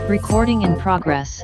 Recording in progress.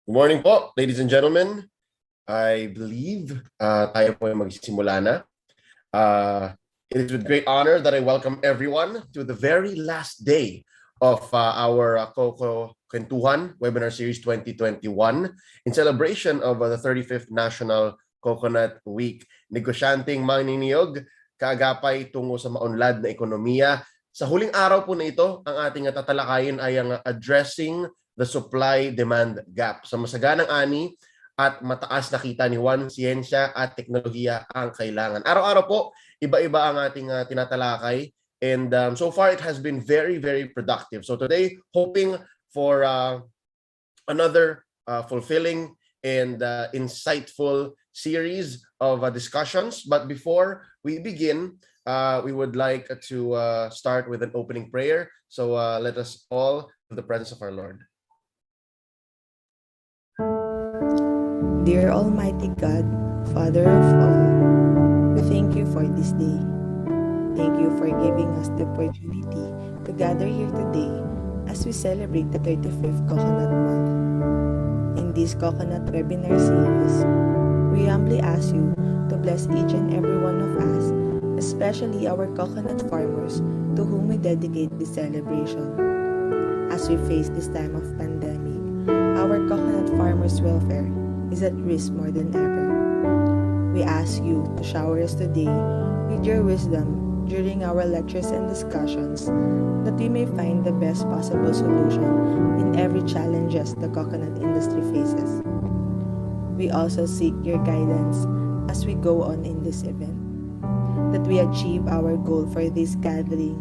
Good morning po, ladies and gentlemen. I believe tayo po ay magsisimula na. It is with great honor that I welcome everyone to the very last day of our Coco Kwentuhan Webinar Series 2021 in celebration of the 35th National Coconut Week. Negosyanteng maniniyog, kaagapay tungo sa maunlad na ekonomiya. Sa huling araw po na ito, ang ating tatalakayin ay ang addressing the supply-demand gap. Sa Masaganang ani at mataas na kita ni Juan, Siyensya at Teknolohiya ang kailangan. Araw-araw po, iba-iba ang ating tinatalakay. And so far, it has been very, very productive. So today, hoping for another fulfilling and insightful series of discussions. But before we begin, we would like to start with an opening prayer. So let us all in the presence of our Lord. Dear Almighty God, Father of all, we thank you for this day. Thank you for giving us the opportunity to gather here today as we celebrate the 35th Coconut Month. In this Coconut Webinar Series, we humbly ask you to bless each and every one of us, especially our coconut farmers to whom we dedicate this celebration. As we face this time of pandemic, our coconut farmers' welfare is at risk more than ever. We ask you to shower us today with your wisdom during our lectures and discussions that we may find the best possible solution in every challenges the coconut industry faces. We also seek your guidance as we go on in this event, that we achieve our goal for this gathering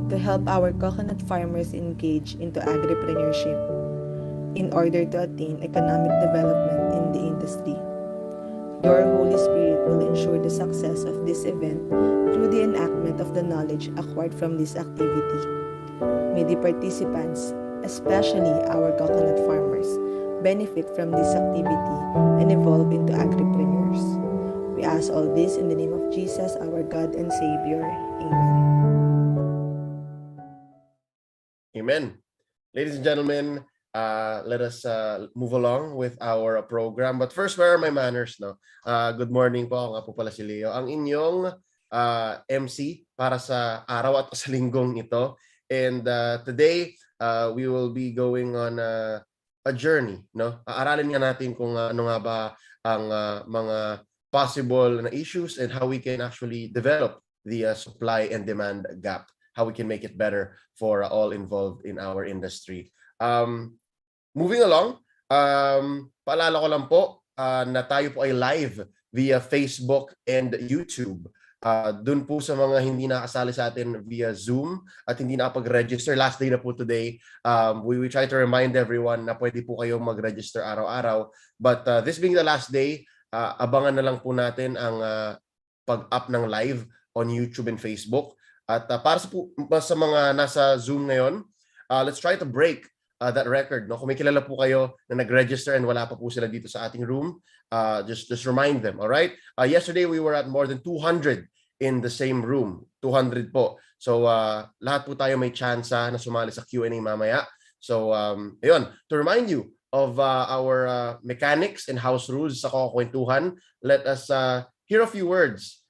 to help our coconut farmers engage into agripreneurship in order to attain economic development in the industry. Your Holy Spirit will ensure the success of this event through the enactment of the knowledge acquired from this activity. May the participants, especially our coconut farmers, benefit from this activity and evolve into agripreneurs. We ask all this in the name of Jesus, our God and Savior. Amen. Amen. Ladies and gentlemen, let us move along with our program. But first, where are my manners? No? Good morning po. Ako nga po pala si Leo. Ang inyong MC para sa araw at sa linggong ito. And today, we will be going on a journey. No? Aaralin nga natin kung ano nga ba ang mga possible na issues and how we can actually develop the supply and demand gap. How we can make it better for all involved in our industry. Moving along, paalala ko lang po na tayo po ay live via Facebook and YouTube. Doon po sa mga hindi nakasali sa atin via Zoom at hindi nakapag-register, last day na po today, we try to remind everyone na pwede po kayong mag-register araw-araw. But this being the last day, abangan na lang po natin ang pag-up ng live on YouTube and Facebook. At para sa mga nasa Zoom ngayon, let's try to break that record. No? Kung may kilala po kayo na nag-register and wala pa po sila dito sa ating room, just remind them, all right? Yesterday, we were at more than 200 in the same room. 200 po. So, lahat po tayo may chance na sumali sa Q&A mamaya. So, ayun, to remind you of our mechanics and house rules sa Coco Kwentuhan, let us hear a few words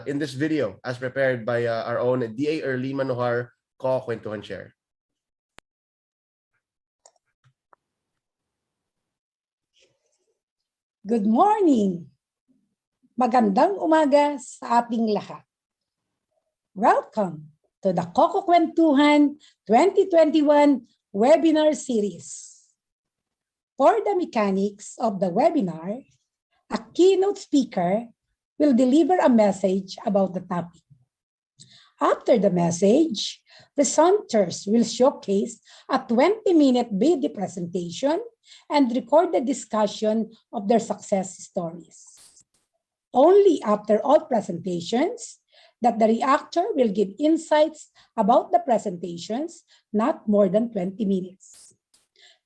in this video as prepared by our own D.A. Erly Manohar, Coco Kwentuhan Chair. Good morning! Magandang umaga sa ating lahat. Welcome to the Coco Kwentuhan 2021 Webinar Series. For the mechanics of the webinar, a keynote speaker will deliver a message about the topic. After the message, presenters will showcase a 20-minute video presentation and record the discussion of their success stories. Only after all presentations that the reactor will give insights about the presentations, not more than 20 minutes.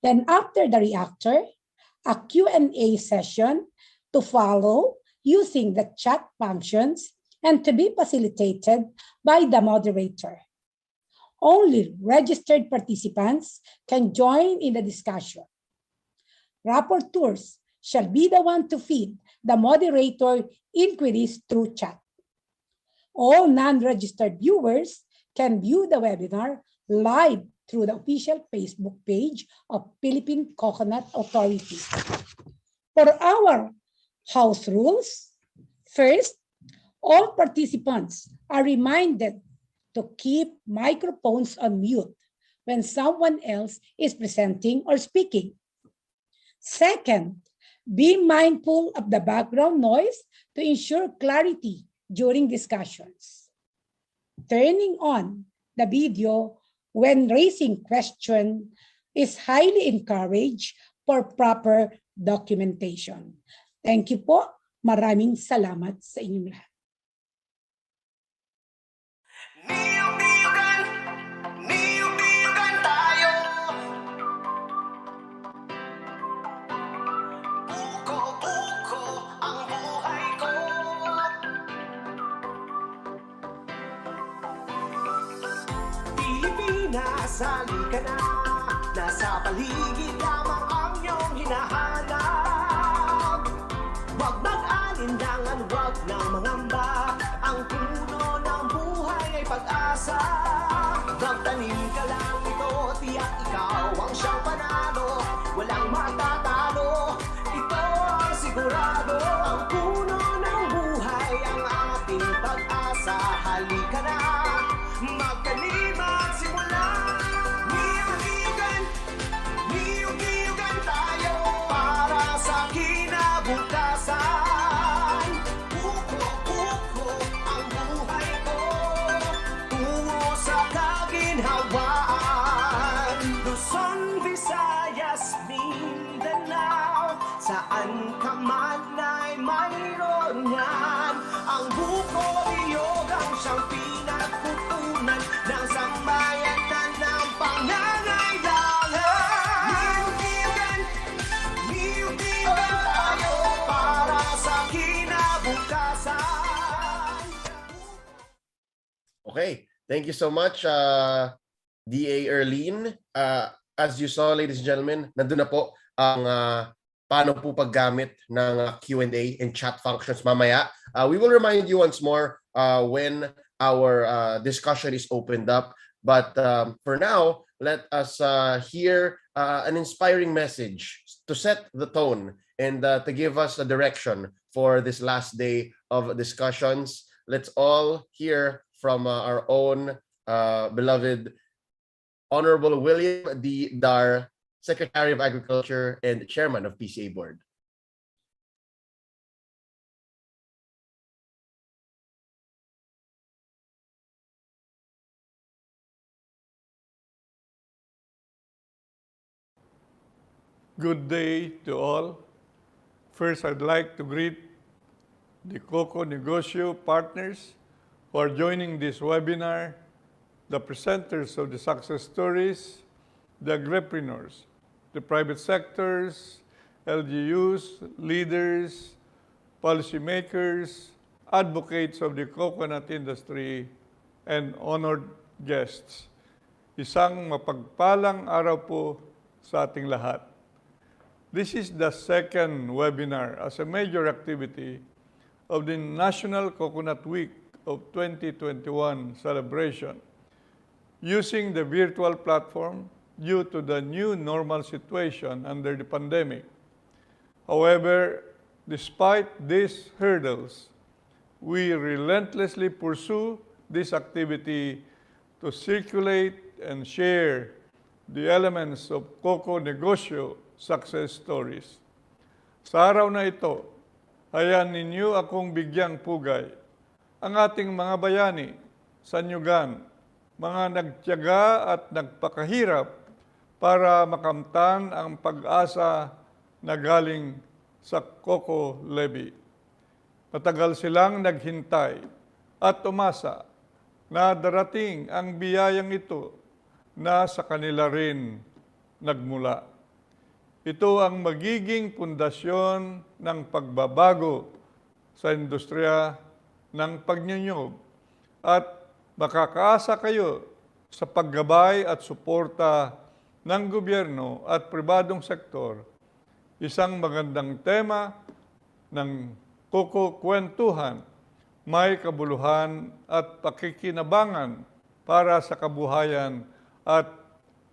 Then after the reactor, a Q&A session to follow using the chat functions and to be facilitated by the moderator. Only registered participants can join in the discussion. Rapporteurs shall be the one to feed the moderator inquiries through chat. All non-registered viewers can view the webinar live through the official Facebook page of Philippine Coconut Authority. For our house rules, first, all participants are reminded to keep microphones on mute when someone else is presenting or speaking. Second, be mindful of the background noise to ensure clarity during discussions. Turning on the video when raising question is highly encouraged for proper documentation. Thank you po. Maraming salamat sa inyong lahat. Niyog-niyogan tayo. Buko-buko ang buhay ko. Pilipinas, halika na. Nasa paligid lamang ang iyong hinahanap. Huwag mag-alinlangan, huwag nang mangamba. Ang puno ng buhay ay pag-asa. Magtanim ka lang ito, tiyak ikaw ang siyang panalo. Walang matatalo, ito ang sigurado. Ang puno ng buhay ang ating pag-asa. Halika na, magtanim at simula. Niyog-niyugan, niyog-niyugan tayo para sa kinabukasan. Buko-buko ang buhay ko, tungo sa kaginhawaan. Luzon, Visayas, Mindanao, saan ka man ay mayroon yan. Ang buko-niyog ang siyang pinagkutunan ng sambayanan ng pangangailangan. Niyog-niyugan, niyog-niyugan tayo para sa kinabukasan. Okay, thank you so much, DA Erlene. As you saw, ladies and gentlemen, nandun na po ang paano po paggamit ng Q&A and chat functions mamaya. We will remind you once more when our discussion is opened up. But for now, let us hear an inspiring message to set the tone and to give us a direction for this last day of discussions. Let's all hear from our own beloved Honorable William D. Dar, Secretary of Agriculture and Chairman of PCA Board. Good day to all. First, I'd like to greet the Coco Negosyo partners who are joining this webinar, the presenters of the success stories, the agripreneurs, the private sectors, LGUs, leaders, policymakers, advocates of the coconut industry, and honored guests. Isang mapagpalang araw po sa ating lahat. This is the second webinar as a major activity of the National Coconut Week of 2021 celebration, using the virtual platform due to the new normal situation under the pandemic. However, despite these hurdles, we relentlessly pursue this activity to circulate and share the elements of Coco Negosyo success stories. Sa araw na ito, hayaan ninyo akong bigyang pugay ang ating mga bayani sa Nyugan, mga nagtiyaga at nagpakahirap para makamtan ang pag-asa na galing sa Coco Levy. Matagal silang naghintay at umasa na darating ang biyayang ito na sa kanila rin nagmula. Ito ang magiging pundasyon ng pagbabago sa industriya ng pagnyanyog at makakaasa kayo sa paggabay at suporta ng gobyerno at pribadong sektor Isang magandang tema ng Coco Kwentuhan, may kabuluhan at pakikinabangan para sa kabuhayan at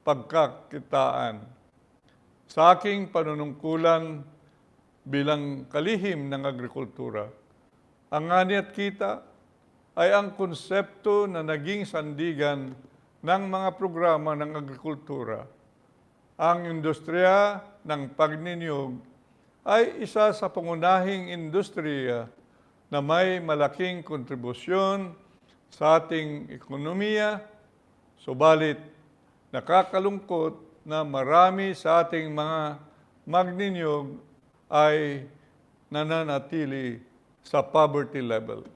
pagkakitaan. Sa aking panunungkulan bilang kalihim ng agrikultura, ang ani at kita ay ang konsepto na naging sandigan ng mga programa ng agrikultura. Ang industriya ng pagninyog ay isa sa pangunahing industriya na may malaking kontribusyon sa ating ekonomiya, subalit nakakalungkot na marami sa ating mga magninyog ay nananatili sa poverty level.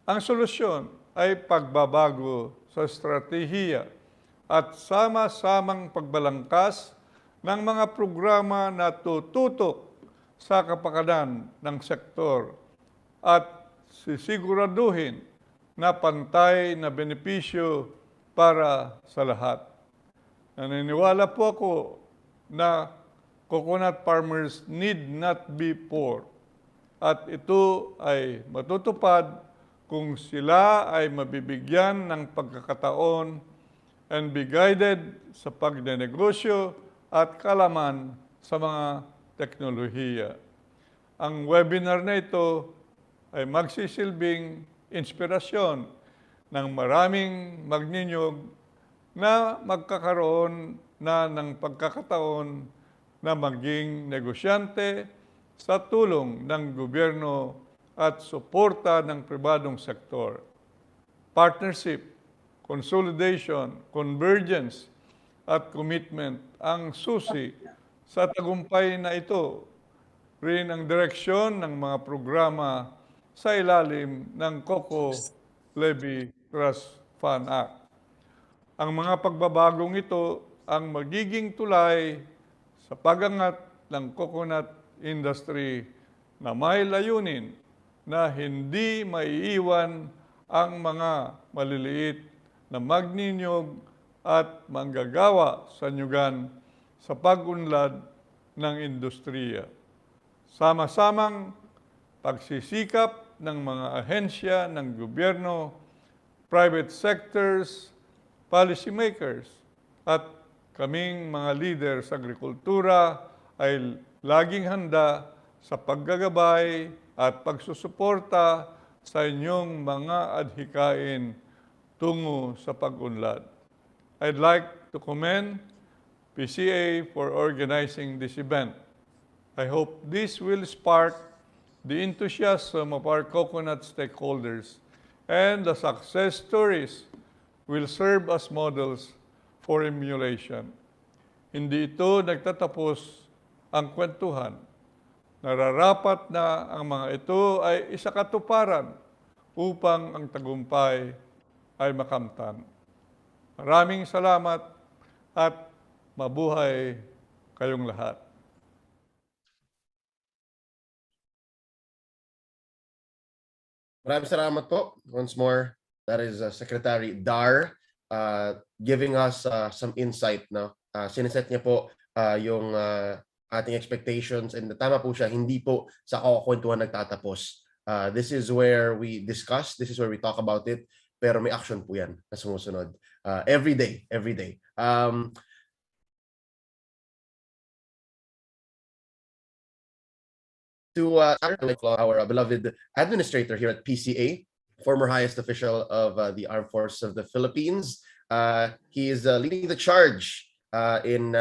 Ang solusyon ay pagbabago sa estratehiya at sama-samang pagbalangkas ng mga programa na tututok sa kapakanan ng sektor at sisiguraduhin na pantay na benepisyo para sa lahat. Naniniwala po ako na coconut farmers need not be poor at ito ay matutupad kung sila ay mabibigyan ng pagkakataon and be guided sa pagnenegosyo at kalaman sa mga teknolohiya. Ang webinar na ito ay magsisilbing inspirasyon ng maraming magninyog na magkakaroon na ng pagkakataon na maging negosyante sa tulong ng gobyerno at suporta ng pribadong sektor. Partnership, consolidation, convergence, at commitment ang susi sa tagumpay na ito. Rin ang direksyon ng mga programa sa ilalim ng Coco Levy Trust Fund Act. Ang mga pagbabagong ito ang magiging tulay sa pagangat ng coconut industry na may layunin na hindi maiiwan ang mga maliliit na magninyog at manggagawa sa nyugan sa pag-unlad ng industriya. Sama-samang pagsisikap ng mga ahensya ng gobyerno, private sectors, policymakers, at kaming mga leader sa agrikultura ay laging handa sa paggagabay at pagsusuporta sa inyong mga adhikain tungo sa pag-unlad. I'd like to commend PCA for organizing this event. I hope this will spark the enthusiasm of our coconut stakeholders, and the success stories will serve as models for emulation. Hindi ito nagtatapos ang kwentuhan. Nararapat na ang mga ito ay isakatuparan upang ang tagumpay ay makamtan. Maraming salamat at mabuhay kayong lahat. Maraming salamat po. Once more, that is Secretary Dar giving us some insight. No? Siniset niya po yung ating expectations, and tama po siya, hindi po sa kukwentuhan nagtatapos. This is where we discuss, this is where we talk about it, pero may action po yan na sumusunod. Every day. To our beloved administrator here at PCA, former highest official of the Armed Forces of the Philippines. He is leading the charge in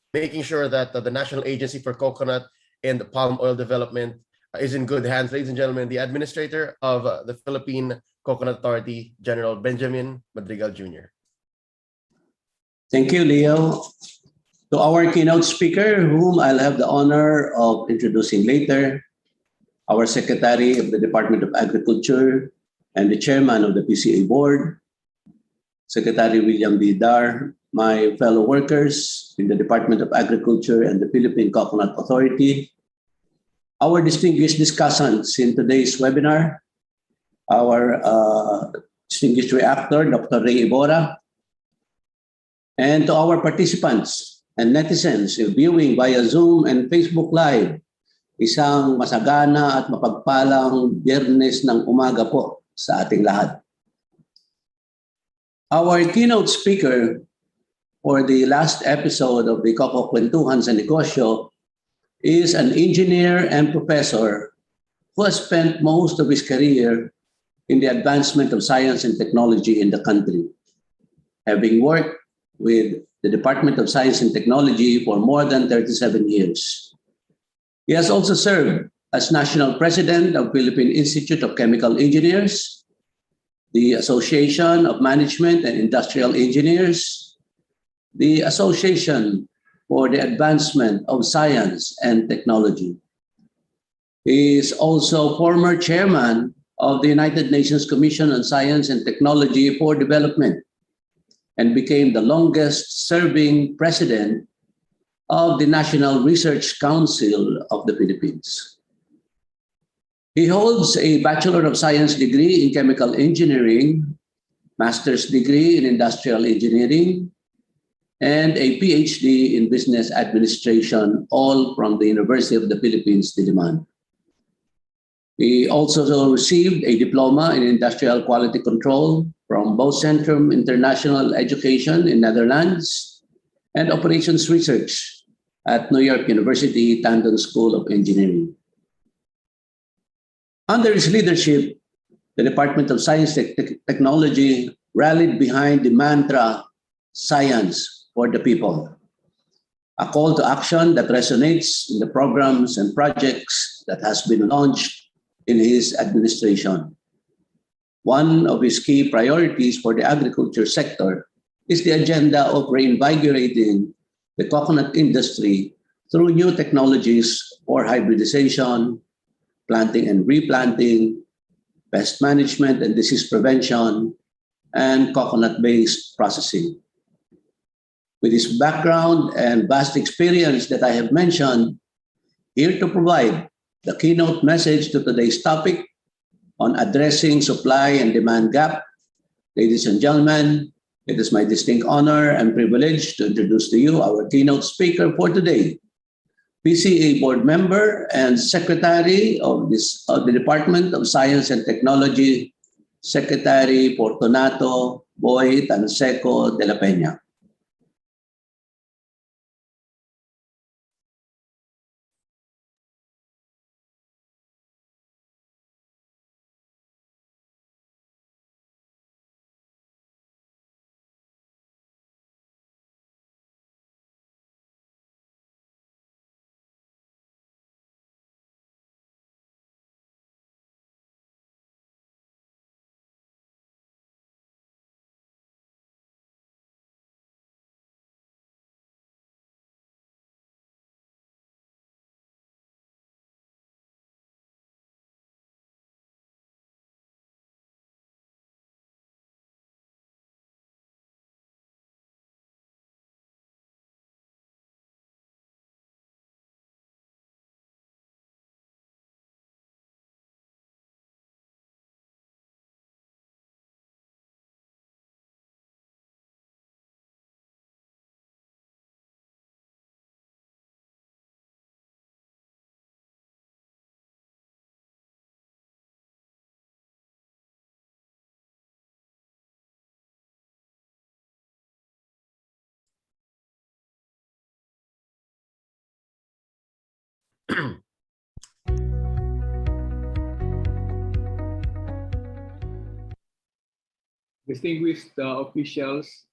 making sure that the National Agency for Coconut and Palm Oil Development is in good hands. Ladies and gentlemen, the administrator of the Philippine Coconut Authority, General Benjamin Madrigal Jr. Thank you, Leo. To our keynote speaker, whom I'll have the honor of introducing later, our Secretary of the Department of Agriculture and the Chairman of the PCA Board, Secretary William B. Dar, my fellow workers in the Department of Agriculture and the Philippine Coconut Authority, our distinguished discussants in today's webinar, our distinguished reactor, Dr. Ray Iborra, and to our participants and netizens viewing via Zoom and Facebook Live. Isang masagana at mapagpalang Biyernes ng umaga po sa ating lahat. Our keynote speaker for the last episode of the Coco Kwentuhan sa Negosyo is an engineer and professor who has spent most of his career in the advancement of science and technology in the country, having worked with the Department of Science and Technology for more than 37 years. He has also served as National President of Philippine Institute of Chemical Engineers, the Association of Management and Industrial Engineers, the Association for the Advancement of Science and Technology. He is also former chairman of the United Nations Commission on Science and Technology for Development and became the longest-serving president of the National Research Council of the Philippines. He holds a Bachelor of Science degree in Chemical Engineering, Master's degree in Industrial Engineering, and a PhD in Business Administration, all from the University of the Philippines, Diliman. He also received a diploma in Industrial Quality Control from both Centrum International Education in Netherlands and Operations Research at New York University Tandon School of Engineering. Under his leadership, the Department of Science and Technology rallied behind the mantra, "Science for the People," a call to action that resonates in the programs and projects that has been launched in his administration. One of his key priorities for the agriculture sector is the agenda of reinvigorating the coconut industry through new technologies for hybridization, planting and replanting, pest management and disease prevention, and coconut-based processing. With his background and vast experience that I have mentioned, here to provide the keynote message to today's topic on addressing supply and demand gap, ladies and gentlemen, it is my distinct honor and privilege to introduce to you our keynote speaker for today, PCA board member and secretary of the Department of Science and Technology, Secretary Fortunato Boy Tanseco de la Peña. Distinguished officials,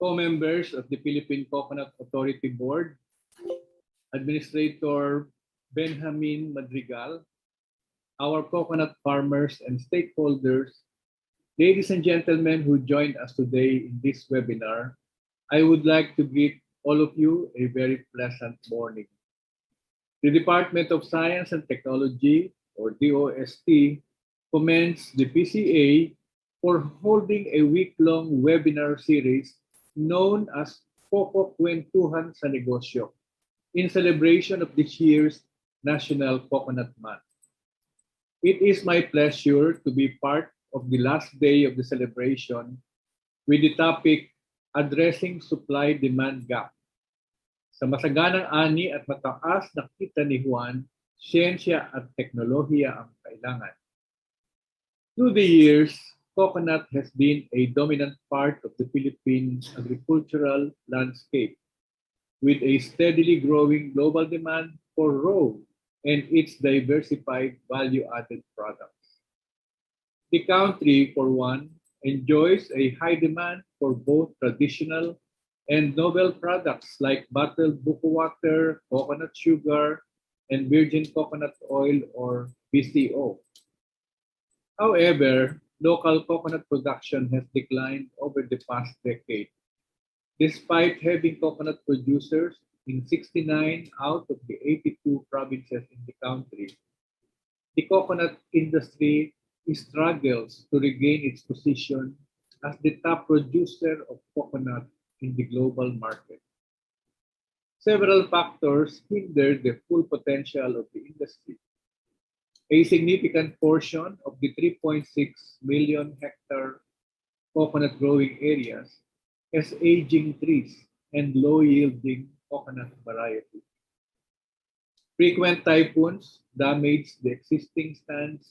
co-members of the Philippine Coconut Authority Board, Administrator Benjamin Madrigal, our coconut farmers and stakeholders, ladies and gentlemen who joined us today in this webinar, I would like to greet all of you a very pleasant morning. The Department of Science and Technology, or DOST, commends the PCA for holding a week-long webinar series known as Coco Kwentuhan sa Negosyo in celebration of this year's National Coconut Month. It is my pleasure to be part of the last day of the celebration with the topic Addressing Supply-Demand Gap Sa masaganang ani at mataas na kita ni Juan, Siyensya at Teknolohiya ang kailangan. Through the years, coconut has been a dominant part of the Philippine agricultural landscape, with a steadily growing global demand for raw and its diversified value-added products. The country, for one, enjoys a high demand for both traditional and novel products like bottled buko water, coconut sugar, and virgin coconut oil or VCO. However, local coconut production has declined over the past decade, despite having coconut producers in 69 out of the 82 provinces in the country. The coconut industry struggles to regain its position as the top producer of coconut in the global market. Several factors hinder the full potential of the industry. A significant portion of the 3.6 million hectare coconut growing areas has aging trees and low-yielding coconut varieties. Frequent typhoons damage the existing stands,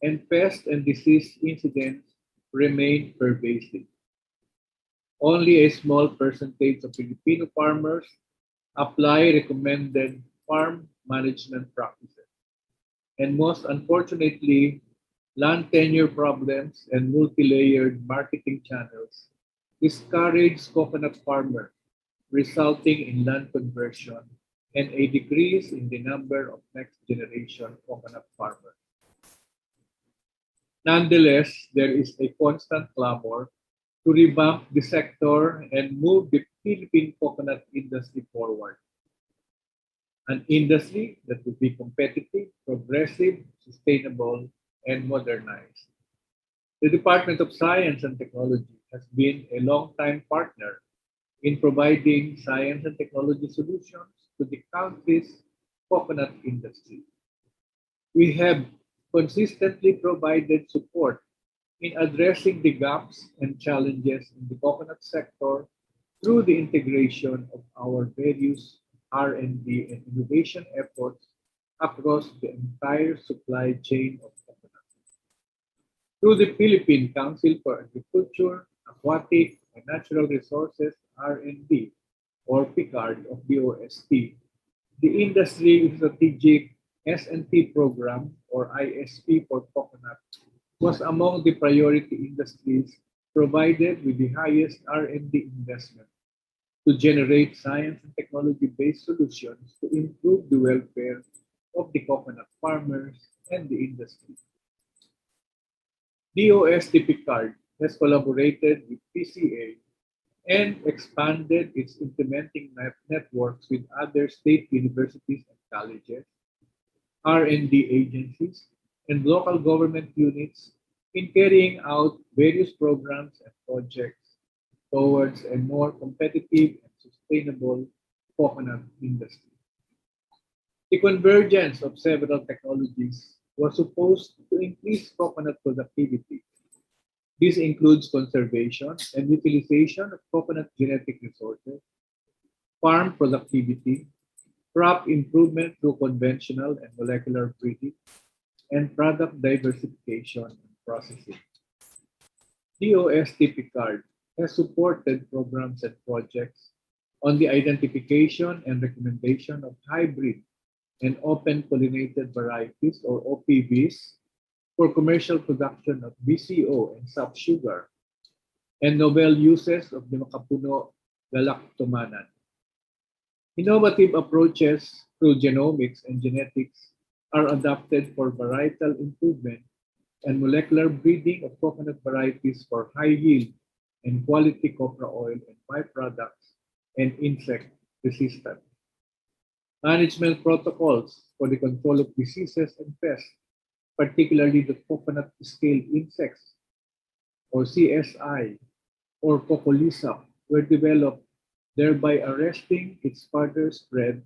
and pest and disease incidents remain pervasive. Only a small percentage of Filipino farmers apply recommended farm management practices. And most unfortunately, land tenure problems and multi-layered marketing channels discourage coconut farmers, resulting in land conversion and a decrease in the number of next generation coconut farmers. Nonetheless, there is a constant clamor to revamp the sector and move the Philippine coconut industry forward. An industry that will be competitive, progressive, sustainable, and modernized. The Department of Science and Technology has been a long-time partner in providing science and technology solutions to the country's coconut industry. We have consistently provided support in addressing the gaps and challenges in the coconut sector through the integration of our various R&D and innovation efforts across the entire supply chain of coconut. Through the Philippine Council for Agriculture, Aquatic, and Natural Resources R&D, or PICARD of DOST, the industry strategic S&T program, or ISP for coconut, was among the priority industries provided with the highest R&D investment to generate science and technology-based solutions to improve the welfare of the coconut farmers and the industry. DOST PICARD has collaborated with PCA and expanded its implementing networks with other state universities and colleges, R&D agencies, and local government units in carrying out various programs and projects towards a more competitive and sustainable coconut industry. The convergence of several technologies was supposed to increase coconut productivity. This includes conservation and utilization of coconut genetic resources, farm productivity, crop improvement through conventional and molecular breeding, and product diversification and processing. DOST PICARD has supported programs and projects on the identification and recommendation of hybrid and open pollinated varieties or OPVs for commercial production of BCO and soft sugar, and novel uses of the makapuno galactomanan. Innovative approaches through genomics and genetics are adopted for varietal improvement and molecular breeding of coconut varieties for high yield and quality copra oil and byproducts and insect resistance. Management protocols for the control of diseases and pests, particularly the coconut scale insects or CSI or cocolisa, were developed, thereby arresting its further spread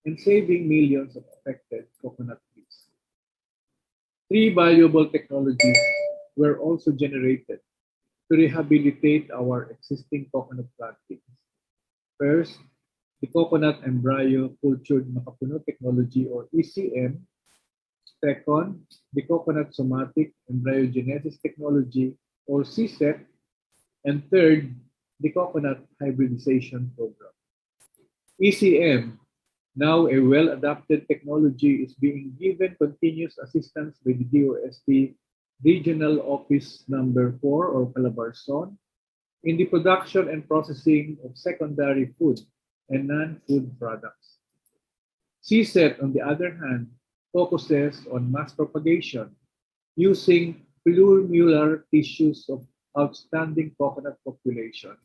and saving millions of affected coconut trees. Three valuable technologies were also generated to rehabilitate our existing coconut plantings. First, the Coconut Embryo Cultured Makapuno Technology or ECM. Second, the Coconut Somatic Embryogenesis Technology or CSET. And third, the Coconut Hybridization Program. ECM, now a well-adapted technology, is being given continuous assistance by the DOST Regional Office Number 4 or Calabarzon in the production and processing of secondary food and non-food products. CSET, on the other hand, focuses on mass propagation using plurimular tissues of outstanding coconut populations,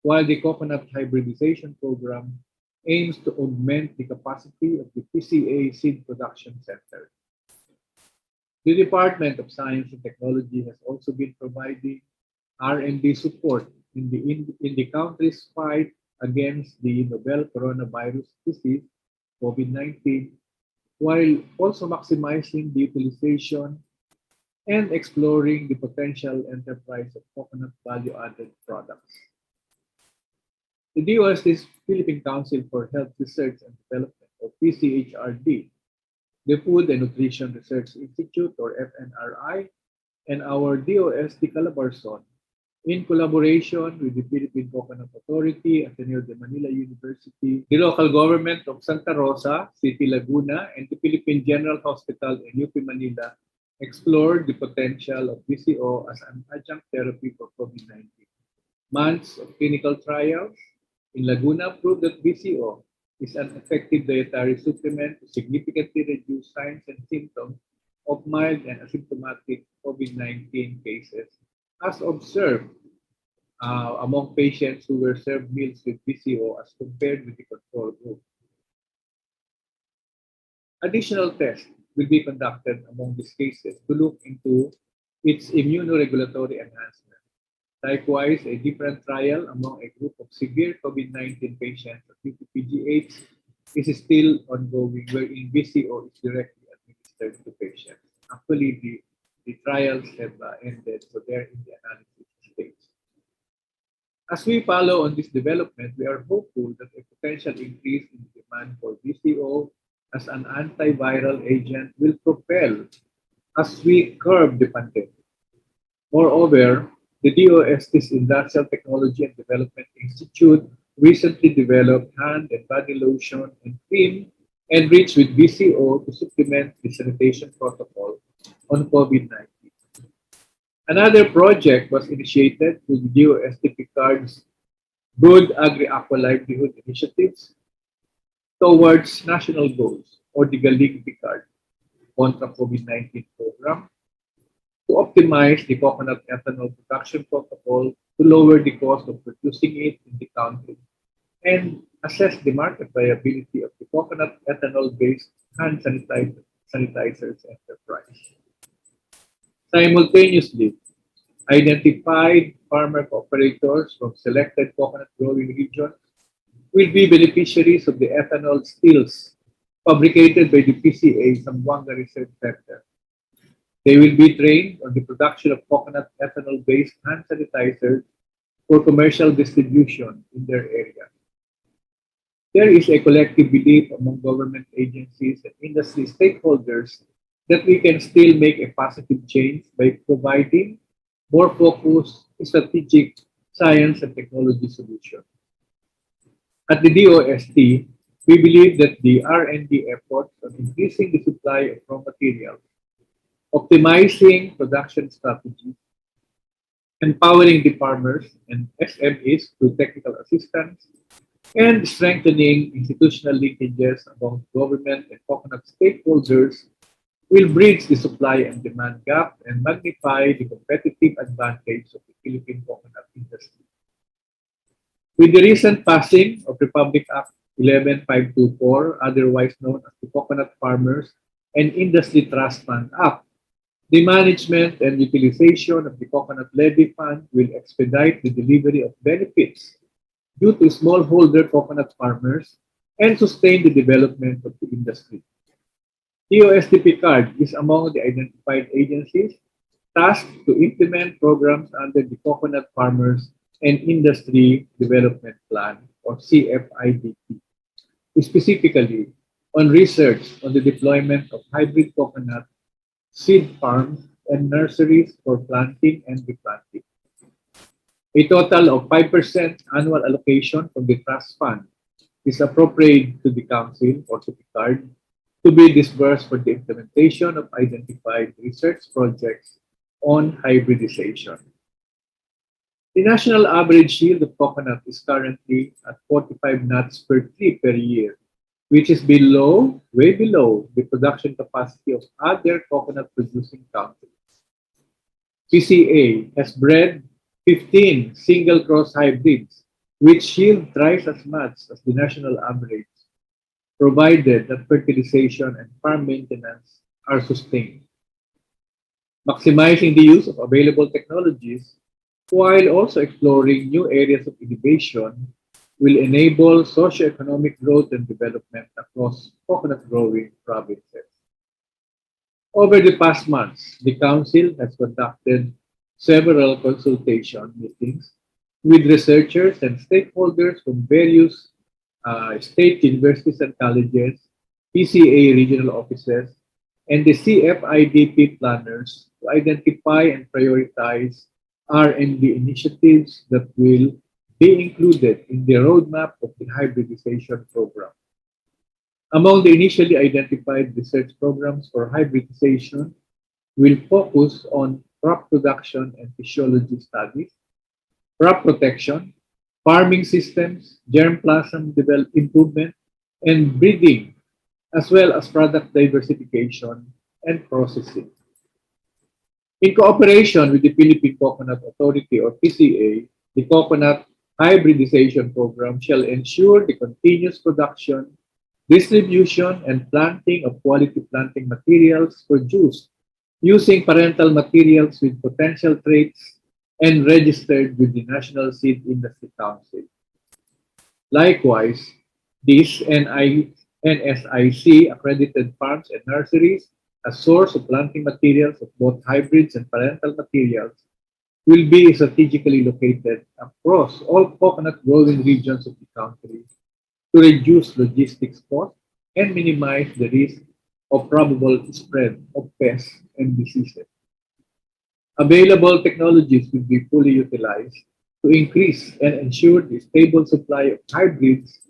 while the Coconut Hybridization Program aims to augment the capacity of the PCA Seed Production Center. The Department of Science and Technology has also been providing R&D support in the country's fight against the novel coronavirus disease, COVID-19, while also maximizing the utilization and exploring the potential enterprise of coconut value-added products. The DOST's Philippine Council for Health Research and Development, or PCHRD, the Food and Nutrition Research Institute, or FNRI, and our DOST Calabarzon, in collaboration with the Philippine Coconut Authority, Ateneo de Manila University, the local government of Santa Rosa, City Laguna, and the Philippine General Hospital in UP Manila, explored the potential of VCO as an adjunct therapy for COVID-19. Months of clinical trials in Laguna proved that VCO is an effective dietary supplement to significantly reduce signs and symptoms of mild and asymptomatic COVID-19 cases, as observed among patients who were served meals with VCO as compared with the control group. Additional tests will be conducted among these cases to look into its immunoregulatory enhancement. Likewise, a different trial among a group of severe COVID-19 patients at UPPGH is still ongoing, wherein VCO is directly administered to patients. Actually, the trials have ended, so they're in the analysis stage. As we follow on this development, we are hopeful that a potential increase in demand for VCO as an antiviral agent will propel as we curb the pandemic. Moreover, the DOST's Industrial Technology and Development Institute recently developed hand and body lotion and cream enriched with VCO to supplement the sanitation protocol on COVID-19. Another project was initiated with DOST Picard's Good Agri-Aqua Livelihood Initiatives towards national goals, or the Galing Picard contra COVID-19 program, to optimize the coconut ethanol production protocol to lower the cost of producing it in the country and assess the market viability of the coconut ethanol-based hand sanitizers enterprise. Simultaneously, identified farmer cooperators from selected coconut growing regions will be beneficiaries of the ethanol stills fabricated by the PCA Zamboanga Research Center. They will be trained on the production of coconut ethanol-based hand sanitizers for commercial distribution in their area. There is a collective belief among government agencies and industry stakeholders that we can still make a positive change by providing more focused, strategic science and technology solutions. At the DOST, we believe that the R&D efforts on increasing the supply of raw materials, optimizing production strategies, empowering the farmers and SMEs through technical assistance, and strengthening institutional linkages among government and coconut stakeholders will bridge the supply and demand gap and magnify the competitive advantage of the Philippine coconut industry. With the recent passing of Republic Act 11524, otherwise known as the Coconut Farmers and Industry Trust Fund Act, the management and utilization of the Coconut Levy Fund will expedite the delivery of benefits due to smallholder coconut farmers and sustain the development of the industry. DOST Picard is among the identified agencies tasked to implement programs under the Coconut Farmers and Industry Development Plan, or CFIDP, specifically on research on the deployment of hybrid coconut seed farms and nurseries for planting and replanting. A total of 5% annual allocation from the trust fund is appropriated to the council or to the card to be disbursed for the implementation of identified research projects on hybridization. The national average yield of coconut is currently at 45 nuts per tree per year, which is below, way below, the production capacity of other coconut producing countries. PCA has bred 15 single cross hybrids, which yield thrice as much as the national average, provided that fertilization and farm maintenance are sustained. Maximizing the use of available technologies while also exploring new areas of innovation will enable socioeconomic growth and development across coconut growing provinces. Over the past months, the Council has conducted several consultation meetings with researchers and stakeholders from various state universities and colleges, PCA regional offices, and the CFIDP planners to identify and prioritize R&D initiatives that will be included in the roadmap of the hybridization program. Among the initially identified research programs for hybridization will focus on crop production and physiology studies, crop protection, farming systems, germplasm improvement, and breeding, as well as product diversification and processing. In cooperation with the Philippine Coconut Authority or PCA, the Coconut Hybridization Program shall ensure the continuous production, distribution, and planting of quality planting materials produced using parental materials with potential traits and registered with the National Seed Industry Council. Likewise, these NSIC accredited farms and nurseries, a source of planting materials of both hybrids and parental materials, will be strategically located across all coconut growing regions of the country to reduce logistics costs and minimize the risk of probable spread of pests and diseases. Available technologies will be fully utilized to increase and ensure the stable supply of hybrids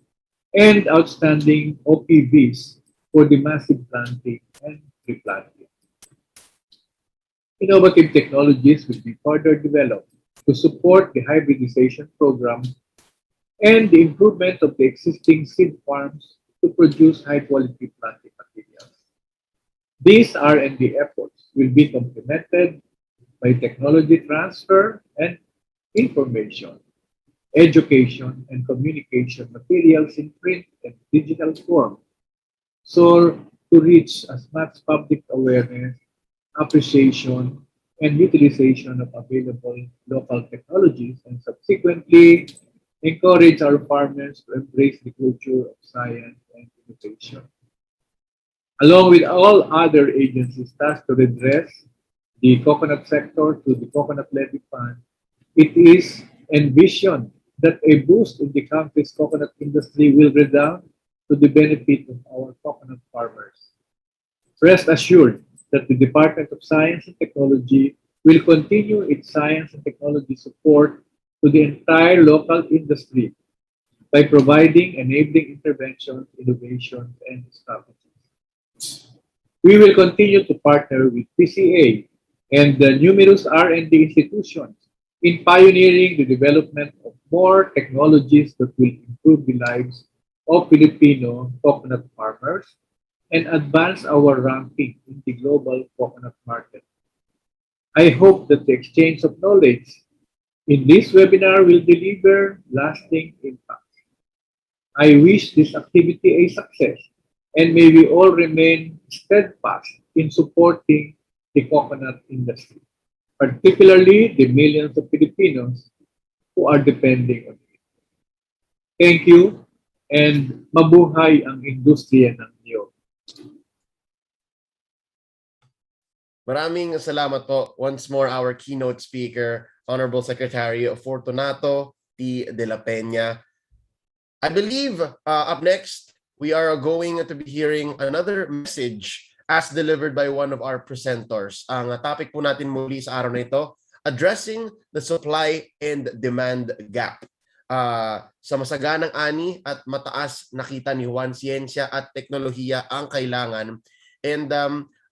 and outstanding OPVs for the massive planting and replanting. Innovative technologies will be further developed to support the hybridization program and the improvement of the existing seed farms to produce high-quality planting materials. These R&D efforts will be complemented by technology transfer and information, education, and communication materials in print and digital form, so to reach as much public awareness, appreciation, and utilization of available local technologies, and subsequently encourage our farmers to embrace the culture of science and innovation. Along with all other agencies tasked to redress the coconut sector through the Coconut Levy Fund, it is envisioned that a boost in the country's coconut industry will redound to the benefit of our coconut farmers. Rest assured that the Department of Science and Technology will continue its science and technology support to the entire local industry by providing enabling interventions, innovations, and strategies. We will continue to partner with PCA and the numerous R&D institutions in pioneering the development of more technologies that will improve the lives of Filipino coconut farmers and advance our ranking in the global coconut market. I hope that the exchange of knowledge in this webinar will deliver lasting impact. I wish this activity a success, and may we all remain steadfast in supporting the coconut industry, particularly the millions of Filipinos who are depending on it. Thank you, and mabuhay ang industriya ng niyog. Maraming salamat po. Once more, our keynote speaker, Honorable Secretary Fortunato T. De La Peña. I believe up next, we are going to be hearing another message as delivered by one of our presenters. Ang topic po natin muli sa araw na ito, addressing the supply and demand gap. Sa masaganang ani at mataas nakita ni Juan, Siyensya at Teknolohiya ang kailangan. And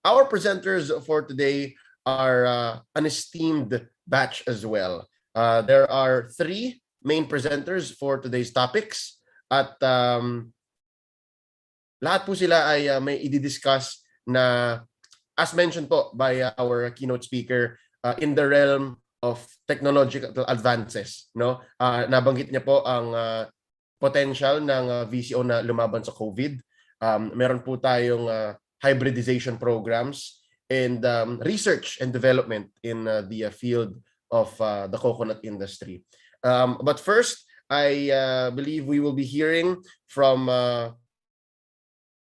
our presenters for today are an esteemed batch as well. There are 3 main presenters for today's topics at lahat po sila ay may i-discuss na, as mentioned po by our keynote speaker, in the realm of technological advances, no? Nabanggit niya po ang potential ng VCO na lumaban sa COVID. Meron po tayong hybridization programs and research and development in the field of the coconut industry. But first, I believe we will be hearing from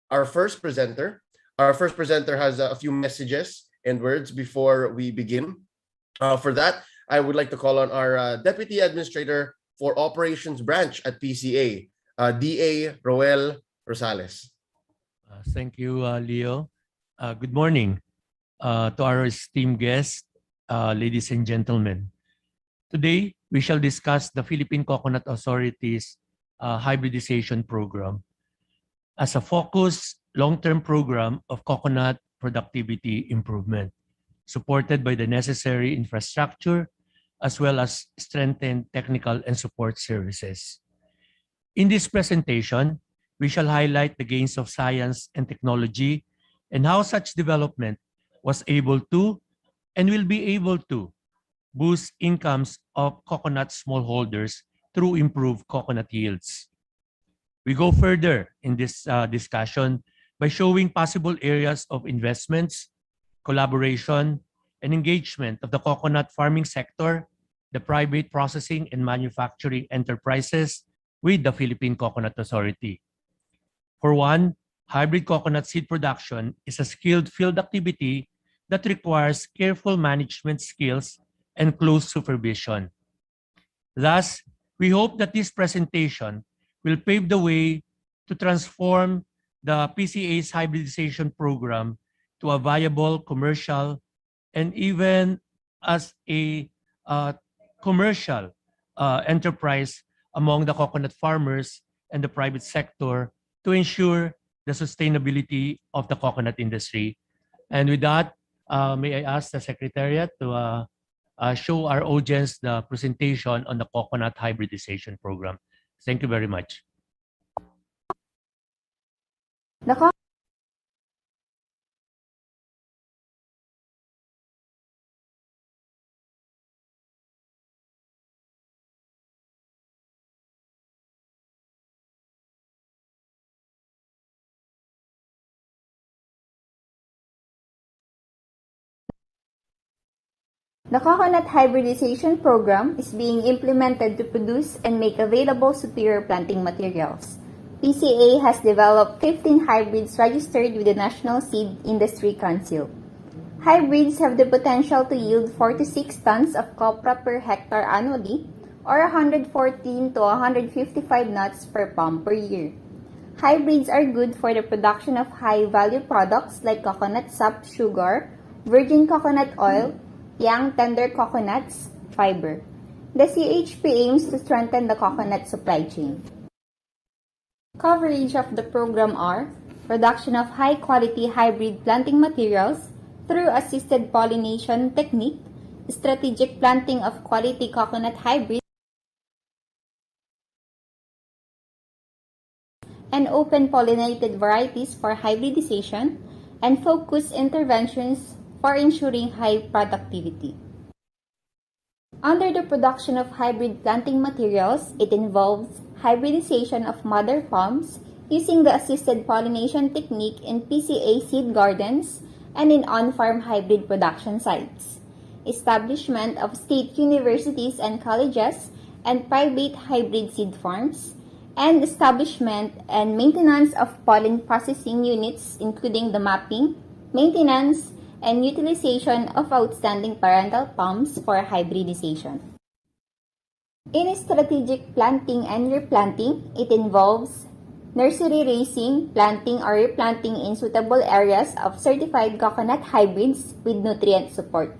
our first presenter. Our first presenter has a few messages and words before we begin. For that, I would like to call on our Deputy Administrator for Operations Branch at PCA, DA Roel Rosales. Thank you, Leo. Good morning to our esteemed guests, ladies and gentlemen. Today, we shall discuss the Philippine Coconut Authority's hybridization program as a focused long-term program of coconut productivity improvement, supported by the necessary infrastructure as well as strengthened technical and support services. In this presentation, we shall highlight the gains of science and technology and how such development was able to and will be able to boost incomes of coconut smallholders through improved coconut yields. We go further in this discussion by showing possible areas of investments, collaboration, and engagement of the coconut farming sector, the private processing and manufacturing enterprises with the Philippine Coconut Authority. For one, hybrid coconut seed production is a skilled field activity that requires careful management skills and close supervision. Thus, we hope that this presentation will pave the way to transform the PCA's hybridization program to a viable commercial and even as a commercial enterprise among the coconut farmers and the private sector to ensure the sustainability of the coconut industry. And with that, may I ask the Secretariat to show our audience the presentation on the coconut hybridization program. Thank you very much. The Coconut Hybridization Program is being implemented to produce and make available superior planting materials. PCA has developed 15 hybrids registered with the National Seed Industry Council. Hybrids have the potential to yield 4 to 6 tons of copra per hectare annually, or 114 to 155 nuts per palm per year. Hybrids are good for the production of high-value products like coconut sap sugar, virgin coconut oil, young tender coconuts, fiber. The CHP aims to strengthen the coconut supply chain. Coverage of the program are production of high-quality hybrid planting materials through assisted pollination technique, strategic planting of quality coconut hybrids, and open pollinated varieties for hybridization, and focused interventions for ensuring high productivity. Under the production of hybrid planting materials, it involves hybridization of mother palms using the assisted pollination technique in PCA seed gardens and in on-farm hybrid production sites, establishment of state universities and colleges and private hybrid seed farms, and establishment and maintenance of pollen processing units, including the mapping, maintenance, and utilization of outstanding parental palms for hybridization. In strategic planting and replanting, it involves nursery raising, planting or replanting in suitable areas of certified coconut hybrids with nutrient support.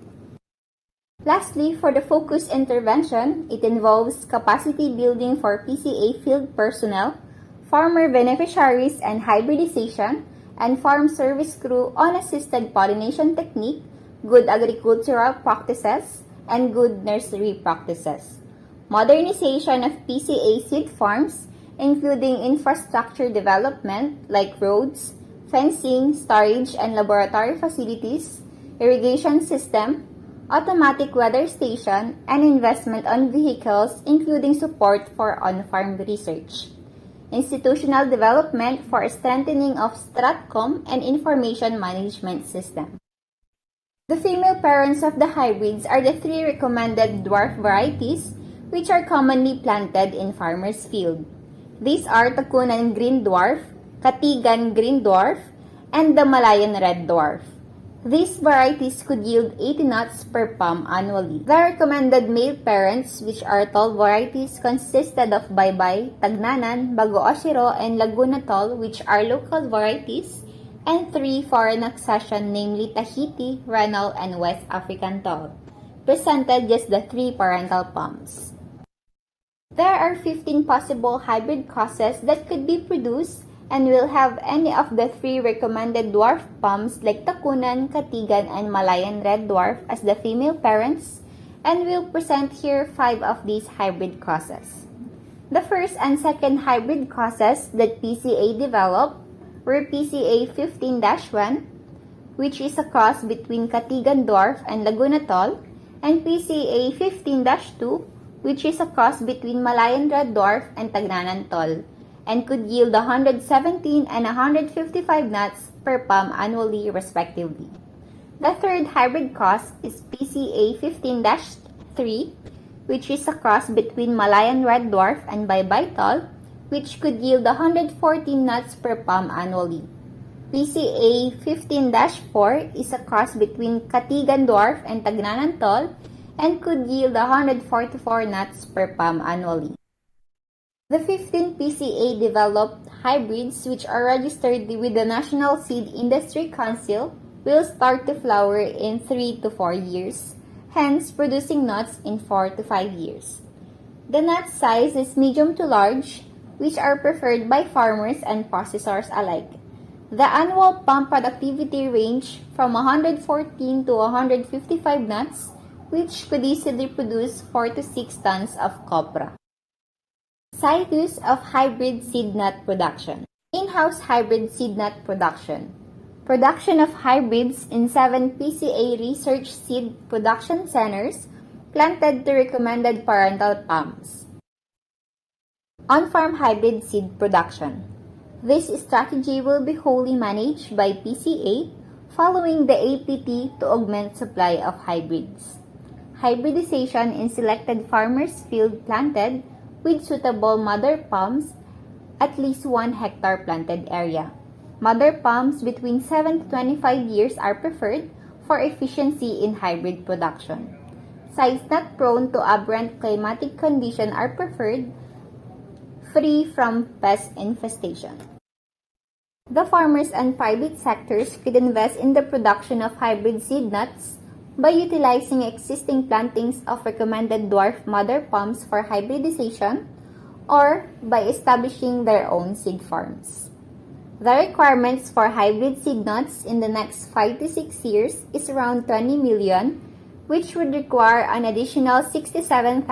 Lastly, for the focused intervention, it involves capacity building for PCA field personnel, farmer beneficiaries and hybridization, and farm service crew on assisted pollination technique, good agricultural practices, and good nursery practices. Modernization of PCA seed farms, including infrastructure development like roads, fencing, storage and laboratory facilities, irrigation system, automatic weather station, and investment on vehicles, including support for on-farm research. Institutional development for strengthening of STRATCOM and information management system. The female parents of the hybrids are the 3 recommended dwarf varieties which are commonly planted in farmers' field. These are Takunan Green Dwarf, Katigan Green Dwarf, and the Malayan Red Dwarf. These varieties could yield 80 nuts per palm annually. The recommended male parents, which are tall varieties, consisted of Baybay, Tagnanan, Bago Osiro, and Laguna Tall, which are local varieties, and 3 foreign accession, namely Tahiti, Renal, and West African Tall. Presented just the 3 parental palms. There are 15 possible hybrid crosses that could be produced and will have any of the 3 recommended dwarf palms like Takunan, Katigan, and Malayan Red Dwarf as the female parents, and will present here 5 of these hybrid crosses. The first and second hybrid crosses that PCA developed were PCA 15-1, which is a cross between Katigan Dwarf and Laguna Tall, and PCA 15-2, which is a cross between Malayan Red Dwarf and Tagnanan Tall, and could yield 117 and 155 nuts per palm annually, respectively. The third hybrid cross is PCA 15-3, which is a cross between Malayan Red Dwarf and Baybay Tall, which could yield 114 nuts per palm annually. PCA 15-4 is a cross between Katigan Dwarf and Tagnanan Tall, and could yield 144 nuts per palm annually. The 15 PCA developed hybrids, which are registered with the National Seed Industry Council, will start to flower in 3 to 4 years, hence producing nuts in 4 to 5 years. The nut size is medium to large, which are preferred by farmers and processors alike. The annual palm productivity range from 114 to 155 nuts, which could easily produce 4 to 6 tons of copra. Situs of hybrid seed nut production. In-house hybrid seed nut production. Production of hybrids in 7 PCA research seed production centers planted to recommended parental palms. On-farm hybrid seed production. This strategy will be wholly managed by PCA following the APT to augment supply of hybrids. Hybridization in selected farmers' field planted with suitable mother palms, at least 1 hectare planted area. Mother palms between 7 to 25 years are preferred for efficiency in hybrid production. Sites not prone to aberrant climatic condition are preferred, free from pest infestation. The farmers and private sectors could invest in the production of hybrid seed nuts by utilizing existing plantings of recommended dwarf mother palms for hybridization, or by establishing their own seed farms. The requirements for hybrid seed nuts in the next 5 to 6 years is around 20 million, which would require an additional 67,000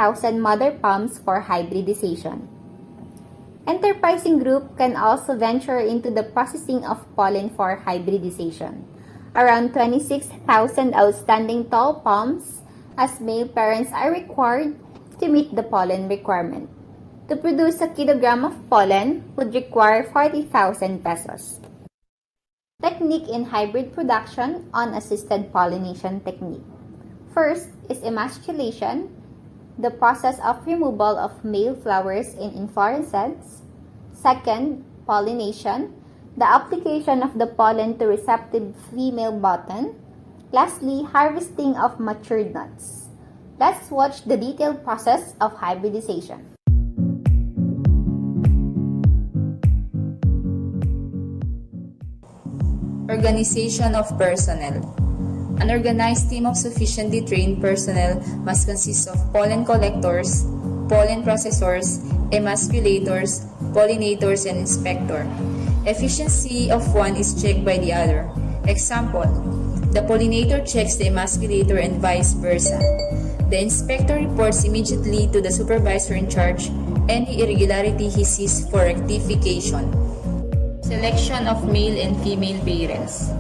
mother palms for hybridization. Enterprising group can also venture into the processing of pollen for hybridization. Around 26,000 outstanding tall palms as male parents are required to meet the pollen requirement. To produce a kilogram of pollen would require 40,000 pesos. Technique in hybrid production on assisted pollination technique. First is emasculation, the process of removal of male flowers in inflorescence. Second, pollination, the application of the pollen to receptive female button. Lastly, harvesting of matured nuts. Let's watch the detailed process of hybridization. Organization of personnel. An organized team of sufficiently trained personnel must consist of pollen collectors, pollen processors, emasculators, pollinators, and inspector. Efficiency of one is checked by the other. Example, the pollinator checks the emasculator and vice versa. The inspector reports immediately to the supervisor in charge any irregularity he sees for rectification. Selection of male and female parents.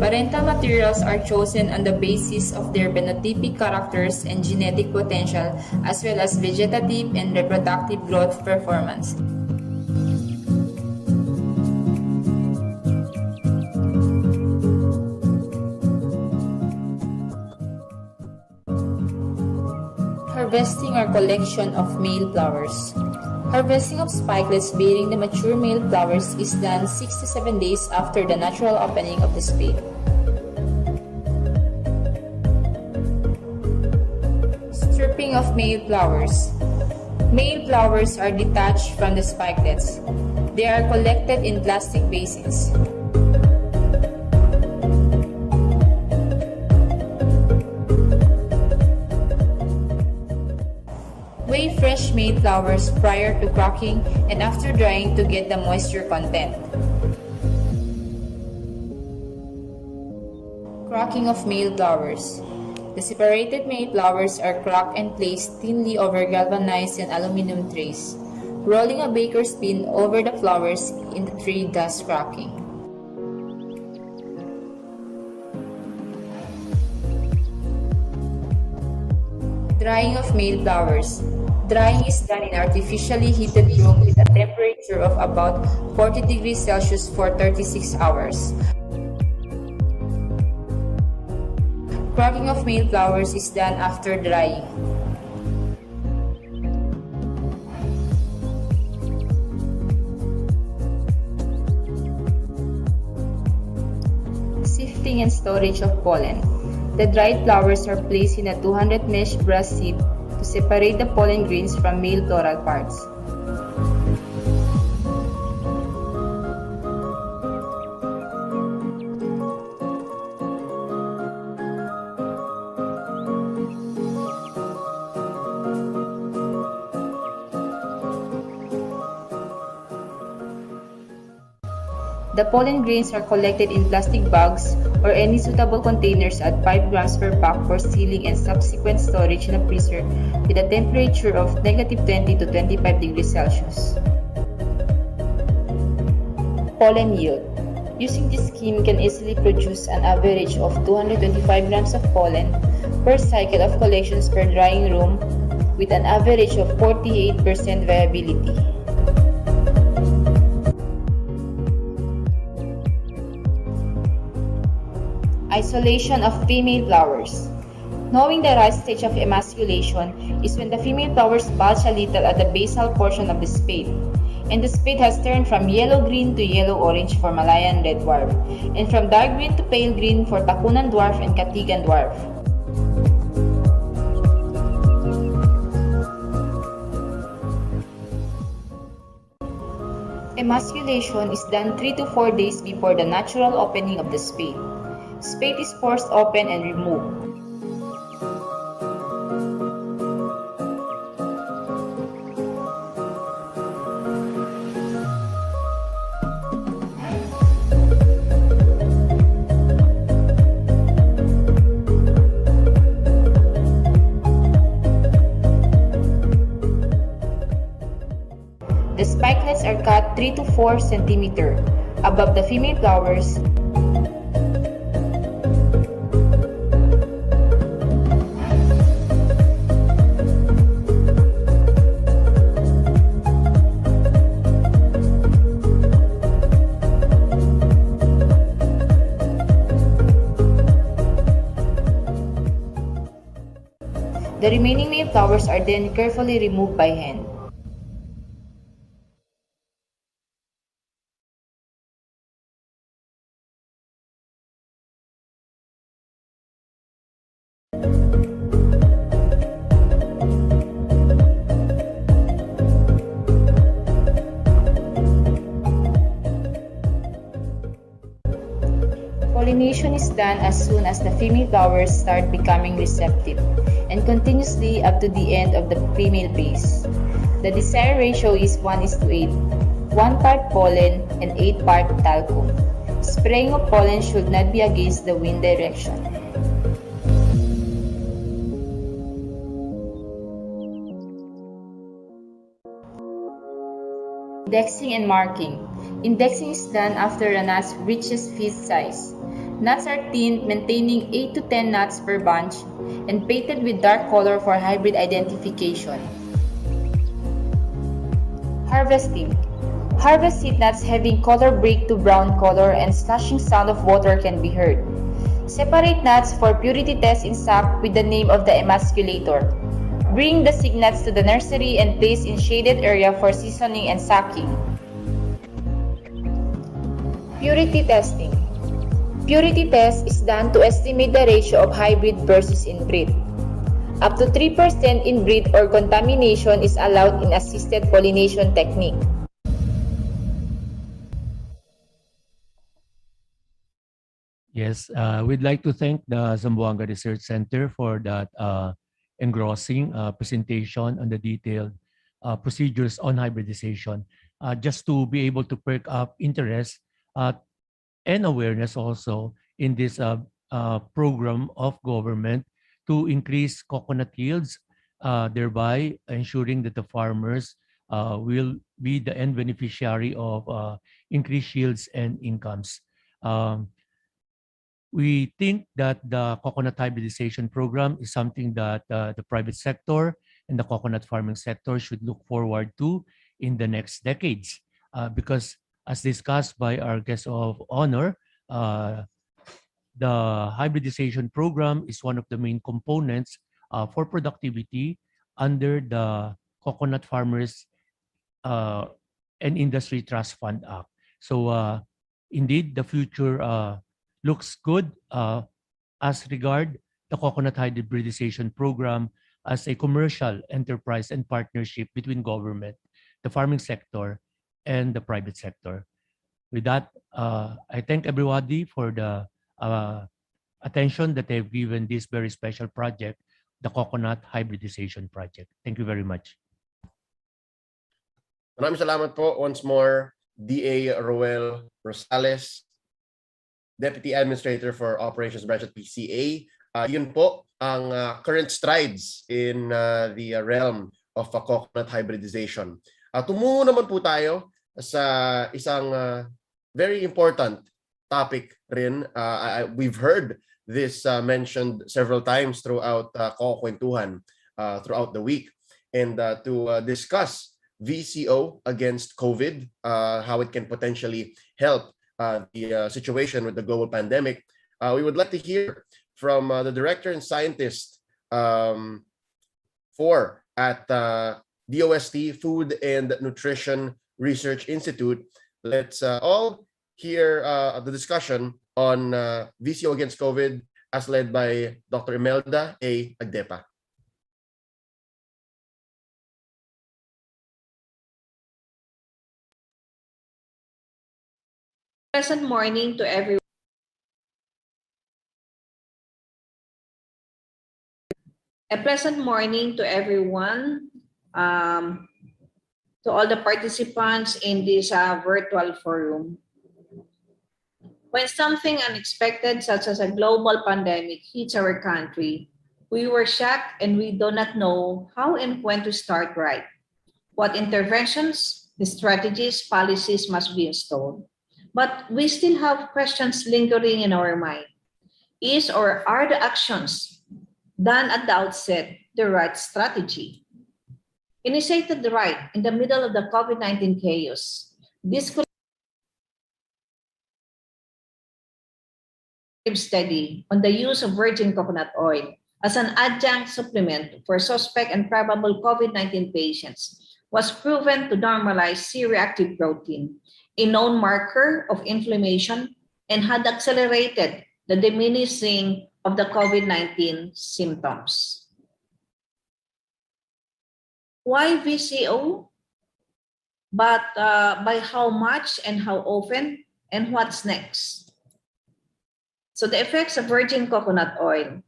Parental materials are chosen on the basis of their phenotypic characters and genetic potential, as well as vegetative and reproductive growth performance. Harvesting or collection of male flowers. Harvesting of spikelets bearing the mature male flowers is done 6 to 7 days after the natural opening of the spade. Stripping of male flowers. Male flowers are detached from the spikelets. They are collected in plastic basins. Weigh fresh male flowers prior to cracking and after drying to get the moisture content. Cracking of male flowers. The separated male flowers are cracked and placed thinly over galvanized and aluminum trays. Rolling a baker's pin over the flowers in the tray does cracking. Drying of male flowers. Drying is done in artificially heated room with a temperature of about 40 degrees Celsius for 36 hours. Cracking of male flowers is done after drying. Sifting and storage of pollen. The dried flowers are placed in a 200 mesh brass sieve to separate the pollen grains from male floral parts. The pollen grains are collected in plastic bags or any suitable containers at 5 grams per pack for sealing and subsequent storage in a freezer with a temperature of -20 to 25 degrees Celsius. Pollen yield. Using this scheme can easily produce an average of 225 grams of pollen per cycle of collections per drying room with an average of 48% viability. Isolation of female flowers. Knowing the right stage of emasculation is when the female flowers bulge a little at the basal portion of the spade, and the spade has turned from yellow-green to yellow-orange for Malayan red dwarf, and from dark green to pale green for Takunan dwarf and Katigan dwarf. Emasculation is done 3 to 4 days before the natural opening of the spade. Spade is forced open and removed. The spikelets are cut 3 to 4 cm above the female flowers. The remaining male flowers are then carefully removed by hand. Pollination is done as soon as the female flowers start becoming receptive and continuously up to the end of the female phase. The desired ratio is 1:8, 1 part pollen and 8 part talcum. Spraying of pollen should not be against the wind direction. Indexing and marking. Indexing is done after a nut reaches feast size. Nuts are thinned, maintaining 8 to 10 nuts per bunch, and painted with dark color for hybrid identification. Harvesting. Harvest seed nuts having color break to brown color and slushing sound of water can be heard. Separate nuts for purity test in sack with the name of the emasculator. Bring the seed nuts to the nursery and place in shaded area for seasoning and sacking. Purity testing. Purity test is done to estimate the ratio of hybrid versus inbreed. Up to 3% inbreed or contamination is allowed in assisted pollination technique. Yes, we'd like to thank the Zamboanga Research Center for that engrossing presentation on the detailed procedures on hybridization, just to be able to perk up interest and awareness also in this program of government to increase coconut yields, thereby ensuring that the farmers will be the end beneficiary of increased yields and incomes. We think that the coconut hybridization program is something that the private sector and the coconut farming sector should look forward to in the next decades. Because as discussed by our guest of honor, the hybridization program is one of the main components for productivity under the Coconut Farmers and Industry Trust Fund Act. So indeed, the future looks good as regard the coconut hybridization program as a commercial enterprise and partnership between government, the farming sector, and the private sector. With that, I thank everybody for the attention that they've given this very special project, the Coconut Hybridization Project. Thank you very much. Maraming salamat po once more, DA Roel Rosales, Deputy Administrator for Operations Branch at PCA. Yun po ang current strides in the realm of coconut hybridization. Tumungo naman po tayo sa isang very important topic rin. We've heard this mentioned several times throughout Coco Kwentuhan throughout the week. And to discuss VCO against COVID, how it can potentially help the situation with the global pandemic, we would like to hear from the director and scientist at DOST, Food and Nutrition Research Institute. Let's all hear the discussion on VCO against COVID as led by Dr. Imelda A. Agdepa. Pleasant morning to everyone. A pleasant morning to everyone, to all the participants in this virtual forum. When something unexpected, such as a global pandemic, hits our country, we were shocked and we do not know how and when to start right. What interventions, strategies, policies must be installed. But we still have questions lingering in our mind. Is or are the actions done at the outset the right strategy? Initiated right in the middle of the COVID-19 chaos, this could study on the use of virgin coconut oil as an adjunct supplement for suspect and probable COVID-19 patients was proven to normalize C-reactive protein, a known marker of inflammation, and had accelerated the diminishing of the COVID-19 symptoms. Why VCO? But by how much and how often, and what's next? So the effects of virgin coconut oil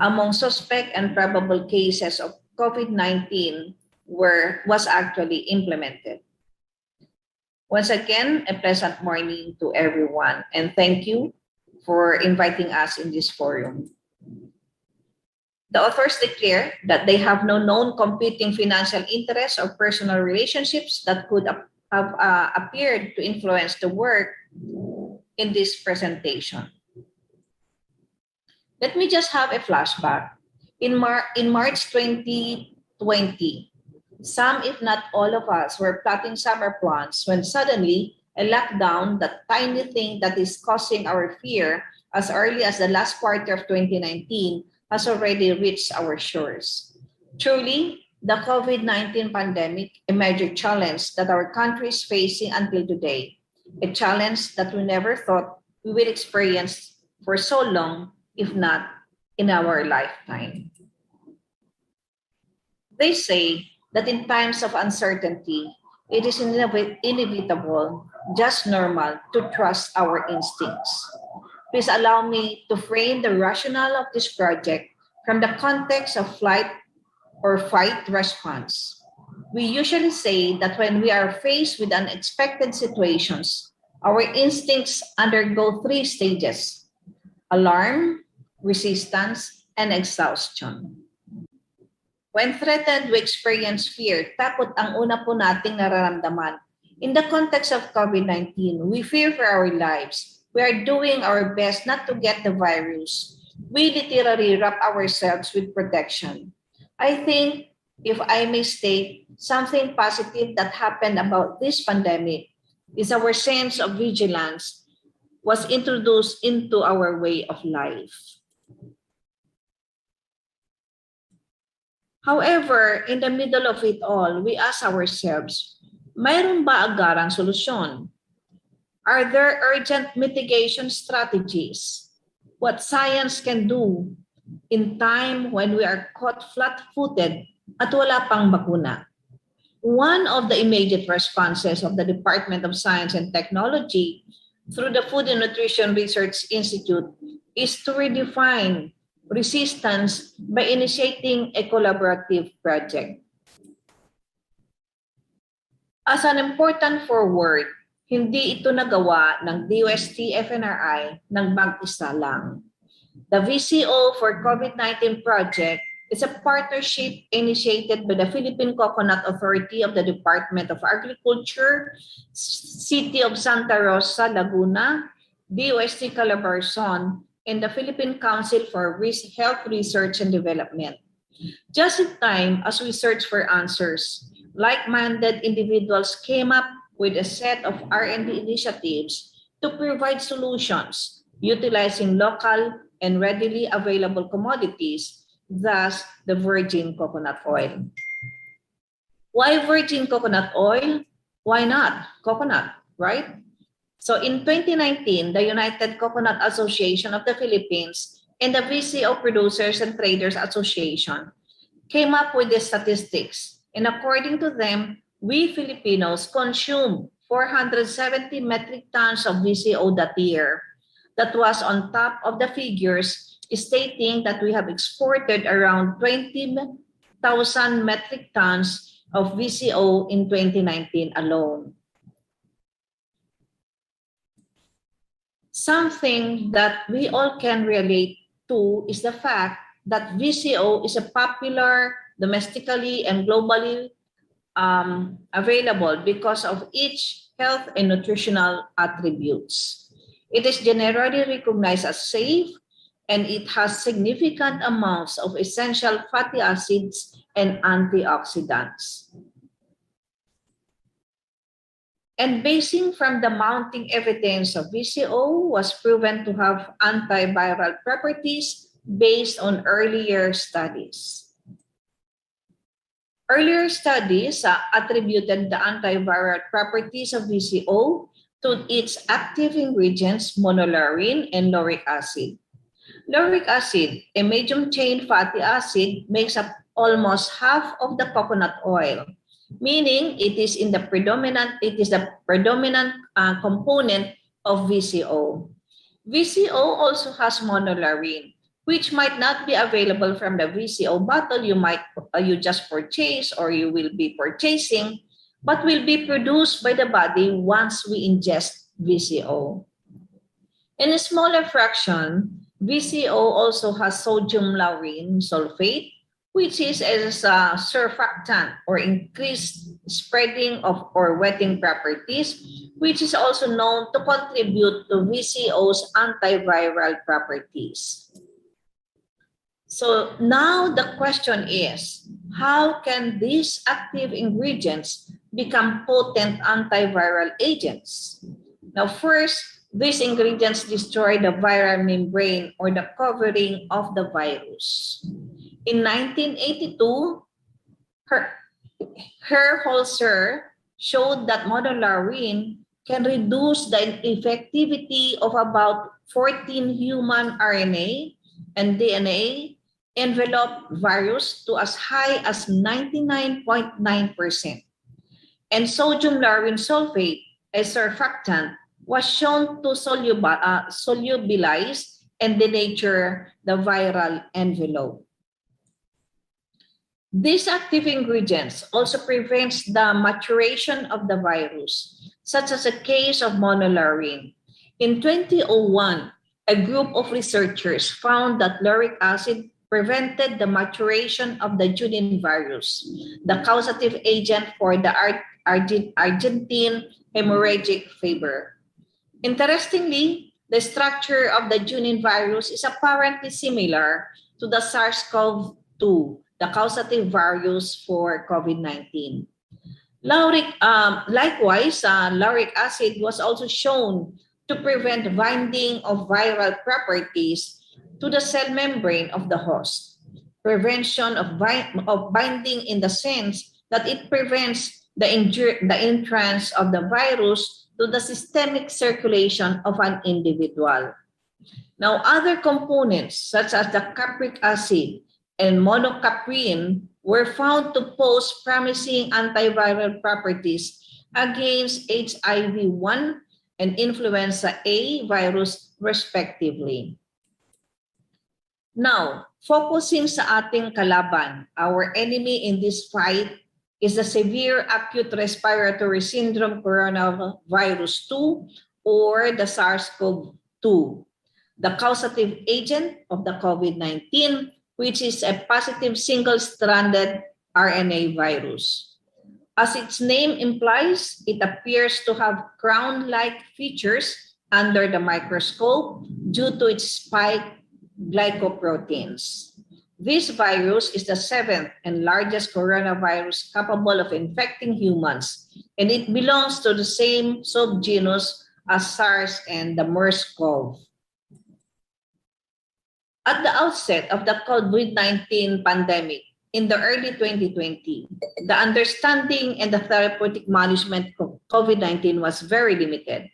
among suspect and probable cases of COVID-19 was actually implemented. Once again, a pleasant morning to everyone, and thank you for inviting us in this forum. The authors declare that they have no known competing financial interests or personal relationships that could have appeared to influence the work in this presentation. Let me just have a flashback. In March 2020, some, if not all of us, were plotting summer plans when suddenly a lockdown, that tiny thing that is causing our fear as early as the last quarter of 2019, has already reached our shores. Truly, the COVID-19 pandemic, a major challenge that our country is facing until today, a challenge that we never thought we would experience for so long, if not in our lifetime. They say that in times of uncertainty, it is inevitable, just normal, to trust our instincts. Please allow me to frame the rationale of this project from the context of flight or fight response. We usually say that when we are faced with unexpected situations, our instincts undergo 3 stages: alarm, resistance, and exhaustion. When threatened, we experience fear. Takot ang una po nating nararamdaman. In the context of COVID-19, we fear for our lives. We are doing our best not to get the virus. We literally wrap ourselves with protection. I think, if I may state, something positive that happened about this pandemic is our sense of vigilance was introduced into our way of life. However, in the middle of it all, we ask ourselves, mayroon ba agarang solusyon? Are there urgent mitigation strategies? What science can do in time when we are caught flat-footed at wala pang bakuna? One of the immediate responses of the Department of Science and Technology through the Food and Nutrition Research Institute is to redefine resistance by initiating a collaborative project. As an important forward, hindi ito nagawa ng DOST-FNRI ng mag-isa lang. The VCO for COVID-19 project is a partnership initiated by the Philippine Coconut Authority of the Department of Agriculture, City of Santa Rosa, Laguna, DOST Calabarzon, and the Philippine Council for Health Research and Development. Just in time, as we search for answers, like-minded individuals came up with a set of R&D initiatives to provide solutions utilizing local and readily available commodities, thus the virgin coconut oil. Why virgin coconut oil? Why not coconut, right? So in 2019, the United Coconut Association of the Philippines and the VCO Producers and Traders Association came up with the statistics. And according to them, we Filipinos consume 470 metric tons of VCO that year. That was on top of the figures stating that we have exported around 20,000 metric tons of VCO in 2019 alone. Something that we all can relate to is the fact that VCO is a popular domestically and globally available because of its health and nutritional attributes. It is generally recognized as safe, and it has significant amounts of essential fatty acids and antioxidants. And basing from the mounting evidence of VCO was proven to have antiviral properties based on earlier studies. Earlier studies attributed the antiviral properties of VCO to its active ingredients, monolaurin and lauric acid. Lauric acid, a medium-chain fatty acid, makes up almost half of the coconut oil, meaning it is the predominant component of VCO. VCO also has monolaurin, which might not be available from the VCO bottle you just purchase or you will be purchasing, but will be produced by the body once we ingest VCO. In a smaller fraction, VCO also has sodium lauryl sulfate, which is as a surfactant or increased spreading of or wetting properties, which is also known to contribute to VCO's antiviral properties. So now the question is, how can these active ingredients become potent antiviral agents? Now first, these ingredients destroy the viral membrane or the covering of the virus. In 1982, Herholzer showed that monolaurin can reduce the effectivity of about 14 human RNA and DNA enveloped virus to as high as 99.9%. And sodium lauryl sulfate, a surfactant, was shown to solubilize and denature the viral envelope. These active ingredients also prevents the maturation of the virus, such as a case of monolaurin. In 2001, a group of researchers found that lauric acid prevented the maturation of the Junin virus, the causative agent for the Argentine hemorrhagic fever. Interestingly, the structure of the Junin virus is apparently similar to the SARS-CoV-2, the causative virus for COVID-19. Likewise, lauric acid was also shown to prevent binding of viral properties to the cell membrane of the host. Prevention of binding in the sense that it prevents the entrance of the virus to the systemic circulation of an individual. Now, other components such as the capric acid and monocaprin were found to pose promising antiviral properties against HIV-1 and influenza A virus respectively. Now, focusing sa ating kalaban, our enemy in this fight is the severe acute respiratory syndrome coronavirus 2 or the SARS-CoV-2, the causative agent of the COVID-19, which is a positive single-stranded RNA virus. As its name implies, it appears to have crown-like features under the microscope due to its spike glycoproteins. This virus is the 7th and largest coronavirus capable of infecting humans, and it belongs to the same subgenus as SARS and the MERS-CoV. At the outset of the COVID-19 pandemic in the early 2020, the understanding and the therapeutic management of COVID-19 was very limited,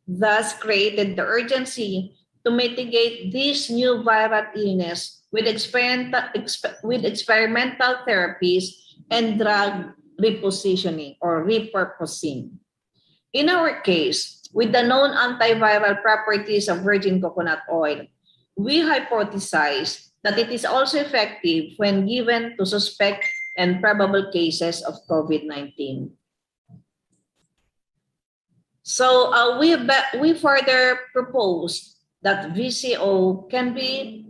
thus created the urgency to mitigate this new viral illness with experimental therapies and drug repositioning or repurposing. In our case, with the known antiviral properties of virgin coconut oil, we hypothesize that it is also effective when given to suspect and probable cases of COVID-19. So we further proposed that VCO can be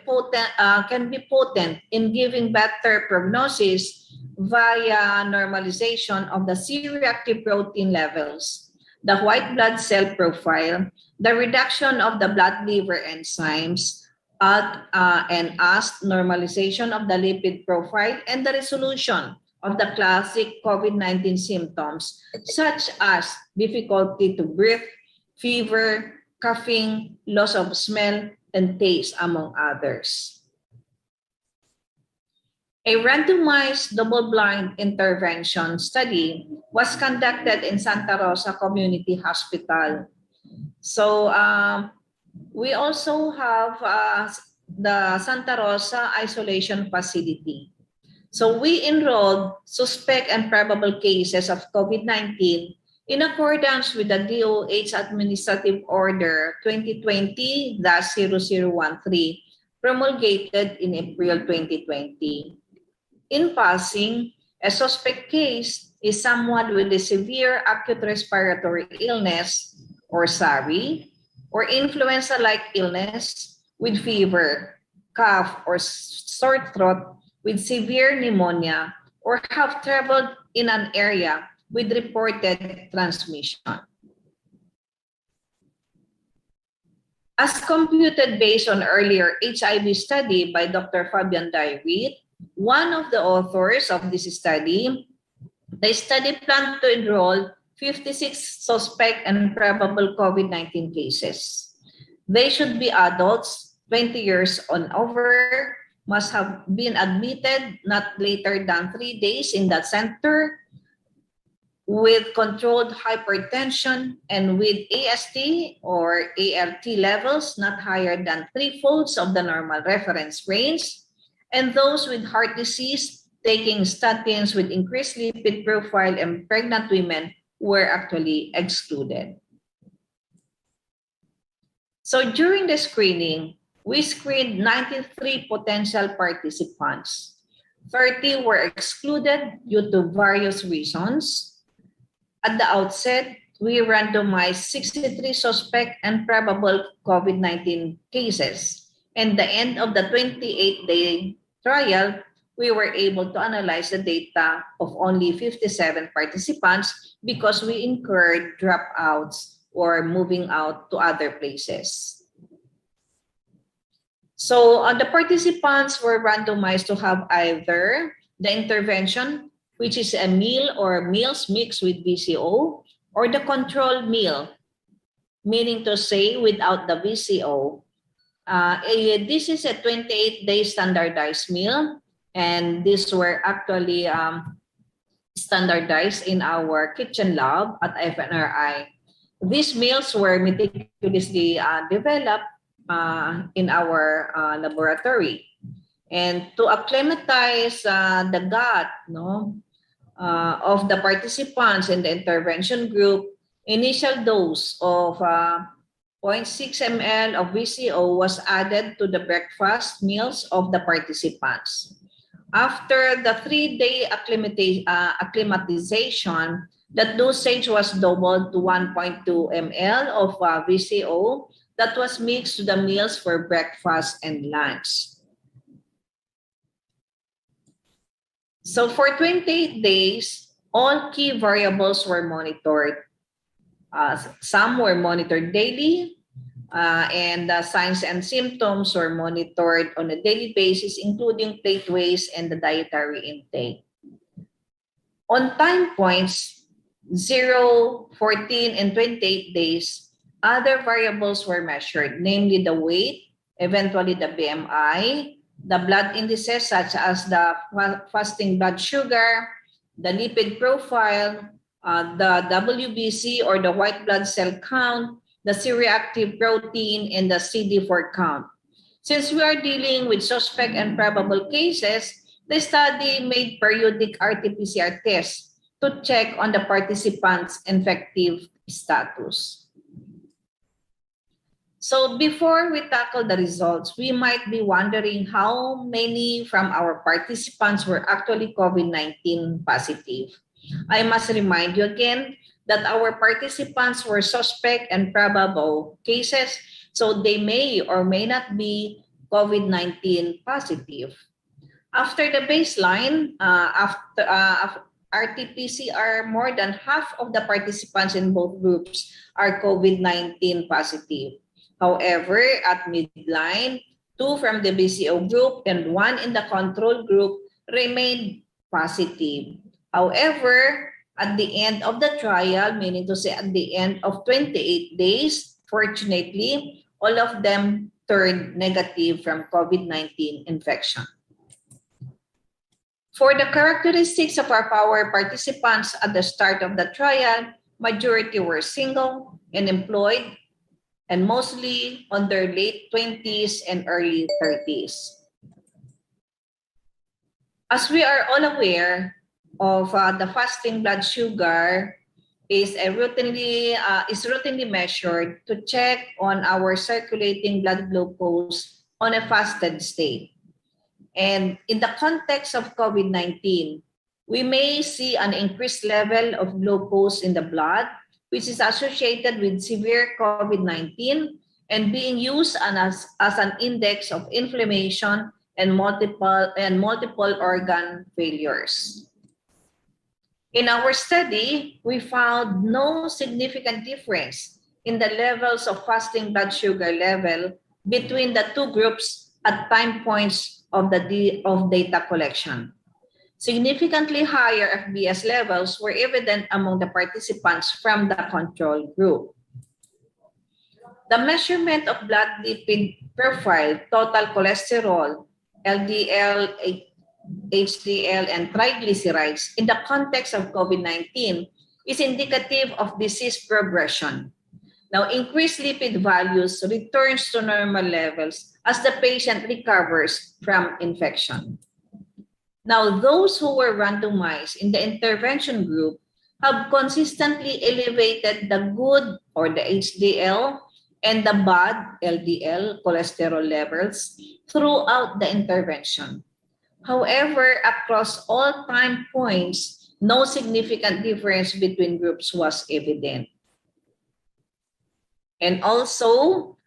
potent in giving better prognosis via normalization of the C-reactive protein levels, the white blood cell profile, the reduction of the blood-liver enzymes, and normalization of the lipid profile, and the resolution of the classic COVID-19 symptoms, such as difficulty to breathe, fever, coughing, loss of smell, and taste, among others. A randomized double-blind intervention study was conducted in Santa Rosa Community Hospital. So we also have the Santa Rosa Isolation Facility. So we enrolled suspect and probable cases of COVID-19 in accordance with the DOH Administrative Order 2020-0013 promulgated in April 2020. In passing, a suspect case is someone with a severe acute respiratory illness or SARI or influenza-like illness with fever, cough, or sore throat with severe pneumonia or have traveled in an area with reported transmission. As computed based on earlier HIV study by Dr. Fabian Dairit, one of the authors of this study, the study planned to enroll 56 suspect and probable COVID-19 cases. They should be adults 20 years and over, must have been admitted not later than 3 days in that center, with controlled hypertension and with AST or ALT levels not higher than 3-folds of the normal reference range, and those with heart disease taking statins with increased lipid profile and pregnant women were actually excluded. So during the screening, we screened 93 potential participants. 30 were excluded due to various reasons. At the outset, we randomized 63 suspect and probable COVID-19 cases. And the end of the 28-day trial, we were able to analyze the data of only 57 participants because we incurred dropouts or moving out to other places. So the participants were randomized to have either the intervention, which is a meal or meals mixed with VCO, or the control meal, meaning to say without the VCO. This is a 28-day standardized meal, and these were actually standardized in our kitchen lab at FNRI. These meals were meticulously developed in our laboratory. And to acclimatize the gut of the participants in the intervention group, initial dose of 0.6 ml of VCO was added to the breakfast meals of the participants. After the 3-day acclimatization, the dosage was doubled to 1.2 ml of VCO that was mixed to the meals for breakfast and lunch. So for 28 days, all key variables were monitored. Some were monitored daily, and the signs and symptoms were monitored on a daily basis, including plate weights and the dietary intake. On time points 0, 14, and 28 days, other variables were measured, namely the weight, eventually the BMI, the blood indices such as the fasting blood sugar, the lipid profile, the WBC or the white blood cell count, the C-reactive protein, and the CD4 count. Since we are dealing with suspect and probable cases, the study made periodic RT-PCR tests to check on the participants' infective status. So before we tackle the results, we might be wondering how many from our participants were actually COVID-19 positive. I must remind you again that our participants were suspect and probable cases, so they may or may not be COVID-19 positive. After the baseline, after RT-PCR, more than half of the participants in both groups are COVID-19 positive. However, at midline, 2 from the BCO group and 1 in the control group remained positive. However, at the end of the trial, meaning to say at the end of 28 days, fortunately, all of them turned negative from COVID-19 infection. For the characteristics of our participants at the start of the trial, majority were single and employed, and mostly on their late 20s and early 30s. As we are all aware of the fasting blood sugar is routinely measured to check on our circulating blood glucose on a fasted state. And in the context of COVID-19, we may see an increased level of glucose in the blood, which is associated with severe COVID-19 and being used as an index of inflammation and multiple organ failures. In our study, we found no significant difference in the levels of fasting blood sugar level between the two groups at time points of data collection. Significantly higher FBS levels were evident among the participants from the control group. The measurement of blood lipid profile, total cholesterol, LDL, HDL, and triglycerides in the context of COVID-19 is indicative of disease progression. Now, increased lipid values returns to normal levels as the patient recovers from infection. Now, those who were randomized in the intervention group have consistently elevated the good or the HDL and the bad LDL cholesterol levels throughout the intervention. However, across all time points, no significant difference between groups was evident. And also,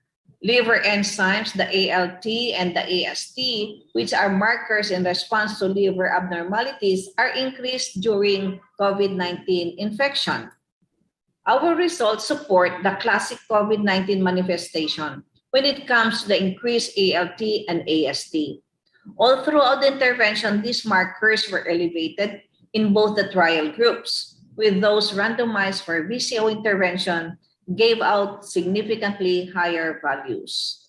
liver enzymes, the ALT and the AST, which are markers in response to liver abnormalities, are increased during COVID-19 infection. Our results support the classic COVID-19 manifestation when it comes to the increased ALT and AST. All throughout the intervention, these markers were elevated in both the trial groups, with those randomized for VCO intervention gave out significantly higher values.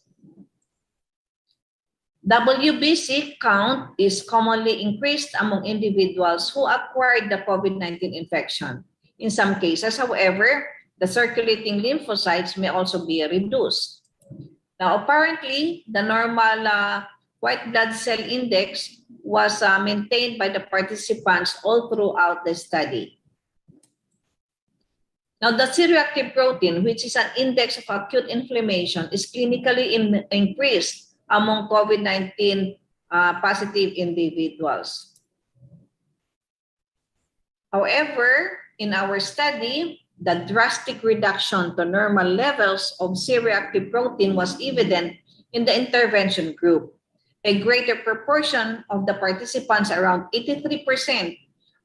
WBC count is commonly increased among individuals who acquired the COVID-19 infection. In some cases, however, the circulating lymphocytes may also be reduced. Now, apparently, the normal white blood cell index was maintained by the participants all throughout the study. Now, the C-reactive protein, which is an index of acute inflammation, is clinically increased among COVID-19 positive individuals. However, in our study, the drastic reduction to normal levels of C-reactive protein was evident in the intervention group. A greater proportion of the participants, around 83%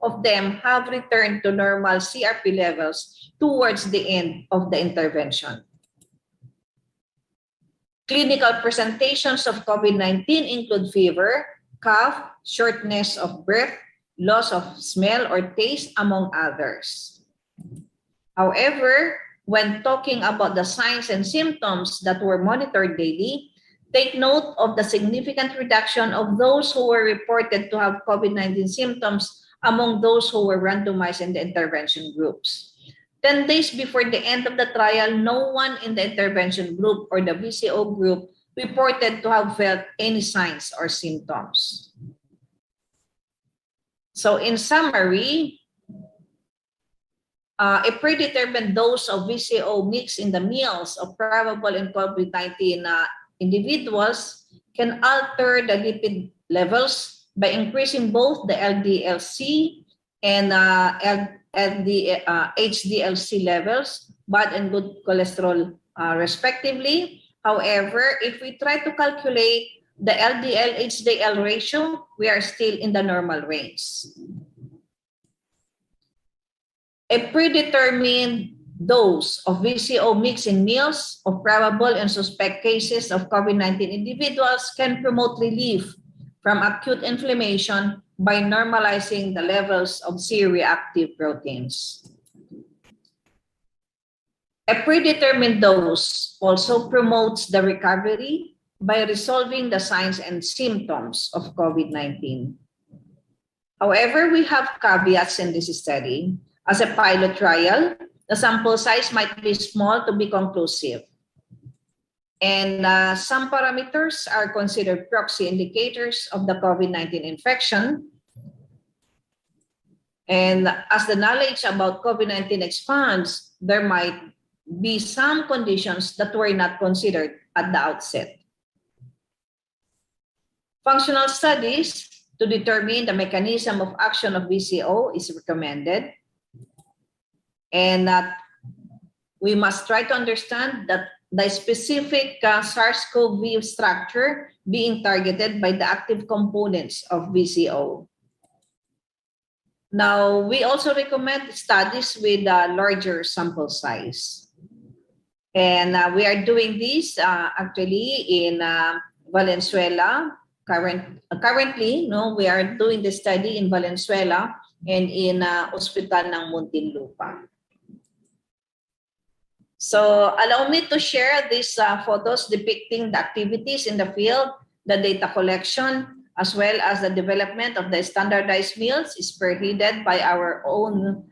of them, have returned to normal CRP levels towards the end of the intervention. Clinical presentations of COVID-19 include fever, cough, shortness of breath, loss of smell or taste, among others. However, when talking about the signs and symptoms that were monitored daily, take note of the significant reduction of those who were reported to have COVID-19 symptoms among those who were randomized in the intervention groups. 10 days before the end of the trial, no one in the intervention group or the VCO group reported to have felt any signs or symptoms. So in summary, a predetermined dose of VCO mix in the meals of probable and COVID-19 individuals can alter the lipid levels by increasing both the LDL-C and HDL-C levels, bad and good cholesterol respectively. However, if we try to calculate the LDL-HDL ratio, we are still in the normal range. A predetermined dose of VCO mix in meals of probable and suspect cases of COVID-19 individuals can promote relief from acute inflammation by normalizing the levels of C-reactive proteins. A predetermined dose also promotes the recovery by resolving the signs and symptoms of COVID-19. However, we have caveats in this study. As a pilot trial, the sample size might be small to be conclusive. And some parameters are considered proxy indicators of the COVID-19 infection. And as the knowledge about COVID-19 expands, there might be some conditions that were not considered at the outset. Functional studies to determine the mechanism of action of VCO is recommended. And we must try to understand that the specific SARS-CoV structure being targeted by the active components of VCO. Now, we also recommend studies with a larger sample size. And we are doing this actually in Valenzuela. Currently, we are doing the study in Valenzuela and in Hospital ng Muntinlupa. So allow me to share these photos depicting the activities in the field, the data collection, as well as the development of the standardized meals is spearheaded by our own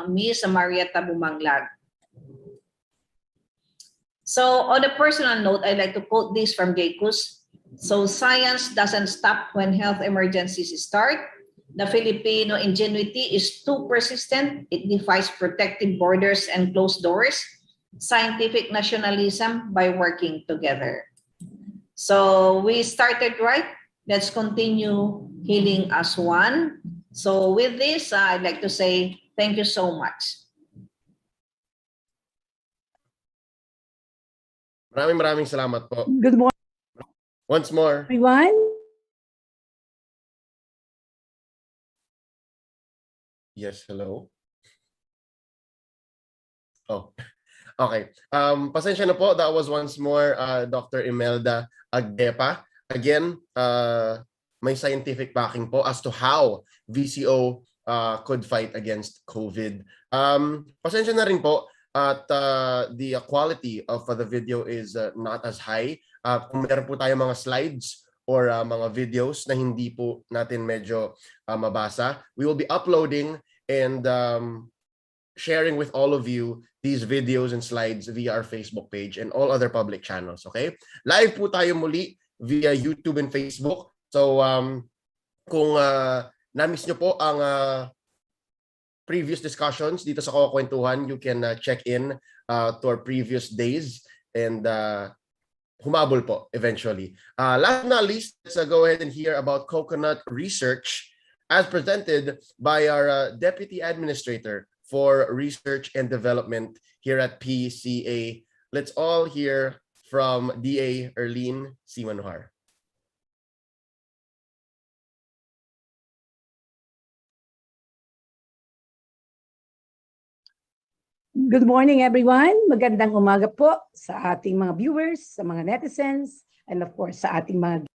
Ms. Marietta Bumanglag. So on a personal note, I'd like to quote this from Jacobs. So science doesn't stop when health emergencies start. The Filipino ingenuity is too persistent. It defies protective borders and closed doors. Scientific nationalism by working together. So we started right. Let's continue healing as one. So with this, I'd like to say thank you so much. Maraming salamat po. Good morning, Once more. everyone. Yes, hello. Oh, okay. Pasensya na po. That was once more Dr. Imelda Agdepa. Again, may scientific backing po as to how VCO could fight against COVID. Pasensya na rin po at the quality of the video is not as high. Kung meron po tayo mga slides or mga videos na hindi po natin medyo mabasa, we will be uploading and sharing with all of you these videos and slides via our Facebook page and all other public channels, okay? Live po tayo muli via YouTube and Facebook. So kung na-miss nyo po ang previous discussions dito sa Coco Kwentuhan, you can check in to our previous days and humabol po eventually. Last but not least, let's go ahead and hear about coconut research as presented by our Deputy Administrator for Research and Development here at PCA. Let's all hear from DA Erlene C. Manuhar. Good morning, everyone. Magandang umaga po sa ating mga viewers, sa mga netizens, and of course sa ating mga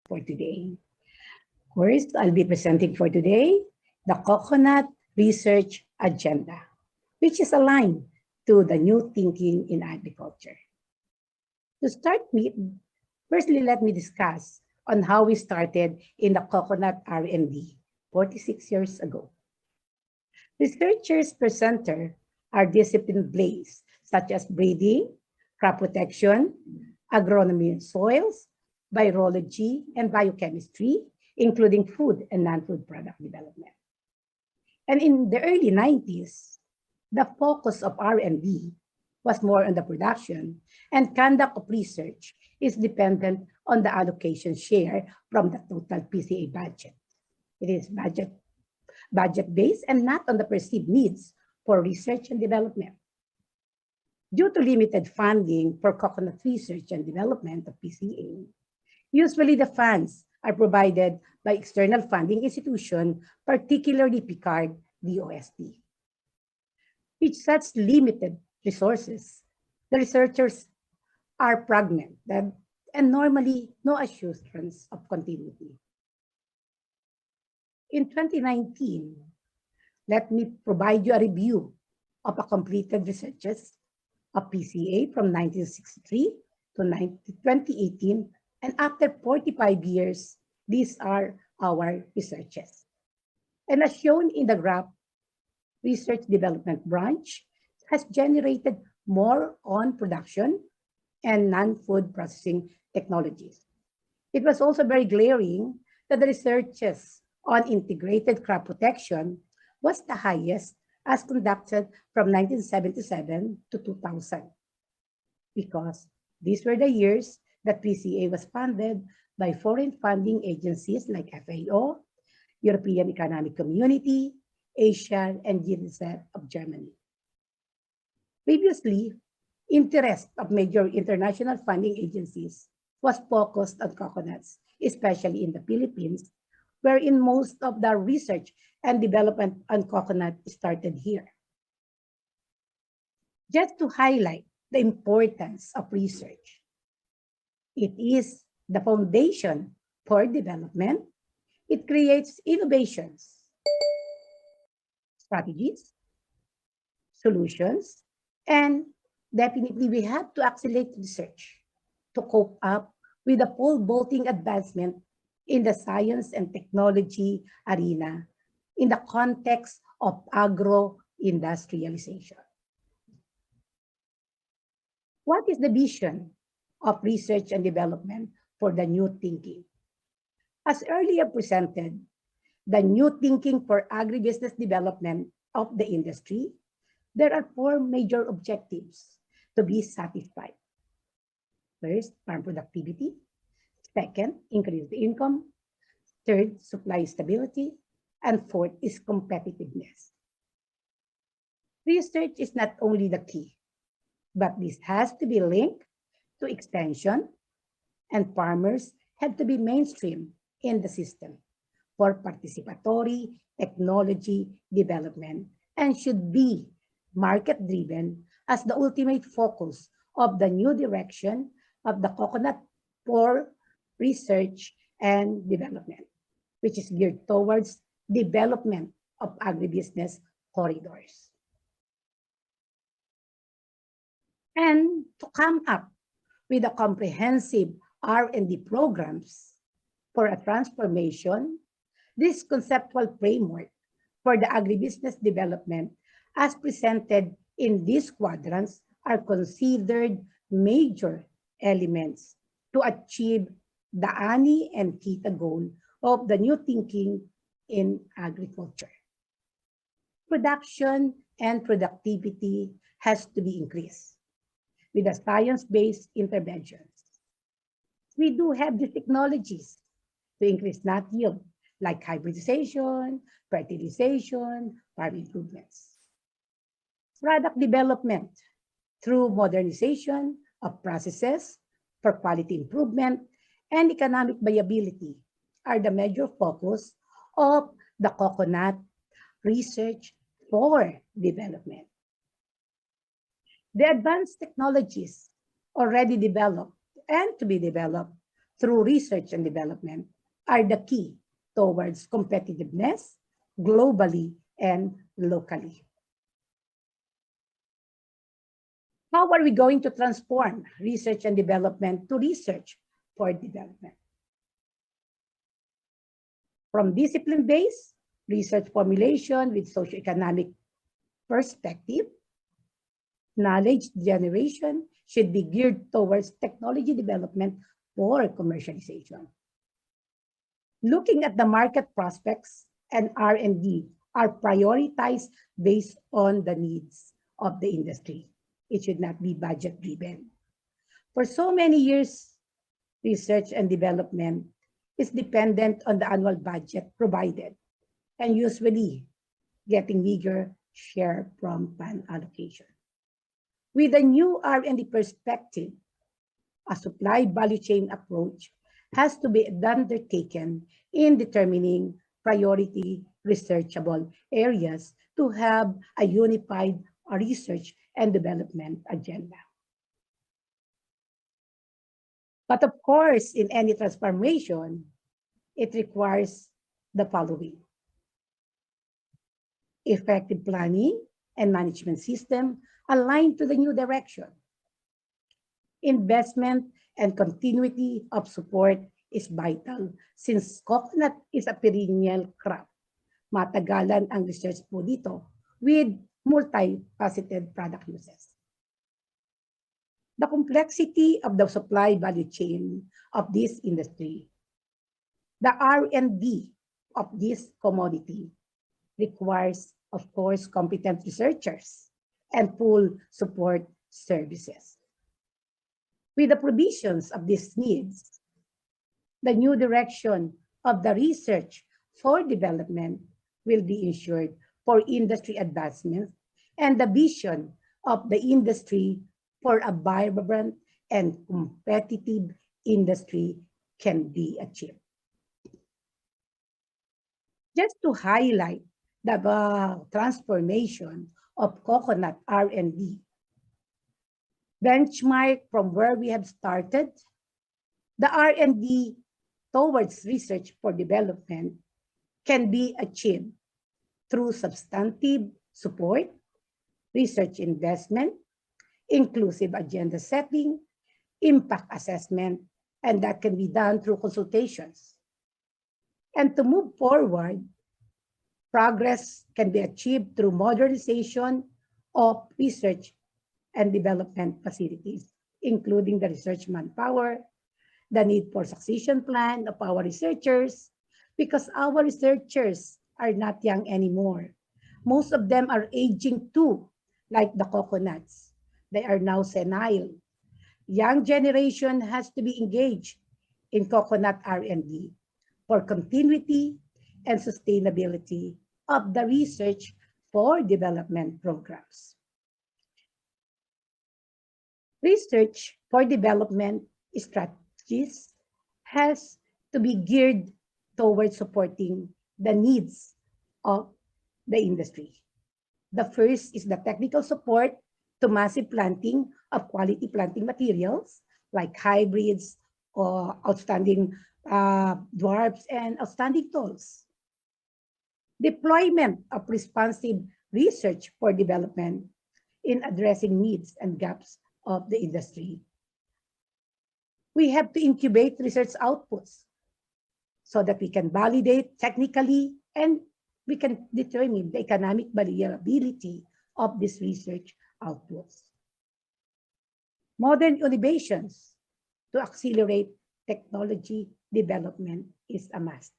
for today. Of course, I'll be presenting for today the Coconut Research Agenda, which is aligned to the new thinking in agriculture. To start with, firstly, let me discuss on how we started in the coconut R&D 46 years ago. Researchers per center are discipline-based, such as breeding, crop protection, agronomy and soils, virology, and biochemistry, including food and non-food product development. And in the early 90s, the focus of R&D was more on the production, and conduct of research is dependent on the allocation share from the total PCA budget. It is budget-based and not on the perceived needs for research and development. Due to limited funding for coconut research and development of PCA, usually the funds are provided by external funding institutions, particularly PICARD, DOST. With such limited resources, the researchers are fragmented and normally no assurance of continuity. In 2019, let me provide you a review of a completed researches of PCA from 1963 to 2018, and after 45 years, these are our researches. And as shown in the graph, research development branch has generated more on production and non-food processing technologies. It was also very glaring that the researches on integrated crop protection was the highest as conducted from 1977 to 2000, because these were the years that PCA was funded by foreign funding agencies like FAO, European Economic Community, Asia, and GNZ of Germany. Previously, interest of major international funding agencies was focused on coconuts, especially in the Philippines, wherein most of the research and development on coconut started here. Just to highlight the importance of research, it is the foundation for development. It creates innovations, strategies, solutions, and definitely we have to accelerate research to cope up with the pole-vaulting advancement in the science and technology arena in the context of agro-industrialization. What is the vision of research and development for the new thinking? As earlier presented, the new thinking for agribusiness development of the industry, there are 4 major objectives to be satisfied. First, farm productivity. Second, increase the income. Third, supply stability. And fourth is competitiveness. Research is not only the key, but this has to be linked to extension, and farmers have to be mainstream in the system for participatory technology development and should be market-driven as the ultimate focus of the new direction of the coconut for research and development, which is geared towards development of agribusiness corridors. And to come up with a comprehensive R&D programs for a transformation, this conceptual framework for the agribusiness development as presented in these quadrants are considered major elements to achieve the ANI and KITA goal of the new thinking in agriculture. Production and productivity has to be increased with the science-based interventions. We do have the technologies to increase nut yield, like hybridization, fertilization, farm improvements. Product development through modernization of processes for quality improvement and economic viability are the major focus of the coconut research for development. The advanced technologies already developed and to be developed through research and development are the key towards competitiveness globally and locally. How are we going to transform research and development to research for development? From discipline-based research formulation with socioeconomic perspective, knowledge generation should be geared towards technology development for commercialization. Looking at the market prospects and R&D are prioritized based on the needs of the industry. It should not be budget-driven. For so many years, research and development is dependent on the annual budget provided and usually getting bigger share from fund allocation. With a new R&D perspective, a supply value chain approach has to be undertaken in determining priority researchable areas to have a unified research and development agenda. But of course, in any transformation, it requires the following: effective planning and management system aligned to the new direction. Investment and continuity of support is vital since coconut is a perennial crop. Matagalan ang research po dito with multifaceted product uses. The complexity of the supply value chain of this industry The R&D of this commodity requires, of course, competent researchers and full support services. With the provisions of these needs, the new direction of the research for development will be ensured for industry advancement and the vision of the industry for a vibrant and competitive industry can be achieved. Just to highlight the transformation of coconut R&D, benchmark from where we have started, the R&D towards research for development can be achieved through substantive support, research investment, inclusive agenda setting, impact assessment, and that can be done through consultations. And to move forward, progress can be achieved through modernization of research and development facilities, including the research manpower, the need for succession plan of our researchers, because our researchers are not young anymore. Most of them are aging too, like the coconuts. They are now senile. Young generation has to be engaged in coconut R&D for continuity and sustainability of the research for development programs. Research for development strategies has to be geared towards supporting the needs of the industry. The first is the technical support to massive planting of quality planting materials like hybrids or outstanding dwarfs and outstanding talls. Deployment of responsive research for development in addressing needs and gaps of the industry. We have to incubate research outputs so that we can validate technically and we can determine the economic viability of these research outputs. Modern innovations to accelerate technology development is a must.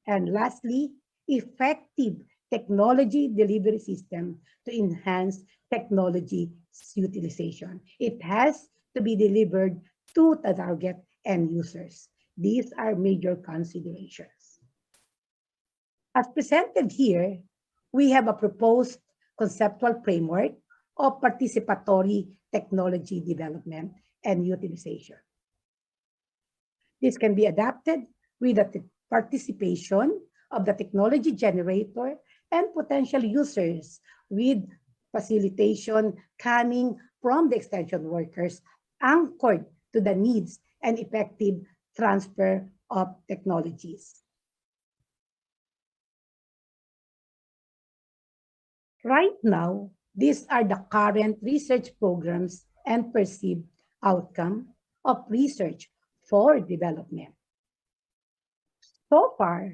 And lastly, effective technology delivery system to enhance technology utilization. It has to be delivered to the target end users. These are major considerations. As presented here, we have a proposed conceptual framework of participatory technology development and utilization. This can be adapted with the participation of the technology generator and potential users with facilitation coming from the extension workers anchored to the needs and effective transfer of technologies. Right now, these are the current research programs and perceived outcome of research for development. So far,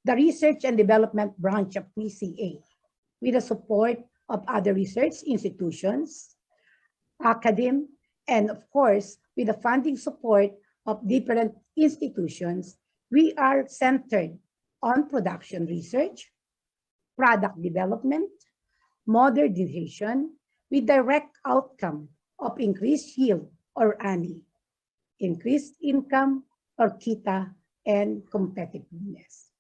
the research and development branch of PCA, with the support of other research institutions, academe, and of course, with the funding support of different institutions, we are centered on production research, product development, modernization, with direct outcome of increased yield or ANI, increased income or kita, and competitiveness.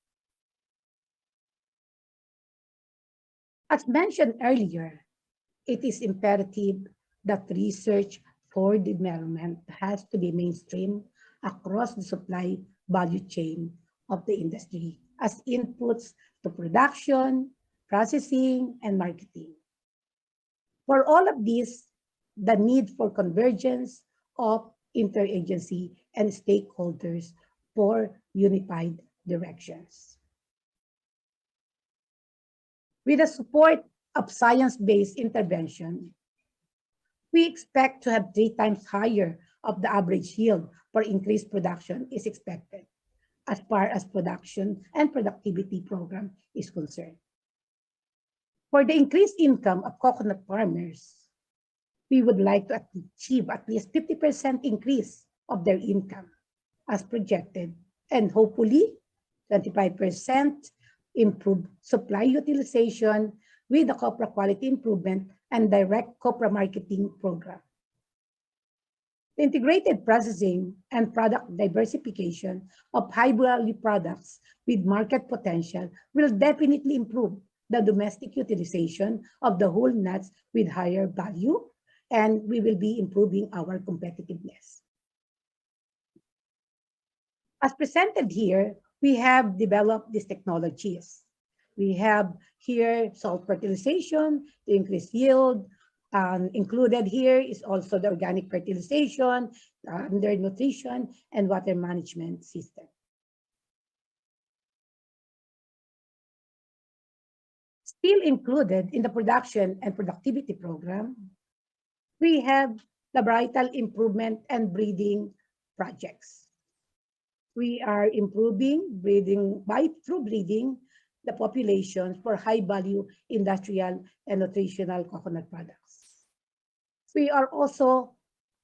As mentioned earlier, it is imperative that research for development has to be mainstream across the supply value chain of the industry as inputs to production, processing, and marketing. For all of this, the need for convergence of interagency and stakeholders for unified directions. With the support of science-based intervention, we expect to have 3 times higher of the average yield for increased production is expected as far as production and productivity program is concerned. For the increased income of coconut farmers, we would like to achieve at least 50% increase of their income as projected and hopefully 25% improved supply utilization with the copra quality improvement and direct copra marketing program. The integrated processing and product diversification of high-value products with market potential will definitely improve the domestic utilization of the whole nuts with higher value, and we will be improving our competitiveness. As presented here, we have developed these technologies. We have here salt fertilization to increase yield. Included here is also the organic fertilization, under nutrition, and water management system. Still included in the production and productivity program, we have the varietal improvement and breeding projects. We are improving breeding through breeding the population for high-value industrial and nutritional coconut products. We are also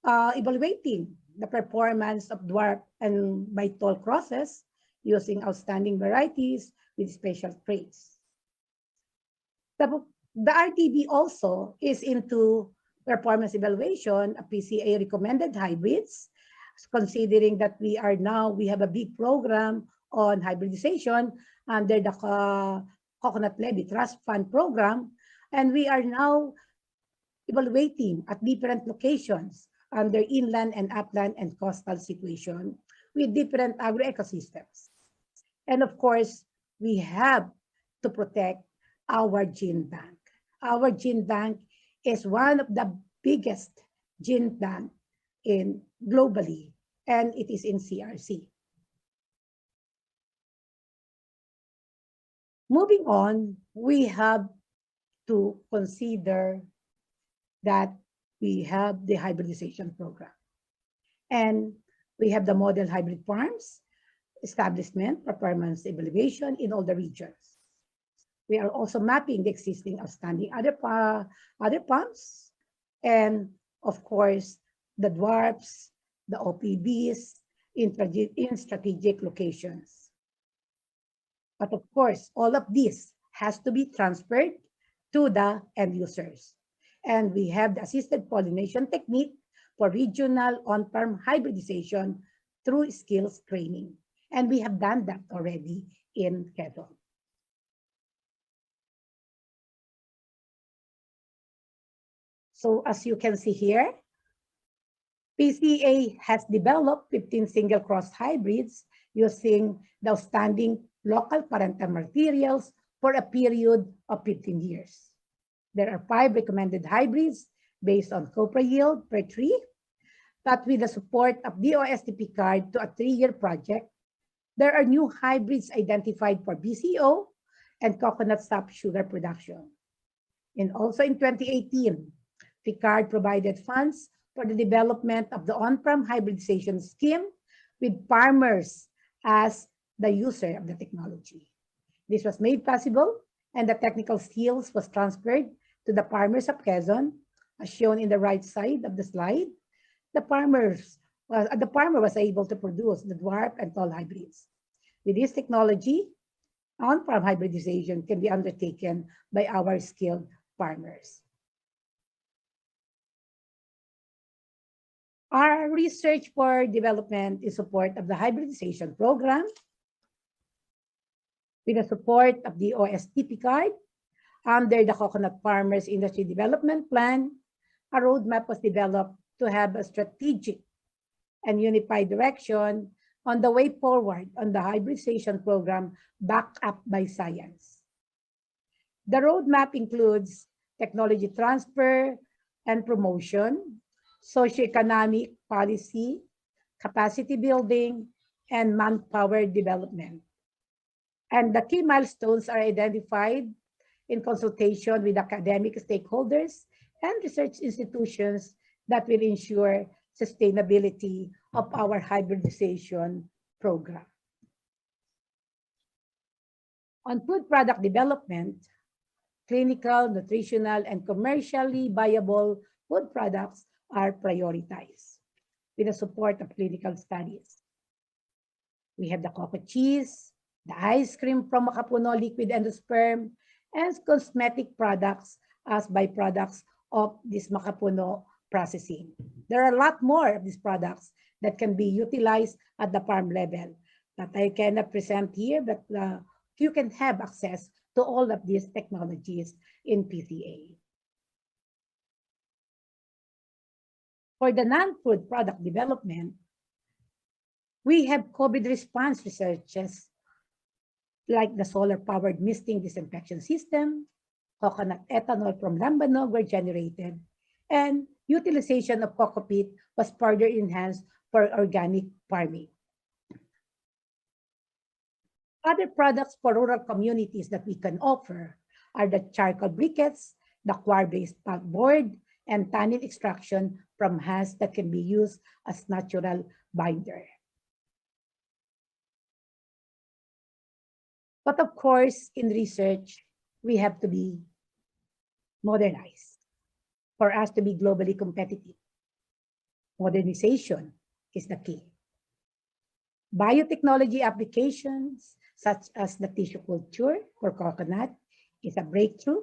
evaluating the performance of dwarf and by-tall crosses using outstanding varieties with special traits. The RTB also is into performance evaluation of PCA recommended hybrids, considering that we have a big program on hybridization under the Coconut Levy Trust Fund program, and we are now evaluating at different locations under inland and upland and coastal situation with different agro-ecosystems. And of course, we have to protect our gene bank. Our gene bank is one of the biggest gene bank globally, and it is in CRC. Moving on, we have to consider that we have the hybridization program. And we have the model hybrid farms, establishment, performance evaluation in all the regions. We are also mapping the existing outstanding other farms, and of course, the dwarfs, the OPBs in strategic locations. But of course, all of this has to be transferred to the end users. And we have the assisted pollination technique for regional on-farm hybridization through skills training. And we have done that already in Quezon. So as you can see here, PCA has developed 15 single-cross hybrids using the outstanding local parental materials for a period of 15 years. There are 5 recommended hybrids based on copra yield per tree, but with the support of DOSTP card to a 3-year project, there are new hybrids identified for BCO and coconut sap sugar production. And also in 2018, PICARD provided funds for the development of the on-farm hybridization scheme with farmers as the user of the technology. This was made possible, and the technical skills was transferred to the farmers of Quezon, as shown in the right side of the slide. The farmer was able to produce the dwarf and tall hybrids. With this technology, on-farm hybridization can be undertaken by our skilled farmers. Our research for development in support of the hybridization program, with the support of the OSTP card, under the Coconut Farmers Industry Development Plan, a roadmap was developed to have a strategic and unified direction on the way forward on the hybridization program backed up by science. The roadmap includes technology transfer and promotion, socioeconomic policy, capacity building, and manpower development. And the key milestones are identified in consultation with academic stakeholders and research institutions that will ensure sustainability of our hybridization program. On food product development, clinical, nutritional, and commercially viable food products are prioritized with the support of clinical studies. We have the cocoa cheese, the ice cream from Makapuno liquid endosperm, and cosmetic products as byproducts of this Makapuno processing. There are a lot more of these products that can be utilized at the farm level that I cannot present here, but you can have access to all of these technologies in PCA. For the non-food product development, we have COVID response researches like the solar-powered misting disinfection system, coconut ethanol from Lambanog were generated, and utilization of cocoa peat was further enhanced for organic farming. Other products for rural communities that we can offer are the charcoal briquettes, the coir-based pulpboard, and tannin extraction from husk that can be used as natural binder. But of course, in research, we have to be modernized for us to be globally competitive. Modernization is the key. Biotechnology applications, such as the tissue culture for coconut, is a breakthrough.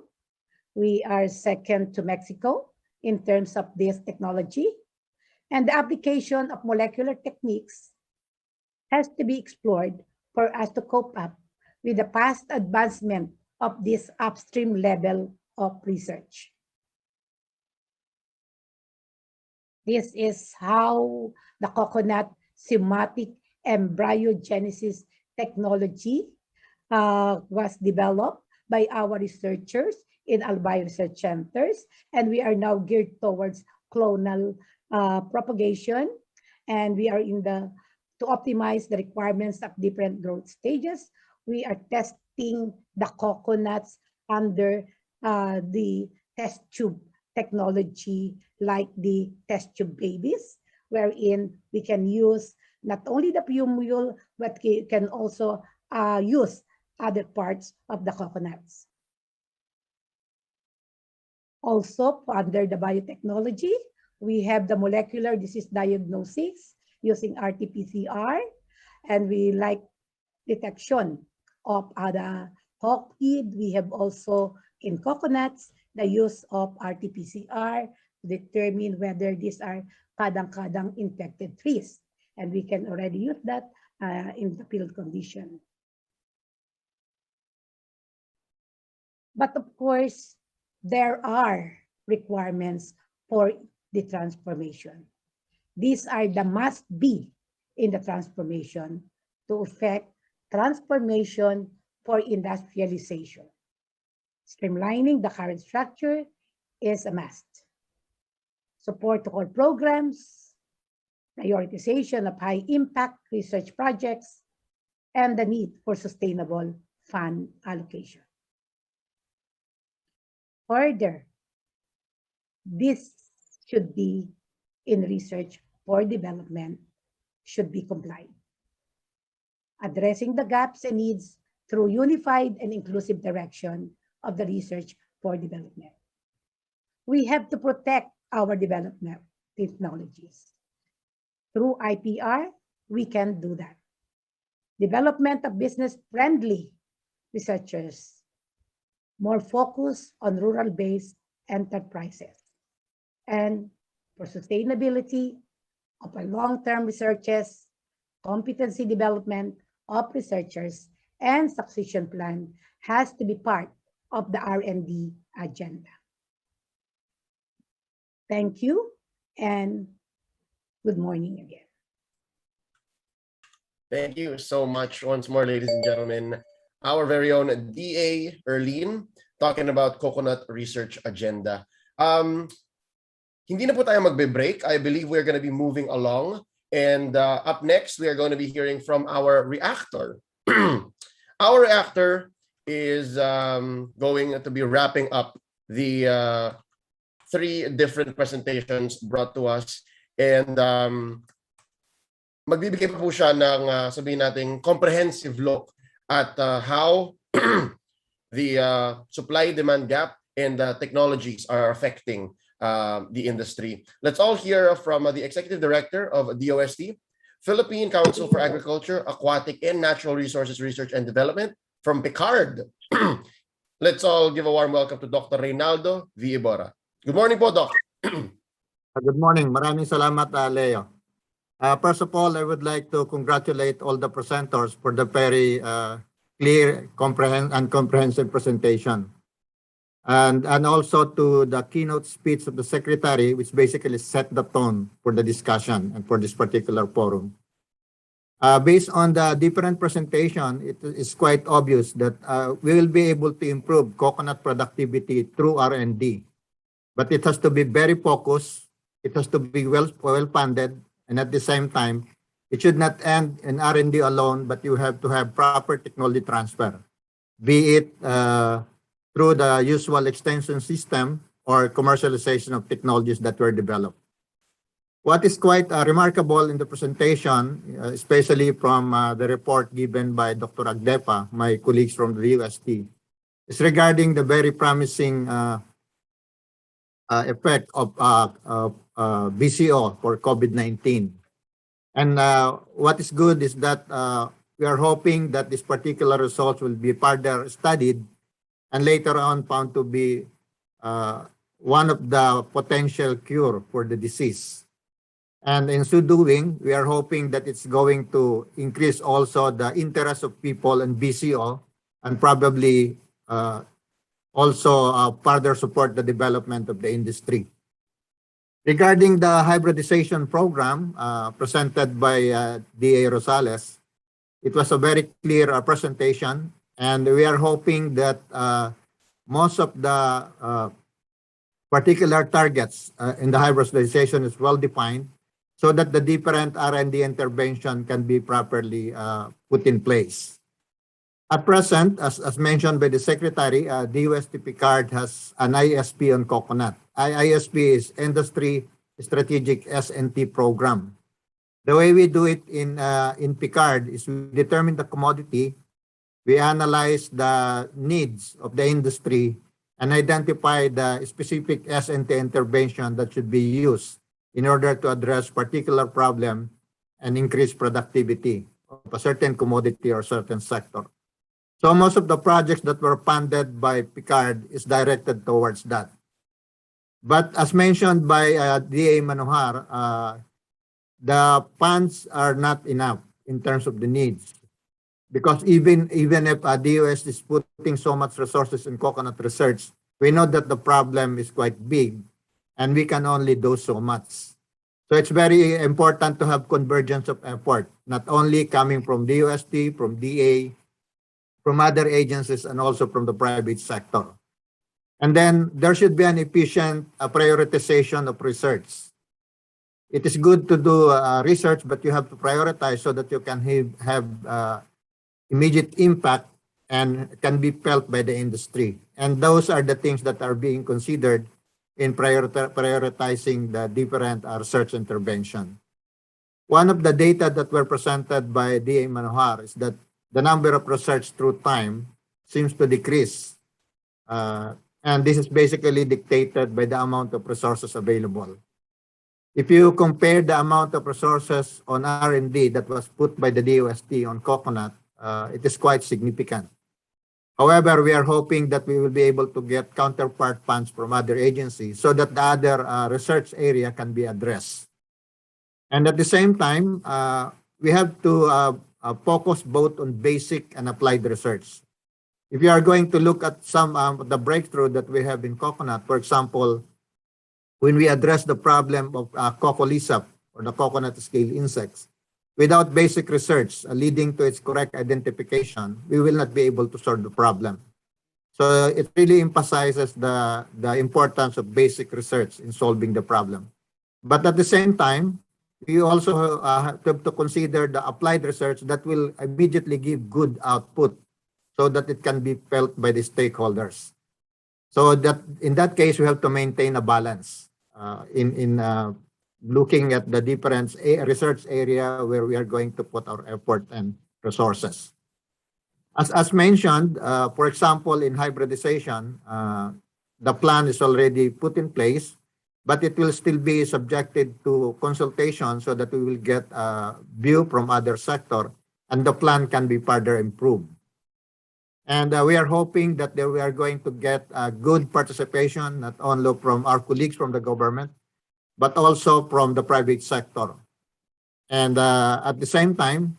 We are second to Mexico in terms of this technology, and the application of molecular techniques has to be explored for us to cope up with the past advancement of this upstream level of research. This is how the coconut somatic embryogenesis technology was developed by our researchers in Albay Research Centers, and we are now geared towards clonal propagation, and we are to optimize the requirements of different growth stages. We are testing the coconuts under the test tube technology, like the test tube babies, wherein we can use not only the plumule, but we can also use other parts of the coconuts. Also, under the biotechnology, we have the molecular disease diagnosis using RT-PCR, and we like detection of the hawk weed. We have also in coconuts the use of RT-PCR to determine whether these are kadang-kadang infected trees, and we can already use that in the field condition. But of course, there are requirements for the transformation. These are the must-be in the transformation to effect transformation for industrialization. Streamlining the current structure is a must. Support to all programs, prioritization of high-impact research projects, and the need for sustainable fund allocation. Further, this should be in research for development should be compliant. Addressing the gaps and needs through unified and inclusive direction of the research for development. We have to protect our development technologies. Through IPR, we can do that. Development of business-friendly researchers, more focus on rural-based enterprises, and for sustainability of our long-term researches, competency development of researchers, and succession plan has to be part of the R&D agenda. Thank you, and good morning again. Thank you so much once more, ladies and gentlemen. Our very own DA Erlene talking about Coconut Research Agenda. Hindi na po tayo magbe-break. I believe we're going to be moving along. And up next, we are going to be hearing from our reactor. Our reactor is going to be wrapping up the 3 different presentations brought to us. And magbibigay pa po siya ng sabihin natin comprehensive look at how the supply-demand gap and technologies are affecting the industry. Let's all hear from the Executive Director of DOST, Philippine Council for Agriculture, Aquatic and Natural Resources Research and Development from Picard. Let's all give a warm welcome to Dr. Reynaldo V. Iborra. Good morning po, Doc. Good morning. Maraming salamat, Leo. First of all, I would like to congratulate all the presenters for the very clear and comprehensive presentation. And also to the keynote speech of the Secretary, which basically set the tone for the discussion and for this particular forum. Based on the different presentation, it is quite obvious that we will be able to improve coconut productivity through R&D. But it has to be very focused, it has to be well funded, and at the same time, it should not end in R&D alone, but you have to have proper technology transfer, be it through the usual extension system or commercialization of technologies that were developed. What is quite remarkable in the presentation, especially from the report given by Dr. Agdepa, my colleagues from the UST, is regarding the very promising effect of BCO for COVID-19. And what is good is that we are hoping that this particular results will be further studied and later on found to be one of the potential cure for the disease. And in so doing, we are hoping that it's going to increase also the interest of people in BCO and probably also further support the development of the industry. Regarding the hybridization program presented by D.A. Rosales, it was a very clear presentation, and we are hoping that most of the particular targets in the hybridization is well defined so that the different R&D intervention can be properly put in place. At present, as mentioned by the Secretary, the UST Picard has an ISP on coconut. ISP is Industry Strategic S&T Program. The way we do it in Picard is we determine the commodity, we analyze the needs of the industry, and identify the specific S&T intervention that should be used in order to address particular problem and increase productivity of a certain commodity or certain sector. So most of the projects that were funded by Picard is directed towards that. But as mentioned by D.A. Manohar, the funds are not enough in terms of the needs. Because even if DOS is putting so much resources in coconut research, we know that the problem is quite big and we can only do so much. So it's very important to have convergence of effort, not only coming from DOST, from DA, from other agencies, and also from the private sector. And then there should be an efficient prioritization of research. It is good to do research, but you have to prioritize so that you can have immediate impact and can be felt by the industry. And those are the things that are being considered in prioritizing the different research intervention. One of the data that were presented by D.A. Manohar is that the number of research through time seems to decrease. And this is basically dictated by the amount of resources available. If you compare the amount of resources on R&D that was put by the DOST on coconut, it is quite significant. However, we are hoping that we will be able to get counterpart funds from other agencies so that the other research area can be addressed. And at the same time, we have to focus both on basic and applied research. If you are going to look at some of the breakthrough that we have in coconut, for example, when we address the problem of cocolizap or the coconut scale insects, without basic research leading to its correct identification, we will not be able to solve the problem. So it really emphasizes the importance of basic research in solving the problem. But at the same time, we also have to consider the applied research that will immediately give good output so that it can be felt by the stakeholders. So that in that case, we have to maintain a balance in looking at the different research area where we are going to put our effort and resources. As mentioned, for example, in hybridization, the plan is already put in place. but it will still be subjected to consultation so that we will get a view from other sector and the plan can be further improved. And we are hoping that we are going to get good participation, not only from our colleagues from the government, but also from the private sector. And at the same time,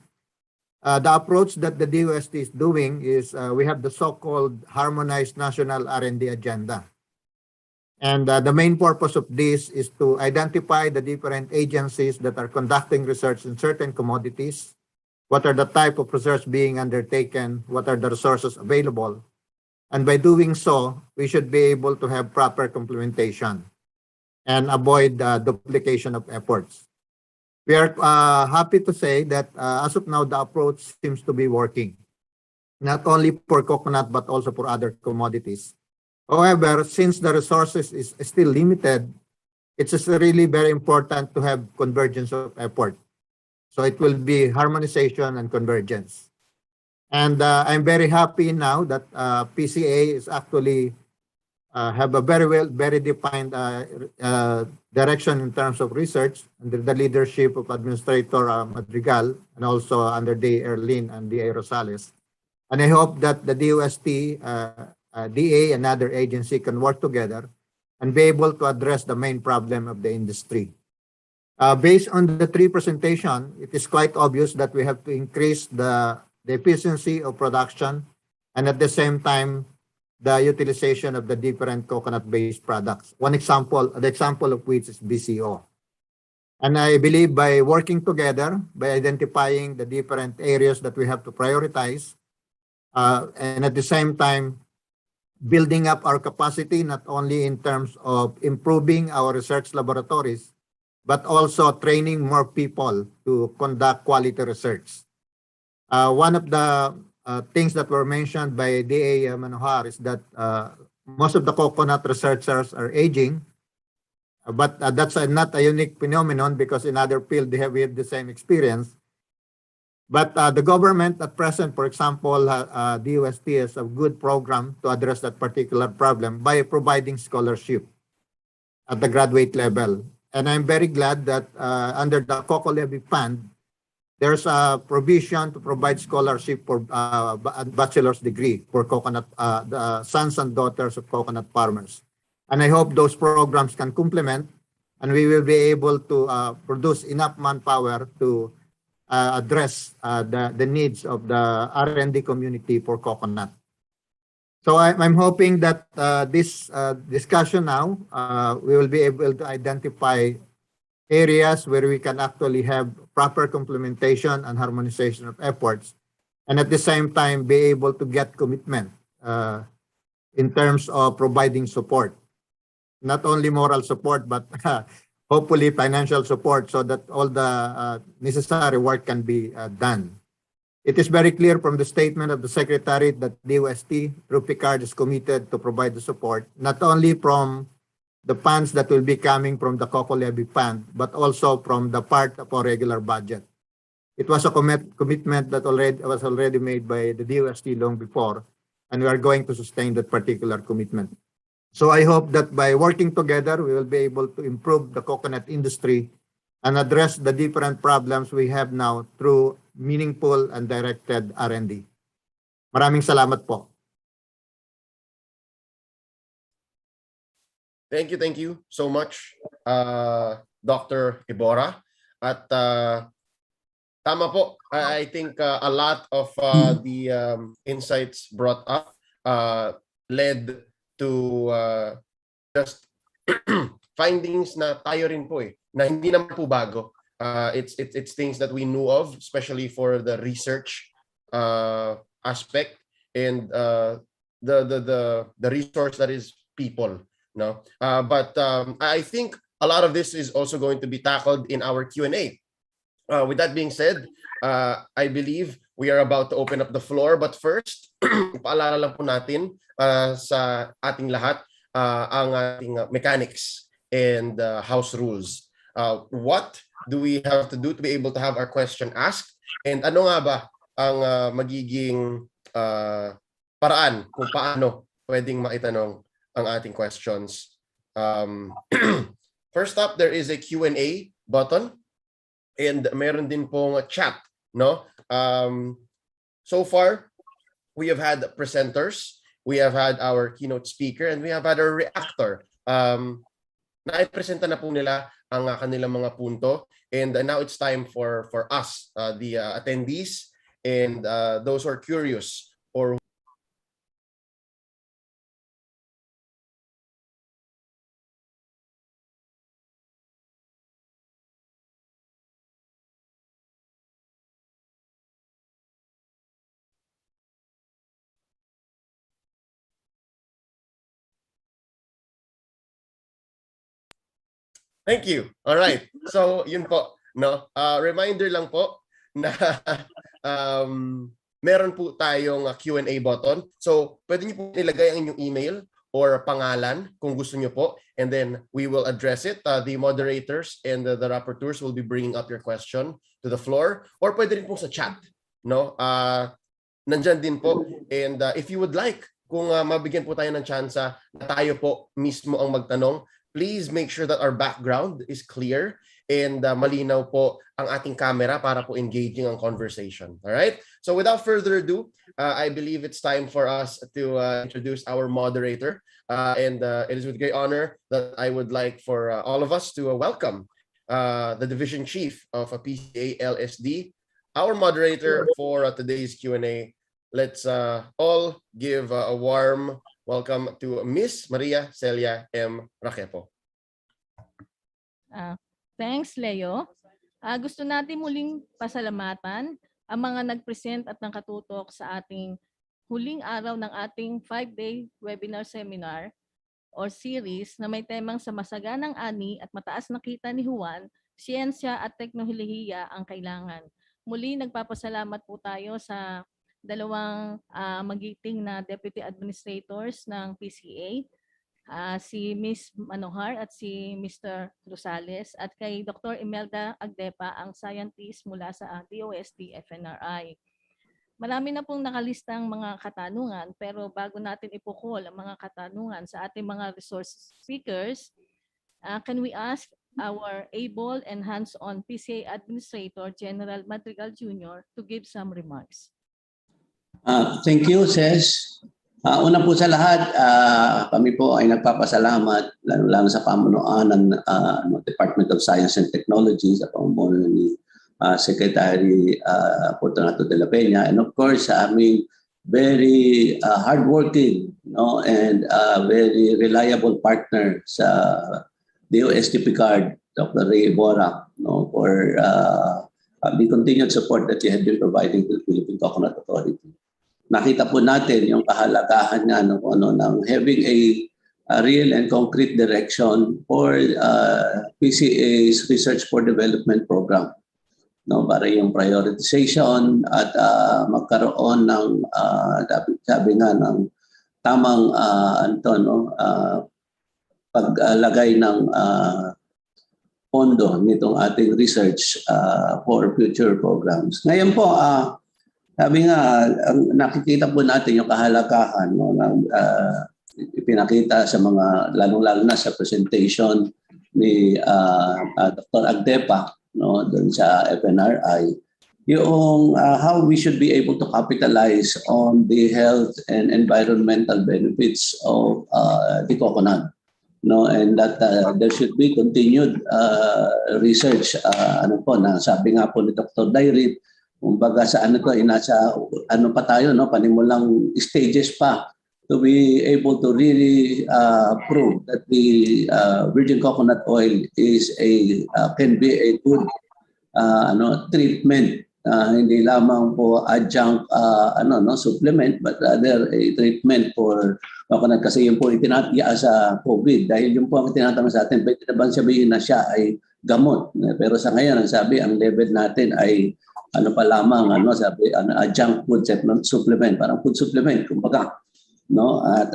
the approach that the DOST is doing is we have the so-called harmonized national R&D agenda. And the main purpose of this is to identify the different agencies that are conducting research in certain commodities, what are the type of research being undertaken, what are the resources available. And by doing so, we should be able to have proper complementation and avoid duplication of efforts. We are happy to say that as of now, the approach seems to be working, not only for coconut, but also for other commodities. However, since the resources is still limited, it's just really very important to have convergence of effort. So it will be harmonization and convergence. And I'm very happy now that PCA is actually have a very defined direction in terms of research under the leadership of Administrator Madrigal and also under D. Erlin and D.A. Rosales. And I hope that the DOST, DA and other agency can work together and be able to address the main problem of the industry. Based on the three presentation, it is quite obvious that we have to increase the efficiency of production and at the same time, the utilization of the different coconut-based products. One example, the example of which is BCO. And I believe by working together, by identifying the different areas that we have to prioritize, and at the same time, building up our capacity, not only in terms of improving our research laboratories, but also training more people to conduct quality research. One of the things that were mentioned by D.A. Manohar is that most of the coconut researchers are aging, but that's not a unique phenomenon because in other fields they have had the same experience. But the government at present, for example, DOST has a good program to address that particular problem by providing scholarship at the graduate level. And I'm very glad that under the Coco Levy Fund, there's a provision to provide scholarship for bachelor's degree for coconut, the sons and daughters of coconut farmers. And I hope those programs can complement and we will be able to produce enough manpower to address the needs of the R&D community for coconut. So I'm hoping that this discussion now, we will be able to identify areas where we can actually have proper complementation and harmonization of efforts, and at the same time be able to get commitment in terms of providing support, not only moral support, but hopefully financial support so that all the necessary work can be done. It is very clear from the statement of the Secretary that DOST, through PICARD, is committed to provide the support, not only from the funds that will be coming from the Coco Levy Fund, but also from the part of our regular budget. It was a commitment that was already made by the DOST long before, and we are going to sustain that particular commitment. So I hope that by working together, we will be able to improve the coconut industry and address the different problems we have now through meaningful and directed R&D. Maraming salamat po. Thank you so much, Dr. Ibora. At tama po, I think a lot of the insights brought up led to just findings na tayo rin po na hindi naman po bago. It's things that we knew of, especially for the research aspect and the resource that is people. No, but I think a lot of this is also going to be tackled in our Q&A. With that being said, I believe we are about to open up the floor. But first, ipaalala lang po natin sa ating lahat ang ating mechanics and house rules. What do we have to do to be able to have our question asked? And ano nga ba ang magiging paraan kung paano pwedeng maitanong ang ating questions First up, there is a Q&A button and meron din pong chat, no? So far, we have had presenters, we have had our keynote speaker, and we have had our reactor. Naipresenta na po nila ang kanilang mga punto, and now it's time for us, the attendees, and those who are curious or Thank you. All right. So, yun po, no? Reminder lang po na meron po tayong Q&A button. So, pwede niyo po ilagay ang inyong email or pangalan kung gusto niyo po, and then we will address it. The moderators and the rapporteurs will be bringing up your question to the floor, or pwede rin po sa chat, no? Nandyan din po. And if you would like, kung mabigyan po tayo ng tsansa na tayo po mismo ang magtanong, please make sure that our background is clear and malinaw po ang ating camera para po engaging ang conversation. All right? So without further ado, I believe it's time for us to introduce our moderator. And it is with great honor that I would like for all of us to welcome the Division Chief of PCA LSD, our moderator for today's Q&A. Let's all give a warm welcome to Miss Maria Celia M. Raquepo. Thanks, Leo. Gusto natin muling pasalamatan ang mga nag-present at nakatutok sa ating huling araw ng ating 5-day webinar seminar or series na may temang sa Masaganang Ani at Mataas na Kita ni Juan, Siyensya at Teknolohiya ang Kailangan. Muli nagpapasalamat po tayo sa dalawang magiting na Deputy Administrators ng PCA, si Ms. Manohar at si Mr. Rosales, at kay Dr. Imelda Agdepa, ang scientist mula sa DOST FNRI. Marami na pong nakalistang mga katanungan, pero bago natin ipukol ang mga katanungan sa ating mga resource speakers, can we ask our able and hands-on PCA Administrator, General Madrigal Jr., to give some remarks. Thank you, Ses. Una po sa lahat, kami po ay nagpapasalamat lalo sa pamunuan ng Department of Science and Technology sa pamumuno ni Secretary Fortunato de la Peña, and of course sa aming very hardworking and very reliable partner sa DOST Picard, Dr. Ray Iborra, for the continued support that you have been providing to the Philippine Coconut Authority. Nakita po natin yung kahalagahan nga ng having a real and concrete direction for PCA's Research for Development Program. Para yung prioritization at magkaroon ng sabi nga ng tamang paglagay ng pondo nitong ating research for future programs. Ngayon po, sabi nga, nakikita po natin yung kahalagahan ng ipinakita sa mga, lalong-lalo na sa presentation ni Dr. Agdepa doon sa FNRI, yung how we should be able to capitalize on the health and environmental benefits of the coconut. And that there should be continued research. Na sabi nga po ni Dr. Dairit, kumbaga sa nasa pa tayo, panimulang stages pa to be able to really prove that the virgin coconut oil is can be a good treatment, hindi lamang po adjunct supplement, but rather a treatment for coconut, kasi yun po itinatya sa COVID, dahil yun po ang tinatanong sa atin, pwede na bang sabihin na siya ay gamot, pero sa ngayon ang sabi, ang level natin ay pa lamang, sabi, adjunct food supplement, parang food supplement, kumbaga. At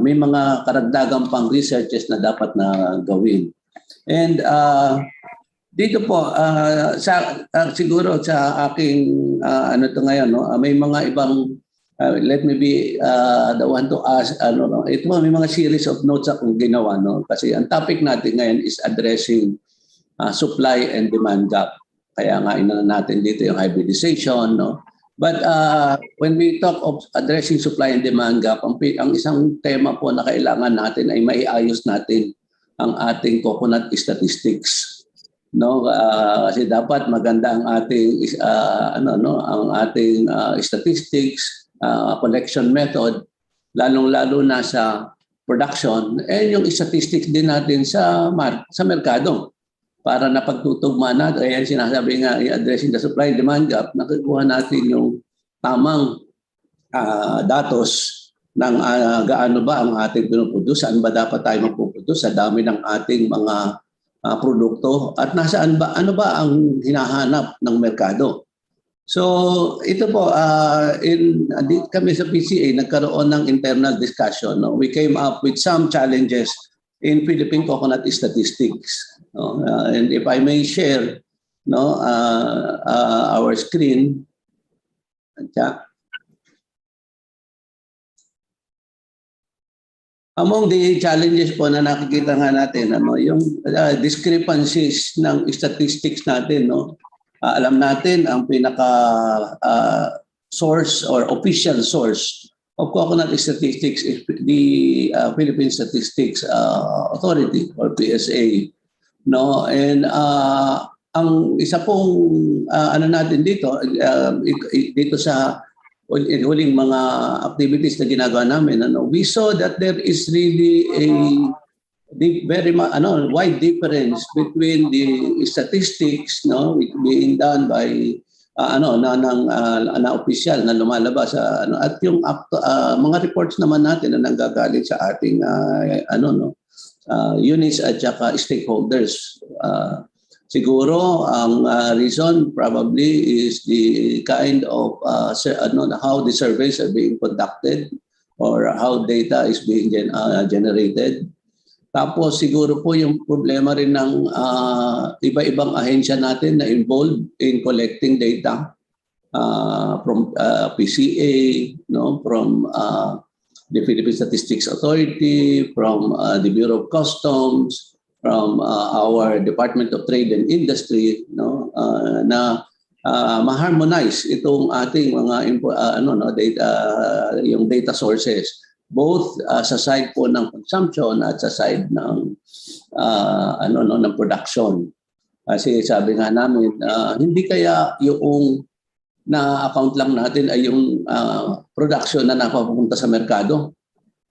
may mga karagdagang pang researches na dapat na gawin. And dito po, siguro sa aking, ngayon, may mga ibang Let me be the one to ask, ito may mga series of notes akong ginawa, no? Kasi ang topic natin ngayon is addressing supply and demand gap. Kaya nga ina natin dito yung hybridization, no? But when we talk of addressing supply and demand gap, ang isang tema po na kailangan natin ay maiayos natin ang ating coconut statistics, no? Kasi dapat maganda ang ating ang ating statistics, collection method, lalong-lalo na sa production, and yung statistics din natin sa merkado para napagtutugma natin. Ayan, sinasabi nga, i-addressing the supply and demand gap, nakukuha natin yung tamang datos ng gaano ba ang ating pinuproduce, saan ba dapat tayo magpuproduce, sa dami ng ating mga produkto, at nasaan ba, ano ba ang hinahanap ng merkado. So ito po, kami sa PCA nagkaroon ng internal discussion. No? We came up with some challenges in Philippine coconut statistics. No? And if I may share, no, our screen. Among the challenges po na nakikita nga natin, yung discrepancies ng statistics natin, no? Alam natin ang pinaka source or official source of coconut statistics is the Philippine Statistics Authority or PSA, no? And ang isa pong natin dito dito sa huling mga activities na ginagawa namin, we saw that there is really a very wide difference between the statistics, no, being done by ng official na lumalabas at yung mga reports naman natin na nanggagaling sa ating units at saka stakeholders. Siguro ang reason probably is the kind of how the surveys are being conducted or how data is being generated. Tapos siguro po yung problema rin ng iba-ibang ahensya natin na involved in collecting data from PCA, no, from the Philippine Statistics Authority, from the Bureau of Customs, from our Department of Trade and Industry, no, na ma-harmonize itong ating mga data, yung data sources, both sa side po ng consumption at sa side ng ng production. Kasi sabi nga namin, hindi kaya yung na-account lang natin ay yung production na napapunta sa merkado,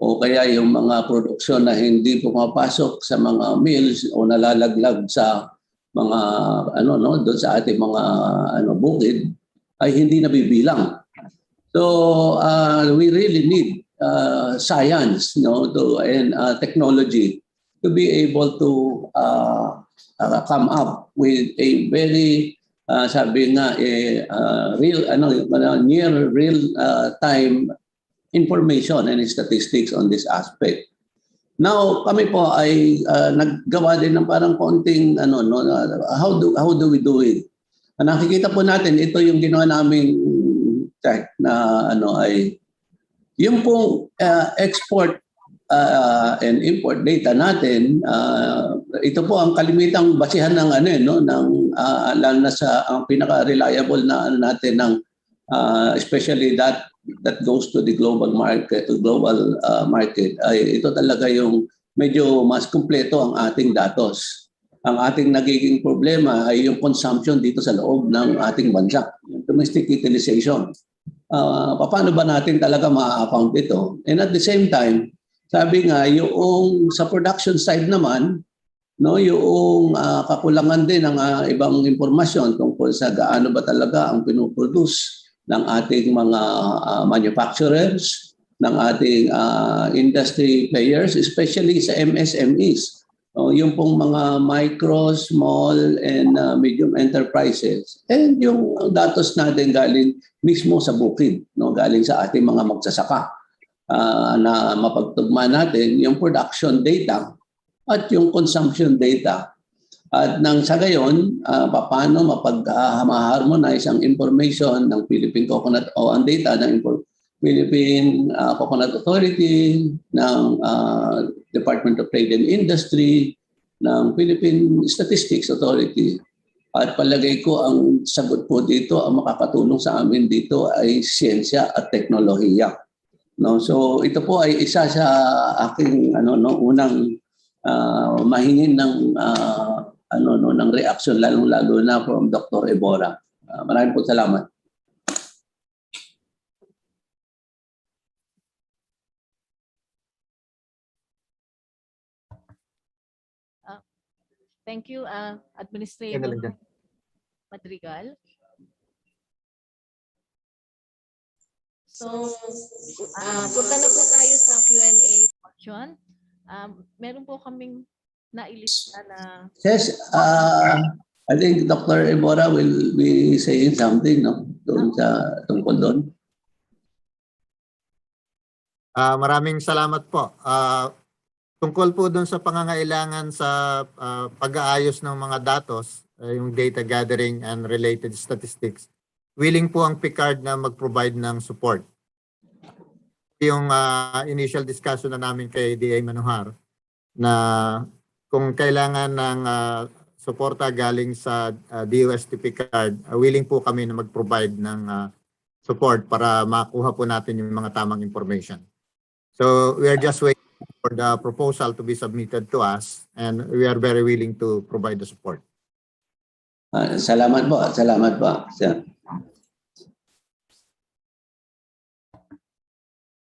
o kaya yung mga produksyon na hindi pumapasok sa mga mills o nalalaglag sa mga doon sa ating mga bukid, ay hindi nabibilang. So we really need science, and technology to be able to come up with a very sabi nga real near real time information and statistics on this aspect. Now kami po ay naggawa din ng parang konting how do we do it? Nakikita po natin ito yung ginawa naming check na ay yung pong export and import data natin, ito po ang kalimitang basihan ng lalo na sa ang pinaka-reliable na natin ng especially that goes to the global market, ay ito talaga yung medyo mas kumpleto ang ating datos. Ang ating nagiging problema ay yung consumption dito sa loob ng ating bansa, yung domestic utilization. Paano ba natin talaga ma-account ito? And at the same time, sabi nga, yung sa production side naman, yung kakulangan din ng ibang impormasyon tungkol sa gaano ba talaga ang pinuproduce ng ating mga manufacturers, ng ating industry players, especially sa MSMEs. Yung pong mga micro, small, and medium enterprises. And yung datos natin galing mismo sa bukid, galing sa ating mga magsasaka, na mapagtugma natin yung production data at yung consumption data. At nang sa gayon, paano mapag-harmonize ang information ng Philippine Coconut o ang data ng Philippine Coconut Authority, ng Department of Trade and Industry, ng Philippine Statistics Authority. At palagay ko ang sagot po dito, ang makakatulong sa amin dito ay siyensya at teknolohiya. No, so ito po ay isa sa aking unang mahingin ng ng reaction lalo na from Dr. Ebora. Maraming po salamat. Thank you, Administrator Madrigal. So, punta na po tayo sa Q&A portion. Meron po kaming nailista na... Yes, I think Dr. Ebora will be saying something tungkol doon. Maraming salamat po. Tungkol po doon sa pangangailangan sa pag-aayos ng mga datos, yung data gathering and related statistics, willing po ang PICARD na mag-provide ng support. Yung initial discussion na namin kay DA Manuhar na kung kailangan ng suporta galing sa DOST PICARD, willing po kami na mag-provide ng support para makuha po natin yung mga tamang information. So we are just waiting for the proposal to be submitted to us, and we are very willing to provide the support. Salamat po. Salamat po.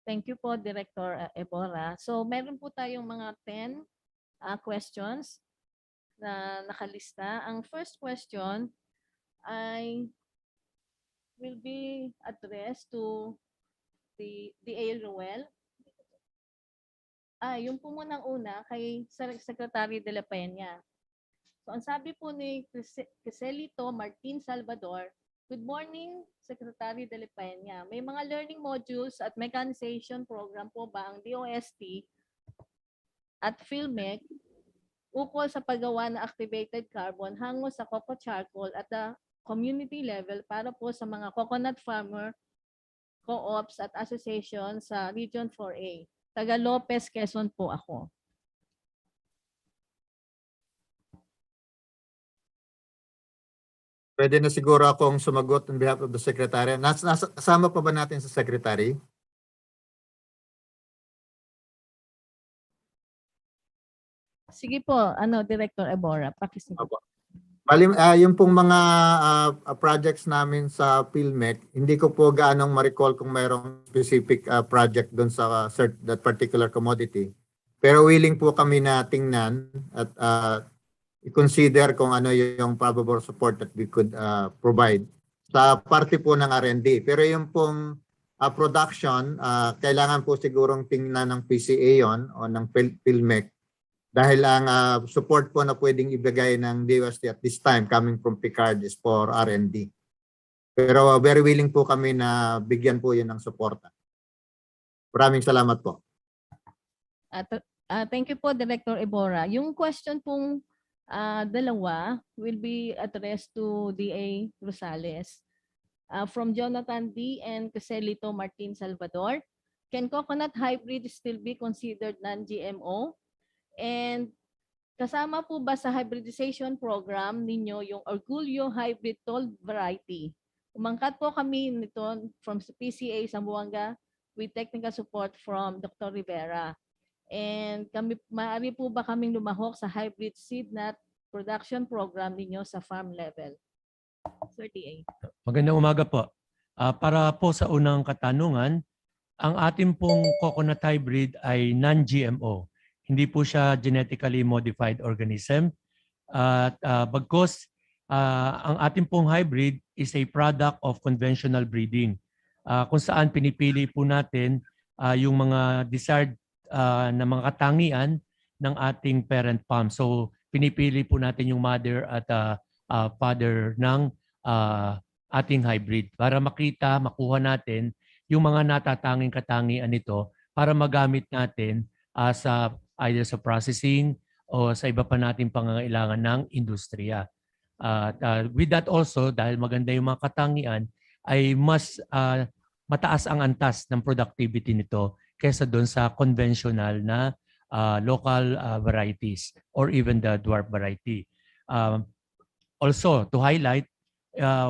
Thank you po, Director Ebora. So meron po tayong mga 10 questions na nakalista. Ang first question ay will be addressed to the DA Ruel. Yung po munang una kay Secretary de la Peña. So ang sabi po ni Criselito Martin Salvador, good morning, Secretary de la Peña. May mga learning modules at mechanization program po ba ang DOST at PhilMec ukol sa paggawa ng activated carbon hango sa cocoa charcoal at the community level para po sa mga coconut farmer, co-ops at association sa Region 4A. Taga Lopez, Quezon po ako. Pwede na siguro akong sumagot on behalf of the Secretary. Kasama pa ba natin sa Secretary? Sige po, Director Ebora, pakisugot. Bali, yung pong mga projects namin sa PhilMec, hindi ko po gaanong ma-recall kung mayroong specific project doon sa that particular commodity. Pero willing po kami na tingnan at i-consider kung ano yung probable support that we could provide sa parte po ng R&D. Pero yung pong production, kailangan po sigurong tingnan ng PCA yon o ng PhilMec. Dahil ang support po na pwedeng ibigay ng DOST at this time coming from PICARD is for R&D. Pero very willing po kami na bigyan po yun ng suporta. Maraming salamat po. Thank you po, Director Ebora. Yung question pong dalawa will be addressed to DA Rosales. From Jonathan D. and Caselito Martin Salvador, can coconut hybrid still be considered non-GMO? And kasama po ba sa hybridization program ninyo yung Orgulyo Hybrid Tall Variety? Umangkat po kami nito from PCA Zamboanga with technical support from Dr. Rivera. And maaari po ba kaming lumahok sa hybrid seed nut production program ninyo sa farm level? Sir DA. Magandang umaga po. Para po sa unang katanungan, ang ating pong coconut hybrid ay non-GMO. Hindi po siya genetically modified organism. At bagkus, ang ating pong hybrid is a product of conventional breeding. Kung saan pinipili po natin yung mga desired na mga katangian ng ating parent farm. So pinipili po natin yung mother at father ng ating hybrid para makuha natin yung mga natatanging katangian nito para magamit natin sa either sa processing o sa iba pa nating pangangailangan ng industriya. With that also, dahil maganda yung mga katangian, ay mas mataas ang antas ng productivity nito kaysa doon sa conventional na local varieties or even the dwarf variety. Also, to highlight,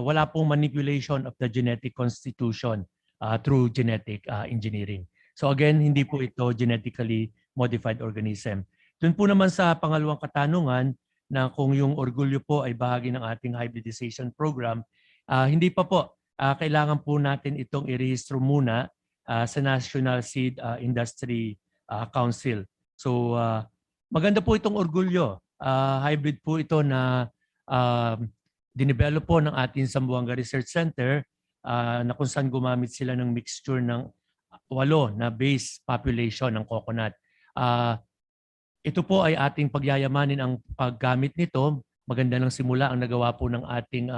wala pong manipulation of the genetic constitution through genetic engineering. So again, hindi po ito genetically modified organism. Doon po naman sa pangalawang katanungan na kung yung orgulyo po ay bahagi ng ating hybridization program, hindi pa po. Kailangan po natin itong i-rehistro muna sa National Seed Industry Council. So maganda po itong orgulyo. Hybrid po ito na dinevelop po ng ating Zamboanga Research Center na kung saan gumamit sila ng mixture ng 8 na base population ng coconut. Ito po ay ating pagyayamanin ang paggamit nito. Maganda ng simula ang nagawa po ng ating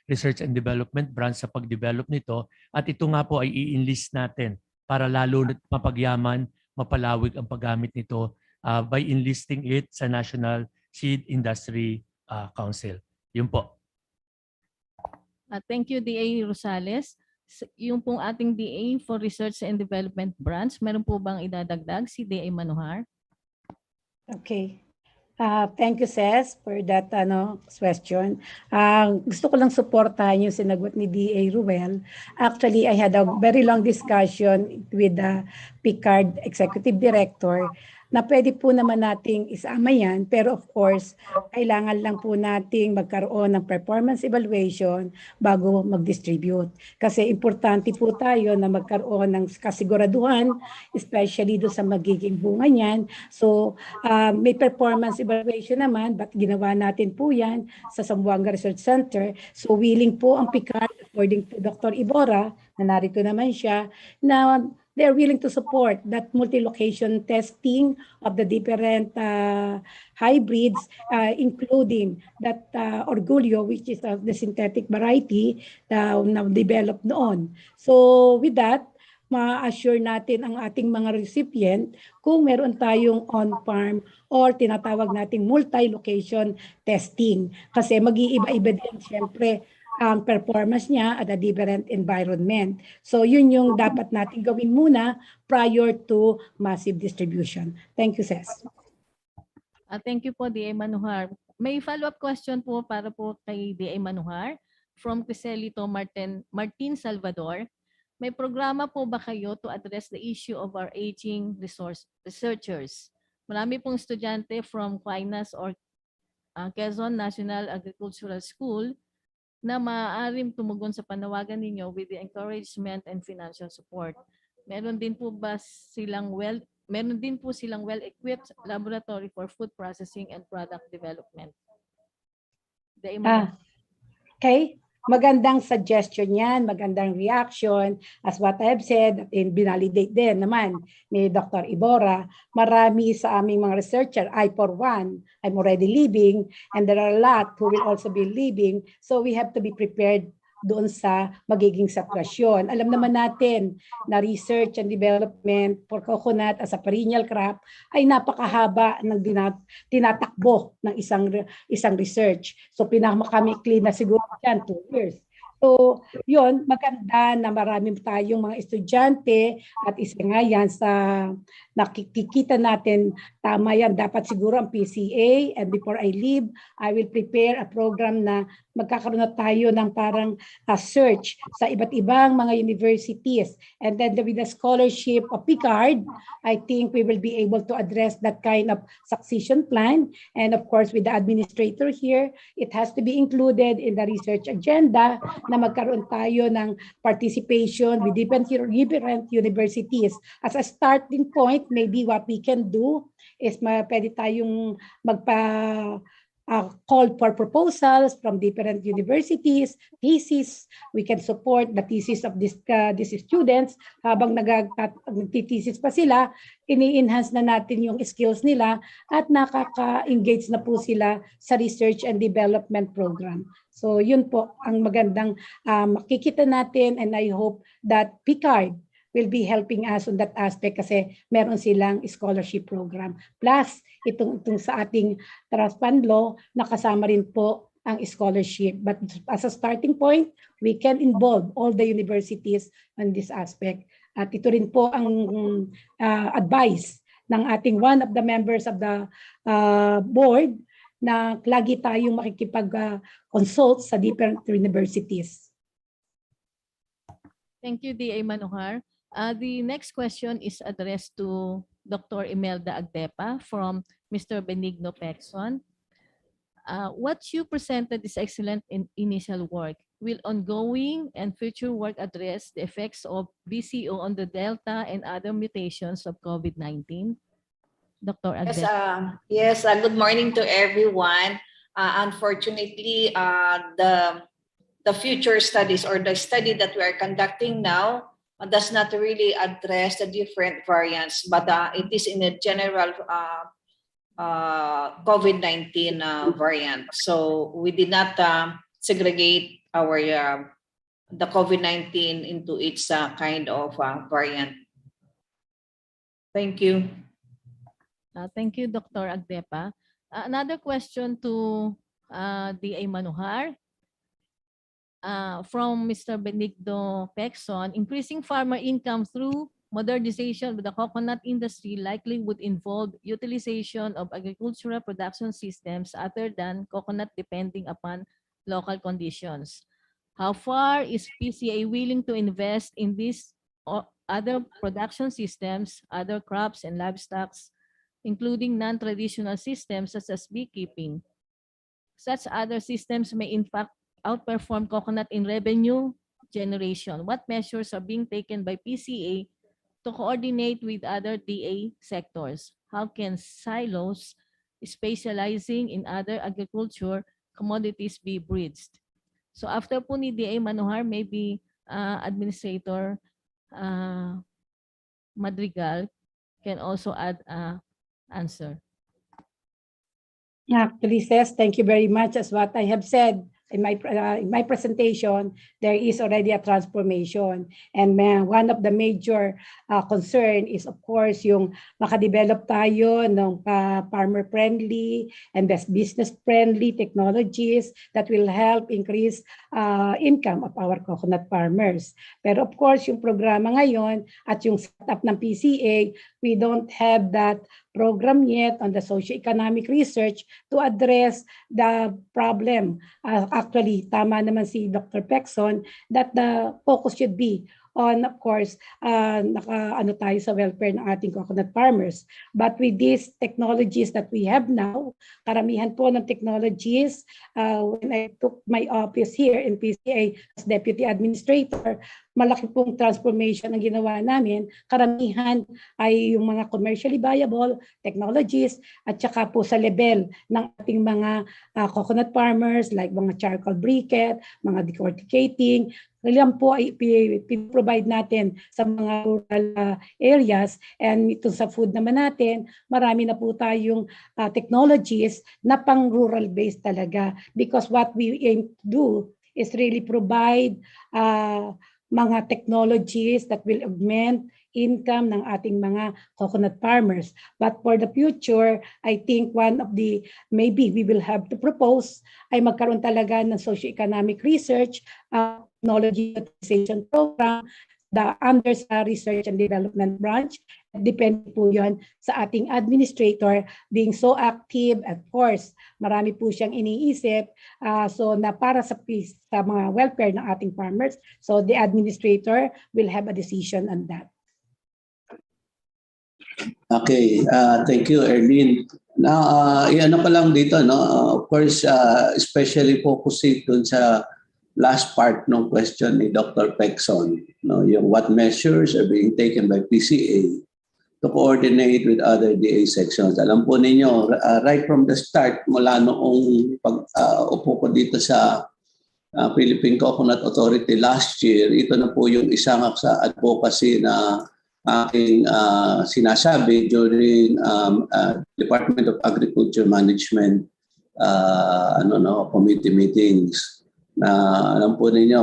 Research and Development branch sa pag-develop nito. At ito nga po ay i-enlist natin para lalo mapagyaman, mapalawig ang paggamit nito by enlisting it sa National Seed Industry Council. Yun po. Thank you, DA Rosales. Yung pong ating DA for Research and Development Branch, meron po bang idadagdag si DA Manuhar? Okay. Thank you, Ces, for that question. Gusto ko lang suportahan yung sinagot ni DA Ruel. Actually, I had a very long discussion with the PICARD Executive Director na pwede po naman nating isama yan, pero of course, kailangan lang po nating magkaroon ng performance evaluation bago mag-distribute. Kasi importante po tayo na magkaroon ng kasiguraduhan, especially doon sa magiging bunga niyan. So, may performance evaluation naman, but ginawa natin po yan sa Zamboanga Research Center. So, willing po ang PICARD, according to Dr. Ibora, na narito naman siya, na they're willing to support that multi-location testing of the different hybrids, including that Orgulyo, which is the synthetic variety na developed noon. So with that, ma-assure natin ang ating mga recipient kung meron tayong on-farm or tinatawag nating multi-location testing. Kasi mag-iiba-iba din siyempre ang performance niya at a different environment. So yun yung dapat natin gawin muna prior to massive distribution. Thank you, Ces. Thank you po, DA Manuhar. May follow-up question po para po kay DA Manuhar from Criselito Martin Salvador. May programa po ba kayo to address the issue of our aging researchers? Marami pong estudyante from Quainas or Quezon National Agricultural School na maaaring tumugon sa panawagan ninyo with the encouragement and financial support. Meron din po silang well-equipped laboratory for food processing and product development? Okay. Magandang suggestion yan, magandang reaction. As what I have said, binalidate din naman ni Dr. Ibora, marami sa aming mga researcher, I for one, I'm already leaving, and there are a lot who will also be leaving. So we have to be prepared doon sa magiging sitwasyon. Alam naman natin na research and development for coconut as a perennial crop ay napakahaba ng tinatakbo ng isang research. So pinakamakli na siguro yan 2 years. So, yun, maganda na marami tayong mga estudyante at isa nga yan sa nakikita natin, tama yan, dapat siguro ang PCA, and before I leave, I will prepare a program na magkakaroon na tayo ng parang search sa iba't ibang mga universities. And then with the scholarship of PICARD, I think we will be able to address that kind of succession plan. And of course, with the administrator here, it has to be included in the research agenda na magkaroon tayo ng participation with different universities. As a starting point, maybe what we can do is pwede tayong call for proposals from different universities, thesis. We can support the thesis of these students habang nagtithesis pa sila, ini-enhance na natin yung skills nila at nakaka-engage na po sila sa research and development program. So yun po ang magandang makikita natin, and I hope that PICARD will be helping us on that aspect kasi meron silang scholarship program. Plus, itong sa ating trust fund law, nakasama rin po ang scholarship. But as a starting point, we can involve all the universities on this aspect. At ito rin po ang advice ng ating one of the members of the board na lagi tayong makikipag-consult sa different universities. Thank you, D.A. Manohar. The next question is addressed to Dr. Imelda Agdepa from Mr. Benigno Pecson. What you presented is excellent in initial work. Will ongoing and future work address the effects of BCO on the Delta and other mutations of COVID-19? Dr. Agdepa. Yes, good morning to everyone. Unfortunately, the future studies or the study that we are conducting now does not really address the different variants, but it is in a general COVID-19 variant. So we did not segregate our the COVID-19 into its kind of variant. Thank you. Thank you, Dr. Agdepa. Another question to D.A. Manohar. From Mr. Benigno Pecson, increasing farmer income through modernization with the coconut industry likely would involve utilization of agricultural production systems other than coconut depending upon local conditions. How far is PCA willing to invest in these other production systems, other crops and livestock, including non-traditional systems such as beekeeping? Such other systems may in fact outperform coconut in revenue generation. What measures are being taken by PCA to coordinate with other DA sectors? How can silos specializing in other agriculture commodities be bridged? So after po ni DA Manohar, maybe Administrator Madrigal can also add answer. Actually, Cez, thank you very much. As what I have said in my presentation, there is already a transformation. And one of the major concern is, of course, yung makadevelop tayo ng farmer-friendly and business-friendly technologies that will help increase income of our coconut farmers. Pero of course, yung programa ngayon at yung setup ng PCA, we don't have that program yet on the socio-economic research to address the problem. Actually, tama naman si Dr. Pecson that the focus should be on, of course, naka-ano tayo sa welfare ng ating coconut farmers. But with these technologies that we have now, karamihan po ng technologies, when I took my office here in PCA as Deputy Administrator, malaki pong transformation ang ginawa namin. Karamihan ay yung mga commercially viable technologies at saka po sa level ng ating mga coconut farmers like mga charcoal briquette, mga decorticating. Kailan po ay provide natin sa mga rural areas, and ito sa food naman natin, marami na po tayong technologies na pang rural based talaga, because what we aim to do is really provide mga technologies that will augment income ng ating mga coconut farmers. But for the future, I think one of the maybe we will have to propose ay magkaroon talaga ng socio-economic research, technology utilization program, under sa research and development branch. Depende po yun sa ating administrator being so active. Of course, marami po siyang iniisip so na para sa mga welfare ng ating farmers. So the administrator will have a decision on that. Okay, thank you, Erlene. Now, ano pa lang dito, no? Of course, especially focusing dun sa last part ng question ni Dr. Pecson, no? Yung what measures are being taken by PCA to coordinate with other DA sections. Alam po ninyo, right from the start, mula noong pag-upo ko dito sa Philippine Coconut Authority last year, ito na po yung isang sa advocacy na aking sinasabi during Department of Agriculture Management committee meetings. Na alam po ninyo,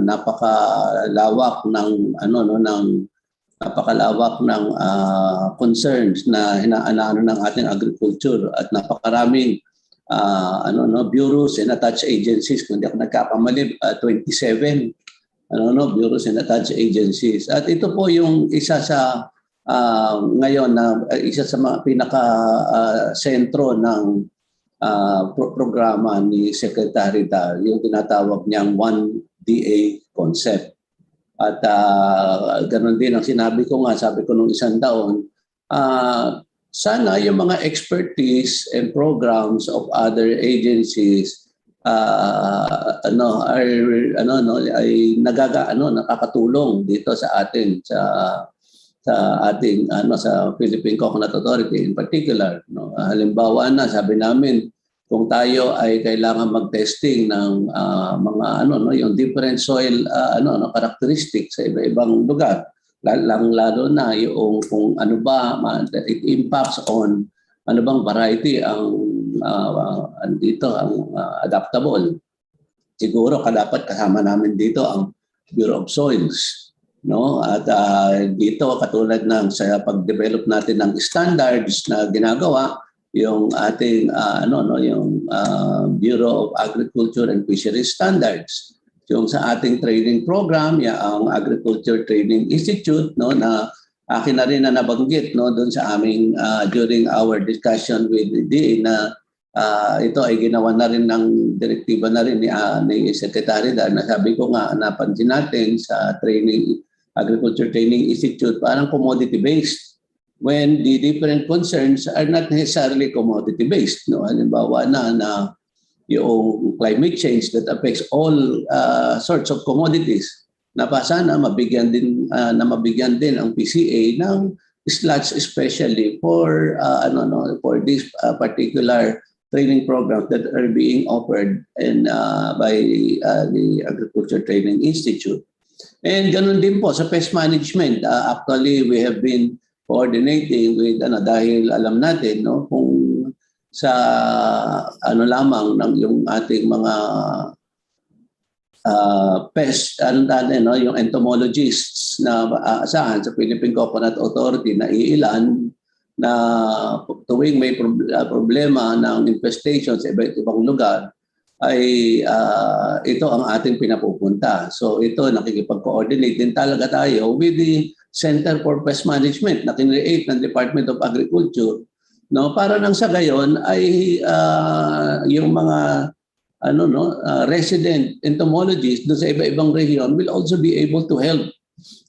napakalawak ng napakalawak ng concerns na hinaano ng ating agriculture, at napakaraming bureaus and attached agencies, kung di ako nagkakamali, 27 bureaus and attached agencies. At ito po yung isa sa ngayon na isa sa mga pinaka sentro ng programa ni Secretary Da, yung tinatawag niyang 1DA concept. At ganoon din ang sabi ko nung isang taon, sana yung mga expertise and programs of other agencies ay nakakatulong dito sa atin sa ating sa Philippine Coconut Authority in particular. Halimbawa sabi namin, kung tayo ay kailangan mag-testing ng mga yung different soil characteristics sa iba-ibang lugar, lalo na yung kung it impacts on bang variety ang adaptable. Siguro dapat kasama namin dito ang Bureau of Soils, at dito katulad ng sa pag-develop natin ng standards na ginagawa yung ating yung Bureau of Agriculture and Fisheries Standards, yung sa ating training program, ang Agriculture Training Institute, na akin na rin na nabanggit doon sa aming during our discussion with the DA na ito ay ginawa na rin ng direktiba na rin ni Secretary dahil nasabi ko napansin natin sa Agriculture Training Institute parang commodity based, when the different concerns are not necessarily commodity-based. Halimbawa na yung climate change that affects all sorts of commodities, na sana mabigyan din ang PCA ng slots especially for this particular training program that are being offered by the Agriculture Training Institute. And ganun din po sa pest management. Actually, we have been coordinating with dahil alam natin kung sa lamang ng yung ating mga pest yung entomologists na asahan sa Philippine Coconut Authority na iilan na tuwing may problema ng infestation sa iba't ibang lugar ay ito ang ating pinapupunta. So ito nakikipag-coordinate din talaga tayo with the Center for Pest Management na kinreate ng Department of Agriculture, para nang sa gayon ay yung mga resident entomologists doon sa iba-ibang rehiyon will also be able to help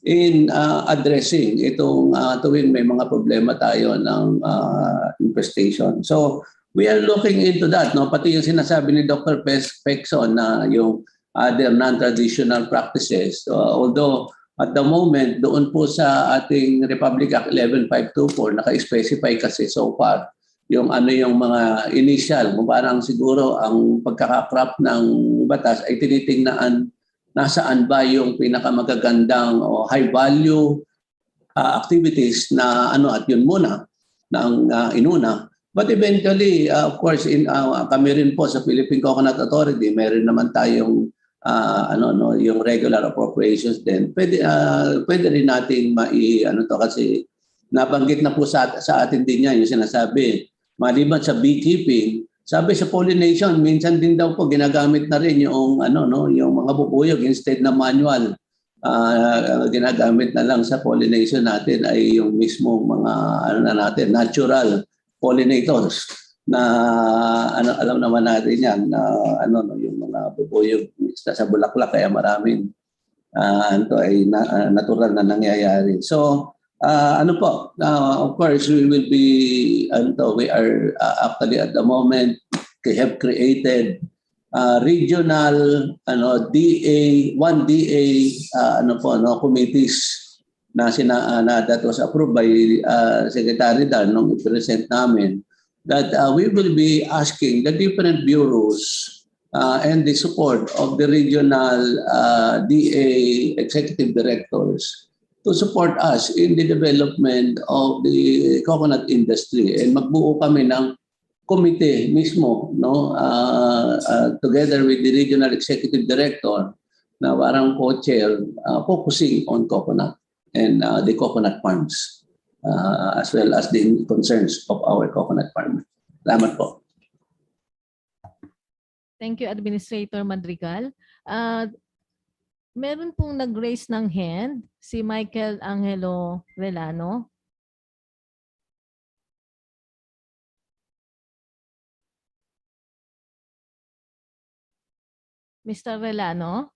in addressing itong tuwing may mga problema tayo ng infestation. So we are looking into that, pati yung sinasabi ni Dr. Pexon na yung other non-traditional practices, although at the moment, doon po sa ating Republic Act 11524, naka-specify kasi so far yung yung mga initial, kung parang siguro ang pagkakakrap ng batas ay tinitingnan nasaan ba yung pinakamagagandang o high-value activities na at yun muna na ang inuna. But eventually, of course, kami rin po sa Philippine Coconut Authority, meron naman tayong yung regular appropriations din. Pwede rin nating kasi nabanggit na po sa atin din yan yung sinasabi. Maliban sa beekeeping, sabi sa pollination, minsan din daw po ginagamit na rin yung yung mga bubuyog instead na manual. Ginagamit na lang sa pollination natin ay yung mismong mga natural pollinators na alam naman natin yan na yung mga bubuyog sa bulaklak kaya maraming ay natural na nangyayari. So of course we will be we are actually at the moment we have created regional DA 1DA committees na that was approved by Secretary Dan nung i-present namin, that we will be asking the different bureaus and the support of the regional DA executive directors to support us in the development of the coconut industry, and magbuo kami ng committee mismo together with the regional executive director na parang co-chair focusing on coconut and the coconut farms as well as the concerns of our coconut farmers. Salamat po. Thank you, Administrator Madrigal. Meron pong nag-raise ng hand, si Michael Angelo Relano. Mr. Relano?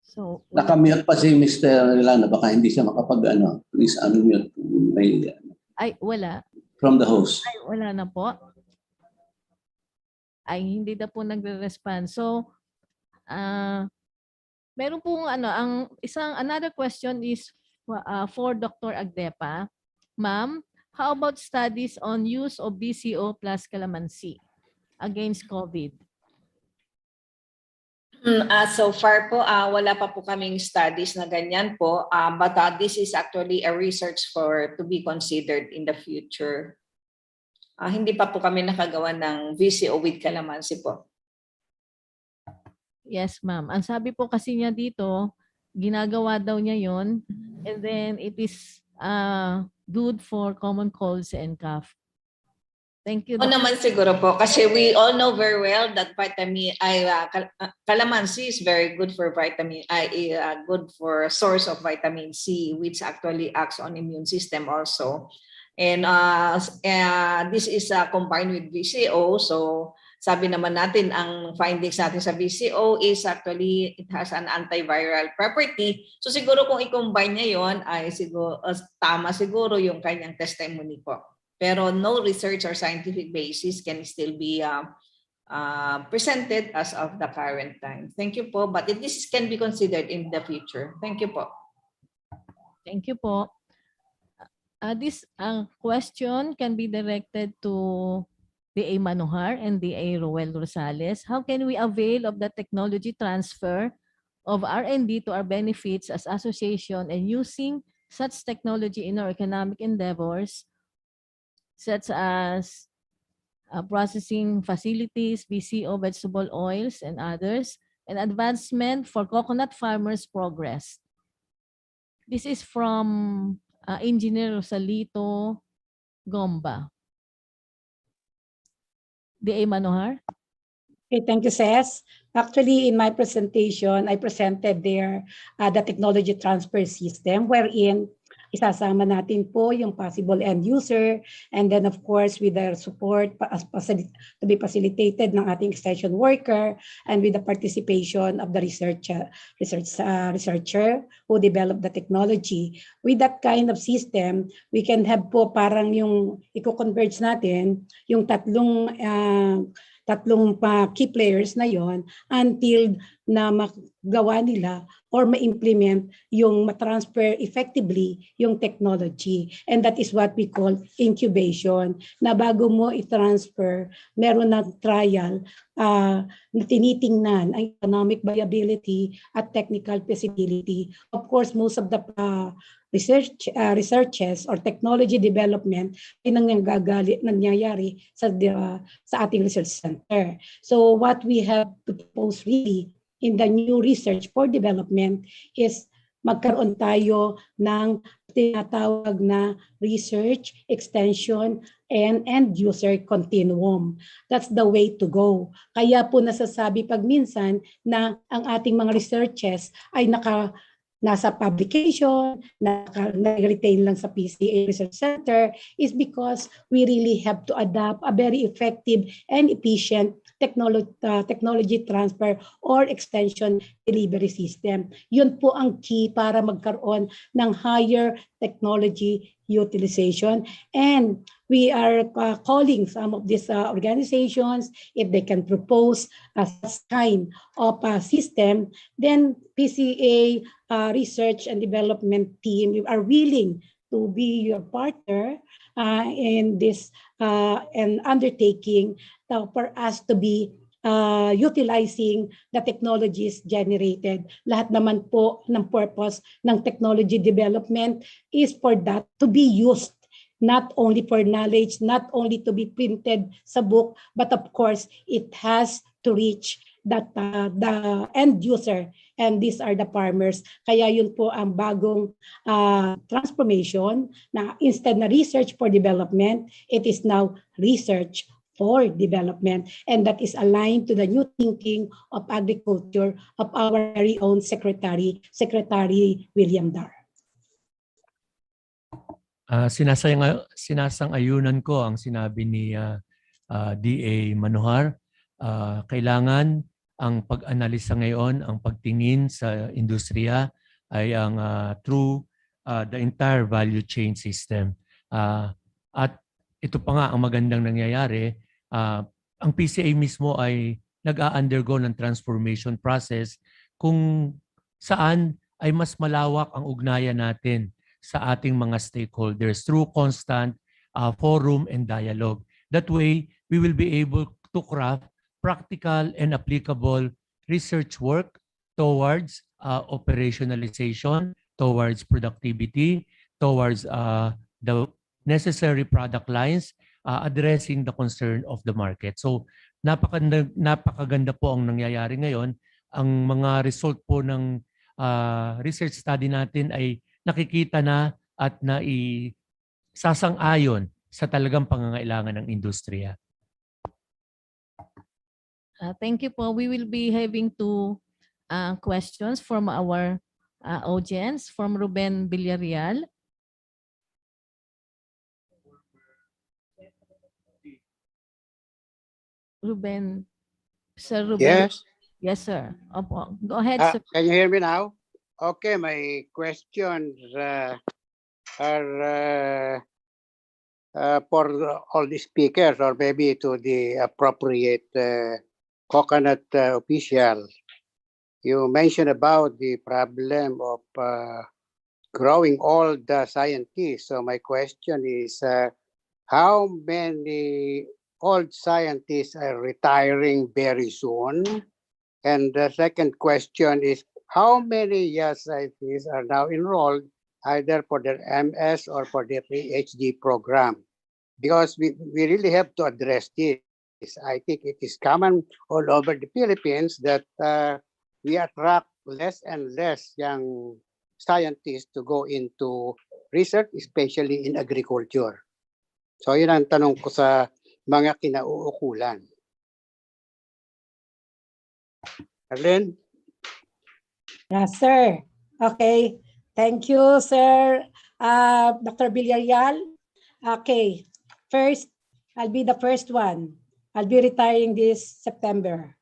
So, Nakamute pa si Mr. Relano, baka hindi siya makapag-ano. Please unmute. May, ay, wala. from the host. Ay, wala na po. Ay, hindi na po nagre-respond. So, meron pong another question is for Dr. Agdepa. Ma'am, how about studies on use of BCO plus calamansi against COVID? So far po, wala pa po kaming studies na ganyan po. But this is actually a research to be considered in the future. Hindi pa po kami nakagawa ng VCO with calamansi po. Yes, ma'am. Ang sabi po kasi niya dito, ginagawa daw niya yon, and then it is good for common colds and cough. Thank you. O naman siguro po, kasi we all know very well that calamansi is very good for good for a source of vitamin C, which actually acts on immune system also. And this is combined with VCO. So sabi naman natin, ang findings natin sa VCO is actually it has an antiviral property. So siguro kung i-combine niya yon ay siguro, tama siguro yung kanyang testimony po. Pero no research or scientific basis can still be presented as of the current time. Thank you po. But this can be considered in the future. Thank you po. Thank you po. This question can be directed to DA Manohar and DA Roel Rosales. How can we avail of the technology transfer of R&D to our benefits as association and using such technology in our economic endeavors, such as processing facilities, BCO, vegetable oils, and others, and advancement for coconut farmers' progress? This is from Engineer Rosalito Gomba. DA Manohar? Okay, thank you, Ses. Actually, in my presentation, I presented there the technology transfer system wherein isasama natin po yung possible end user, and then of course with the support to be facilitated ng ating extension worker, and with the participation of the researcher who developed the technology. With that kind of system, we can have po parang yung i-converge natin yung tatlong key players na yon until na magawa nila or ma-implement yung ma-transfer effectively yung technology. And that is what we call incubation, na bago mo i-transfer, meron na trial na tinitingnan ang economic viability at technical feasibility. Of course, most of the researches or technology development ay nangyayari sa ating research center. So what we have to propose really in the new research for development is magkaroon tayo ng tinatawag na research, extension, and end user continuum. That's the way to go. Kaya po nasasabi pag minsan na ang ating mga researches ay nasa publication, na-retain lang sa PCA Research Center is because we really have to adopt a very effective and efficient technology transfer or extension delivery system. Yun po ang key para magkaroon ng higher technology utilization. And we are calling some of these organizations, if they can propose a kind of a system, then PCA research and development team are willing to be your partner in this and undertaking for us to be utilizing the technologies generated. Lahat naman po ng purpose ng technology development is for that to be used, not only for knowledge, not only to be printed sa book, but of course, it has to reach that the end user, and these are the farmers. Kaya yun po ang bagong transformation na instead na research for development, it is now research for development, and that is aligned to the new thinking of agriculture of our very own Secretary William Dar. Sinasang-ayunan ko ang sinabi ni DA Manuhar. Kailangan ang pag-analisa ngayon, ang pagtingin sa industriya ay ang through the entire value chain system. At ito pa nga ang magandang nangyayari, ang PCA mismo ay nag-a-undergo ng transformation process kung saan ay mas malawak ang ugnayan natin sa ating mga stakeholders through constant forum and dialogue. That way, we will be able to craft practical and applicable research work towards operationalization, towards productivity, towards the necessary product lines, addressing the concern of the market. So napakaganda po ang nangyayari ngayon. Ang mga result po ng research study natin ay nakikita na at naisasang-ayon sa talagang pangangailangan ng industriya. Thank you po. We will be having two questions from our audience, from Ruben Villarreal. Ruben, Sir Ruben. Yes. Yes, sir. Opo. Go ahead, sir. Can you hear me now? Okay, my questions are for all the speakers, or maybe to the appropriate coconut official. You mentioned about the problem of growing old scientists. So my question is, how many old scientists are retiring very soon? And the second question is, how many young scientists are now enrolled either for their MS or for their PhD program? Because we really have to address this. I think it is common all over the Philippines that we attract less and less young scientists to go into research, especially in agriculture. So yun ang tanong ko sa mga kinauukulan. Arlene? Yes, sir. Okay. Thank you, sir. Dr. Villarreal. Okay. First, I'll be the first one. I'll be retiring this September.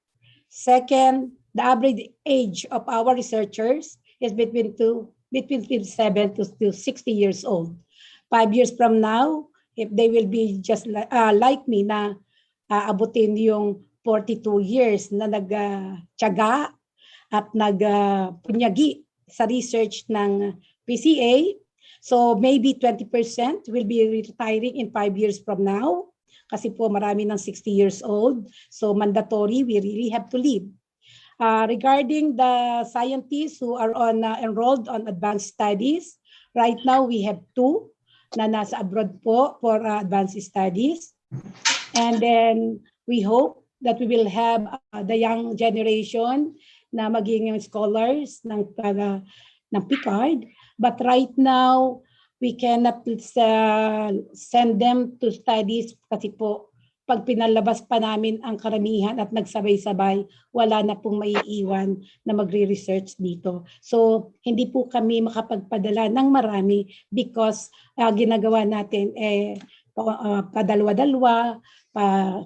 Second, the average age of our researchers is between 57 to 60 years old. 5 years from now, if they will be just like me na abutin yung 42 years na nagtiyaga at nagpunyagi sa research ng PCA. So maybe 20% will be retiring in 5 years from now. Kasi po marami ng 60 years old. So mandatory, we really have to leave. Regarding the scientists who are enrolled on advanced studies, right now we have 2 na nasa abroad po for advanced studies. And then we hope that we will have the young generation na maging scholars ng PICARD. But right now, we cannot send them to studies kasi po pag pinalabas pa namin ang karamihan at nagsabay-sabay, wala na pong maiiwan na magre-research dito. So, hindi po kami makapagpadala ng marami because ginagawa natin padalwa-dalwa,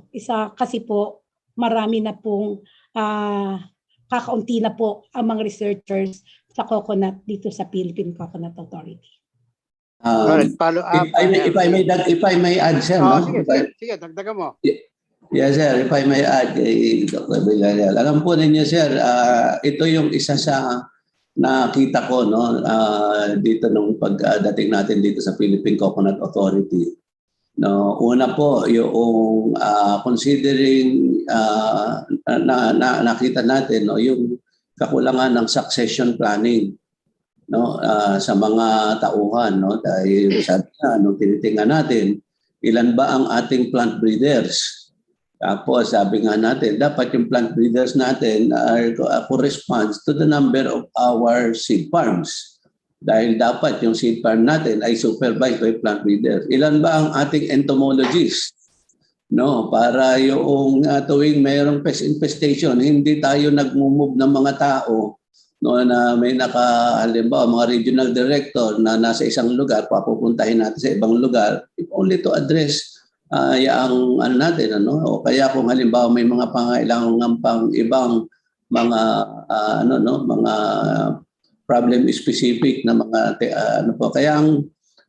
isa kasi po marami na pong kakaunti na po ang mga researchers sa coconut dito sa Philippine Coconut Authority. If I may add, sir. Sige, dagdagan mo. Yes, sir. If I may add, Dr. Villarreal. Alam po ninyo, sir, ito yung isa sa nakita ko dito nung pagdating natin dito sa Philippine Coconut Authority. No, una po yung considering nakita natin yung kakulangan ng succession planning sa mga tauhan dahil sabi nung tinitingnan natin ilan ba ang ating plant breeders Tapos sabi nga natin, dapat yung plant breeders natin corresponds to the number of our seed farms. Dahil dapat yung seed farm natin ay supervised by plant breeders. Ilan ba ang ating entomologists? No, para yung tuwing mayroong pest infestation, hindi tayo nagmumove ng mga tao, no, na may halimbawa mga regional director na nasa isang lugar, papupuntahin natin sa ibang lugar, if only to address yung natin, ano, o kaya kung halimbawa may mga pangailangan pang ibang mga mga problem specific na mga kaya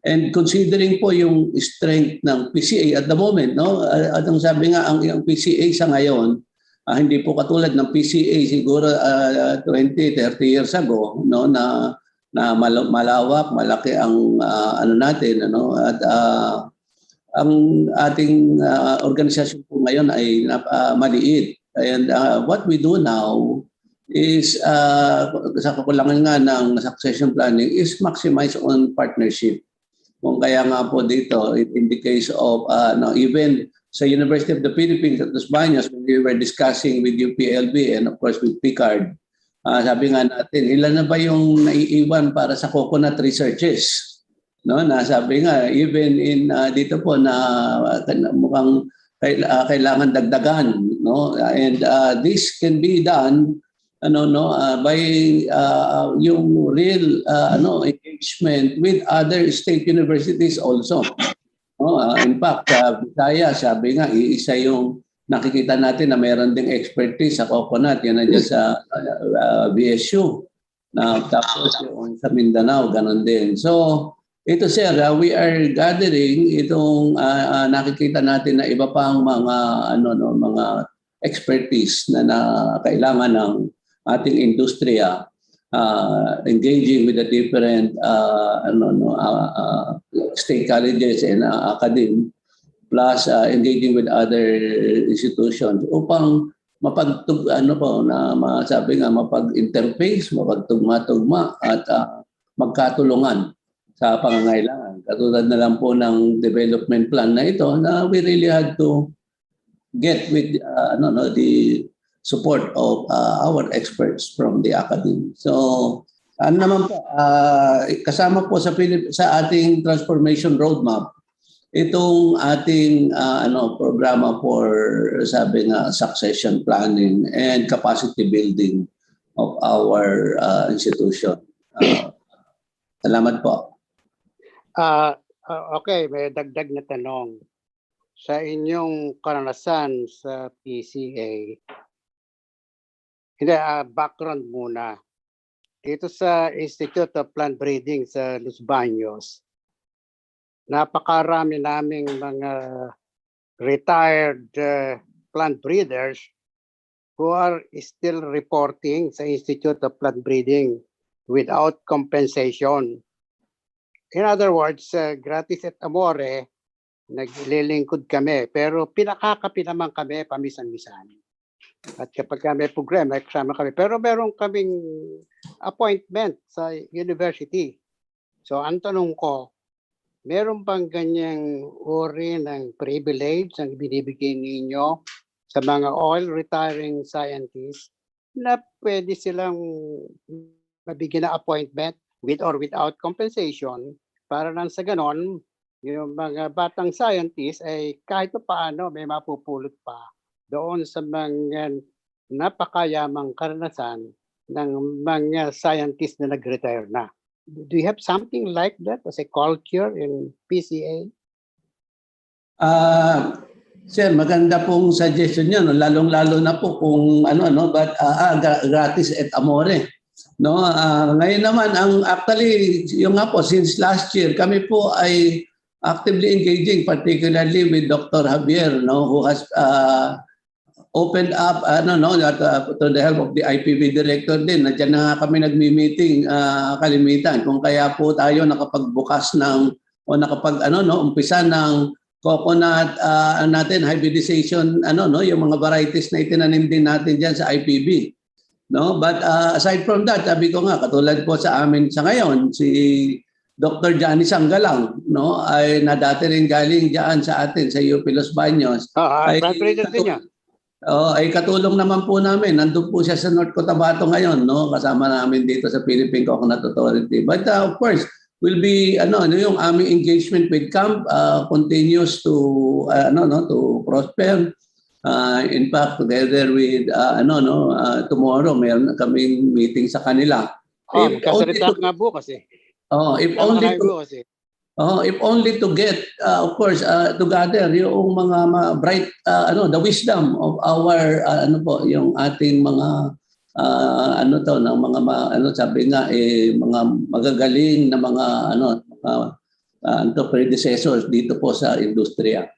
and considering po yung strength ng PCA at the moment, no, at ang sabi nga ang PCA sa ngayon, hindi po katulad ng PCA siguro 20, 30 years ago, no, na malawak, malaki ang natin, ano, at ang ating organisasyon po ngayon ay maliit. And what we do now is, sa kakulangan nga ng succession planning, is maximize on partnership. Kung kaya nga po dito, in the case of, even sa University of the Philippines at Los Baños, when we were discussing with UPLB and of course with PICARD, sabi nga natin, ilan na ba yung naiiwan para sa coconut researches? No, nasabi nga even in dito po na mukhang kailangan dagdagan, no, and this can be done by yung real engagement with other state universities also. No, in fact, Bisaya, sabi nga iisa yung nakikita natin na mayroon ding expertise sa coconut, yan nandiyan sa BSU. Tapos yung sa Mindanao, ganun din. So ito sir, we are gathering itong nakikita natin na iba pang mga mga expertise na kailangan ng ating industriya, engaging with the different state colleges and academe, plus engaging with other institutions upang mapag-interface, mapagtugma-tugma at magkatulungan sa pangangailangan. Katulad na lang po ng development plan na ito na we really had to get with the support of our experts from the academy. So, naman po, kasama po sa ating transformation roadmap, itong ating programa for, sabi nga, succession planning and capacity building of our institution. Salamat po. Okay, may dagdag na tanong. Sa inyong karanasan sa PCA, background muna. Dito sa Institute of Plant Breeding sa Los Baños, napakarami naming mga retired plant breeders who are still reporting sa Institute of Plant Breeding without compensation. In other words, gratis et amore, naglilingkod kami, pero pinakakapi naman kami pamisan-misan. At kapag may problema, kasama kami. Pero meron kaming appointment sa university. So ang tanong ko, meron bang ganyang uri ng privilege ang binibigay ninyo sa mga oil retiring scientists na pwede silang mabigyan na appointment with or without compensation para lang sa ganon, yung mga batang scientists ay kahit paano may mapupulot pa doon sa mga napakayamang karanasan ng mga scientists na nag-retire na. Do you have something like that as a culture in PCA? Sir, maganda pong suggestion niyo, no? Lalong-lalo na po kung but gratis et amore. No, ngayon naman actually yung nga po since last year kami po ay actively engaging particularly with Dr. Javier, no, who has opened up to the help of the IPB director din. Nandiyan na kami nagmi-meeting kalimitan kung kaya po tayo nakapagbukas ng o umpisa ng coconut natin hybridization yung mga varieties na itinanim din natin diyan sa IPB. No, but aside from that, sabi ko nga katulad po sa amin sa ngayon si Dr. Johnny Sanggalang, no, ay na dati rin galing diyan sa atin sa UP Los Baños. Ay President din niya. ay katulong naman po namin. Nandun po siya sa North Cotabato ngayon, no? Kasama namin dito sa Philippine Coconut Authority. But of course, will be yung aming engagement with camp continues to to prosper. In fact, together with tomorrow mayroon kaming meeting sa kanila. Kasalita nga bukas eh. If only to get of course to gather yung mga bright the wisdom of our yung ating mga ng mga sabi nga mga magagaling na mga predecessors dito po sa industriya.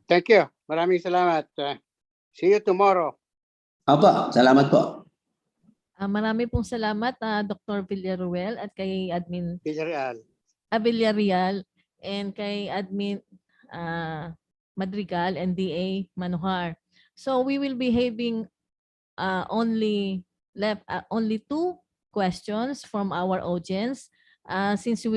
Thank you. Maraming salamat. See you tomorrow. Salamat po. Marami pong salamat Dr. Villaruel at kay Admin Villarreal and kay Admin Madrigal and DA Manuhar. So we will be having only 2 questions from our audience. Since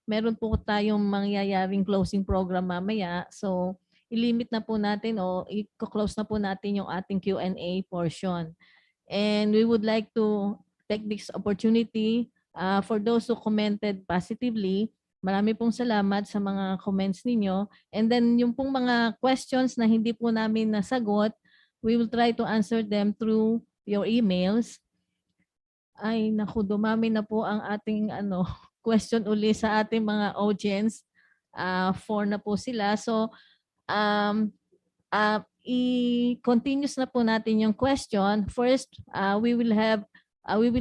meron po tayong mangyayaring closing program mamaya, so ilimit na po natin o i-close na po natin yung ating Q&A portion. And we would like to take this opportunity for those who commented positively. Marami pong salamat sa mga comments ninyo. And then yung pong mga questions na hindi po namin nasagot, we will try to answer them through your emails. Ay, naku, dumami na po ang ating question uli sa ating mga audience. 4 na po sila. So, i-continuous na po natin yung question. First, we will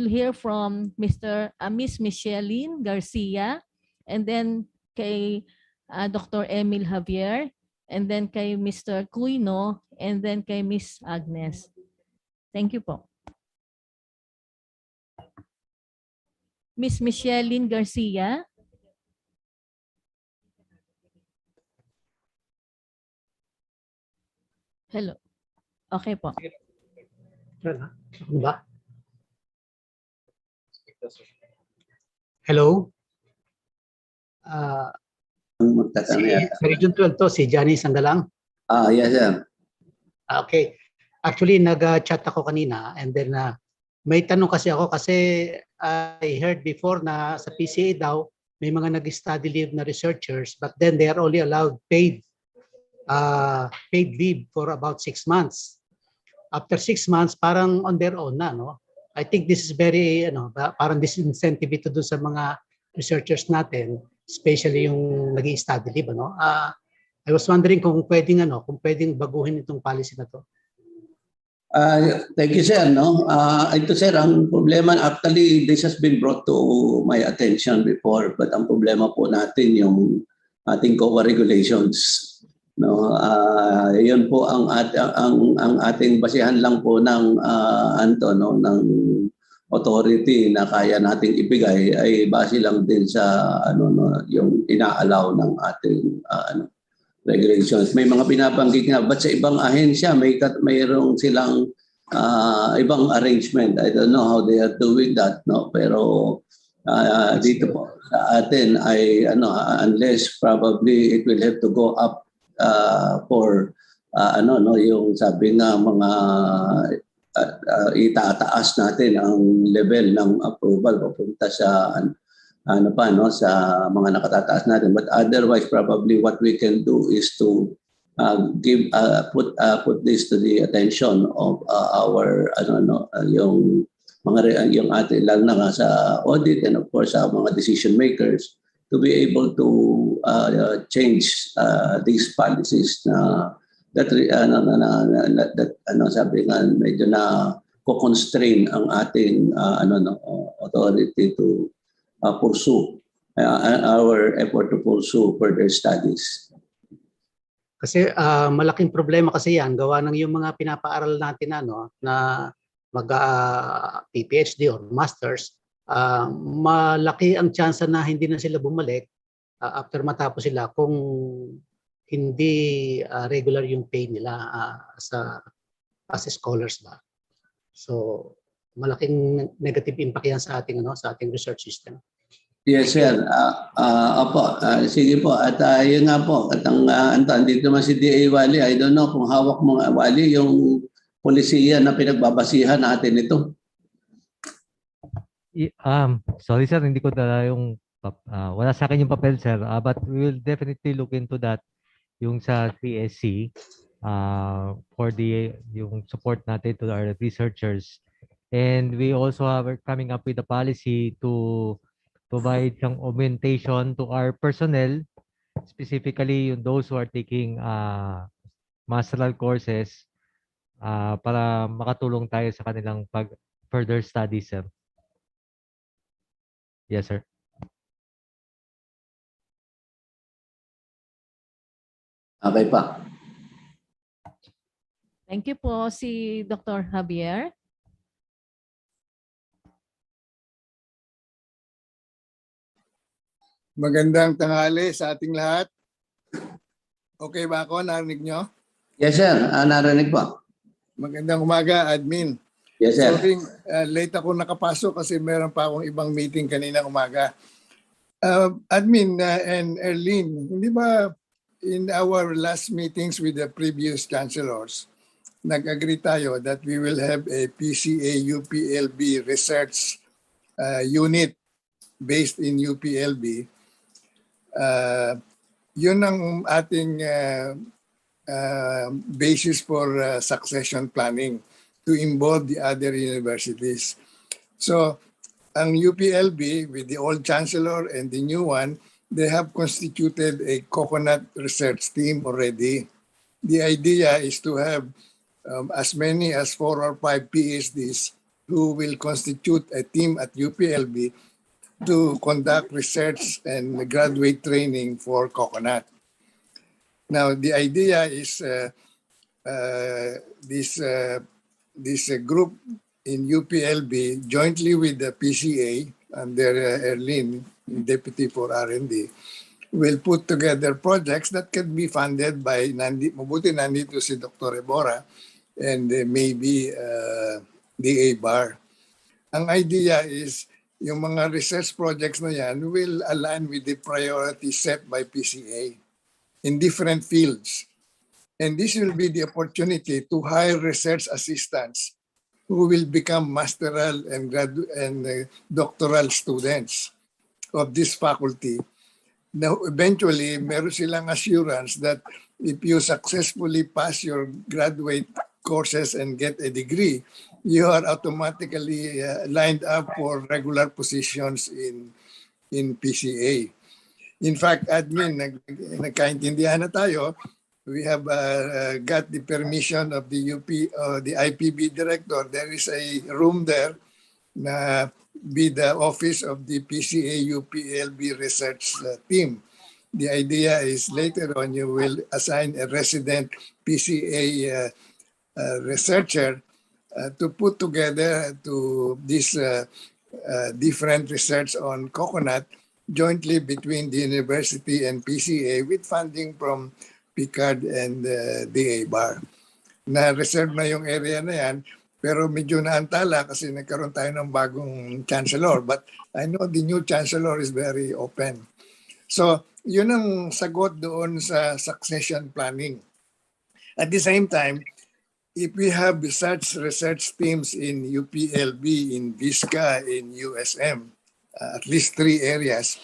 hear from Miss Micheline Garcia, and then kay Dr. Emil Javier, and then kay Mr. Cuino, and then kay Miss Agnes. Thank you po. Miss Micheline Garcia. Hello. Okay po. Hello. Sa Region 12 to, si Johnny Sanggalang. Yes, sir. Okay. Actually, nag-chat ako kanina and then may tanong kasi ako kasi I heard before na sa PCA daw may mga nag-study leave na researchers but then they are only allowed paid leave for about 6 months. After 6 months, parang on their own na, no? I think this is very, parang disincentive ito dun sa mga researchers natin, especially yung nag-i-study leave, no? I was wondering kung pwedeng, baguhin itong policy na to. Thank you, sir. No? Ito, sir, ang problema, actually, this has been brought to my attention before, but ang problema po natin yung ating COA regulations. No, yun po ang ating basihan lang po ng ng authority na kaya nating ibigay ay base lang din sa yung inaalaw ng ating regulations. May mga binabanggit nga but sa ibang ahensya mayroong silang ibang arrangement. I don't know how they are doing that, no, pero dito po sa atin ay unless probably it will have to go up for yung sabi nga mga itataas natin ang level ng approval papunta sa sa mga nakatataas natin, but otherwise probably what we can do is to put this to the attention of our yung ating lang na sa audit and of course sa mga decision makers to be able to change these policies that sabi nga medyo na co-constrain ang ating authority to pursue our effort to pursue further studies. Kasi malaking problema kasi yan gawa ng yung mga pinapaaral natin na mag PhD or masters, malaki ang chance na hindi na sila bumalik after matapos sila kung hindi regular yung pay nila as scholars ba. So malaking negative impact yan sa ating research system. Yes, sir. Opo, sige po. At yun nga po, at andito naman si D.A. Wally. I don't know kung hawak mo, Wally, yung polisiya na pinagbabasihan natin ito. Sorry sir, hindi ko dala yung wala sa akin yung papel sir. But we will definitely look into that yung sa CSC for yung support natin to our researchers. And we also are coming up with a policy to provide some augmentation to our personnel, specifically those who are taking masteral courses para makatulong tayo sa kanilang further studies, sir. Yes, sir. Okay pa. Thank you po si Dr. Javier. Magandang tanghali sa ating lahat. Okay ba ako? Narinig nyo? Yes, sir. Narinig po. Magandang umaga, admin. Yes, sir. Sorry, late ako nakapasok kasi meron pa akong ibang meeting kanina umaga. Admin and Erlene, hindi ba in our last meetings with the previous chancellors, nag-agree tayo that we will have a PCA UPLB research unit based in UPLB. Yun ang ating basis for succession planning to involve the other universities. So, ang UPLB with the old chancellor and the new one, they have constituted a coconut research team already. The idea is to have as many as 4 or 5 PhDs who will constitute a team at UPLB to conduct research and graduate training for coconut. Now, the idea is this group in UPLB, jointly with the PCA under Erlene, Deputy for R&D, will put together projects that can be funded by, mabuti nandito si Dr. Ebora and maybe DA Bar. Ang idea is, yung mga research projects na yan will align with the priorities set by PCA in different fields. And this will be the opportunity to hire research assistants who will become masteral and doctoral students of this faculty. Now, eventually, meron silang assurance that if you successfully pass your graduate courses and get a degree, you are automatically lined up for regular positions in PCA. In fact, admin, nagkaintindihan na tayo. We have got the permission of the the IPB director. There is a room there na be the office of the PCA UPLB research team. The idea is later on you will assign a resident PCA researcher to put together to this different research on coconut jointly between the university and PCA with funding from PICARD and DA Bar. Na-reserve na yung area na yan, pero medyo naantala kasi nagkaroon tayo ng bagong chancellor. But I know the new chancellor is very open. So, yun ang sagot doon sa succession planning. At the same time, if we have such research teams in UPLB, in VISCA, in USM, at least 3 areas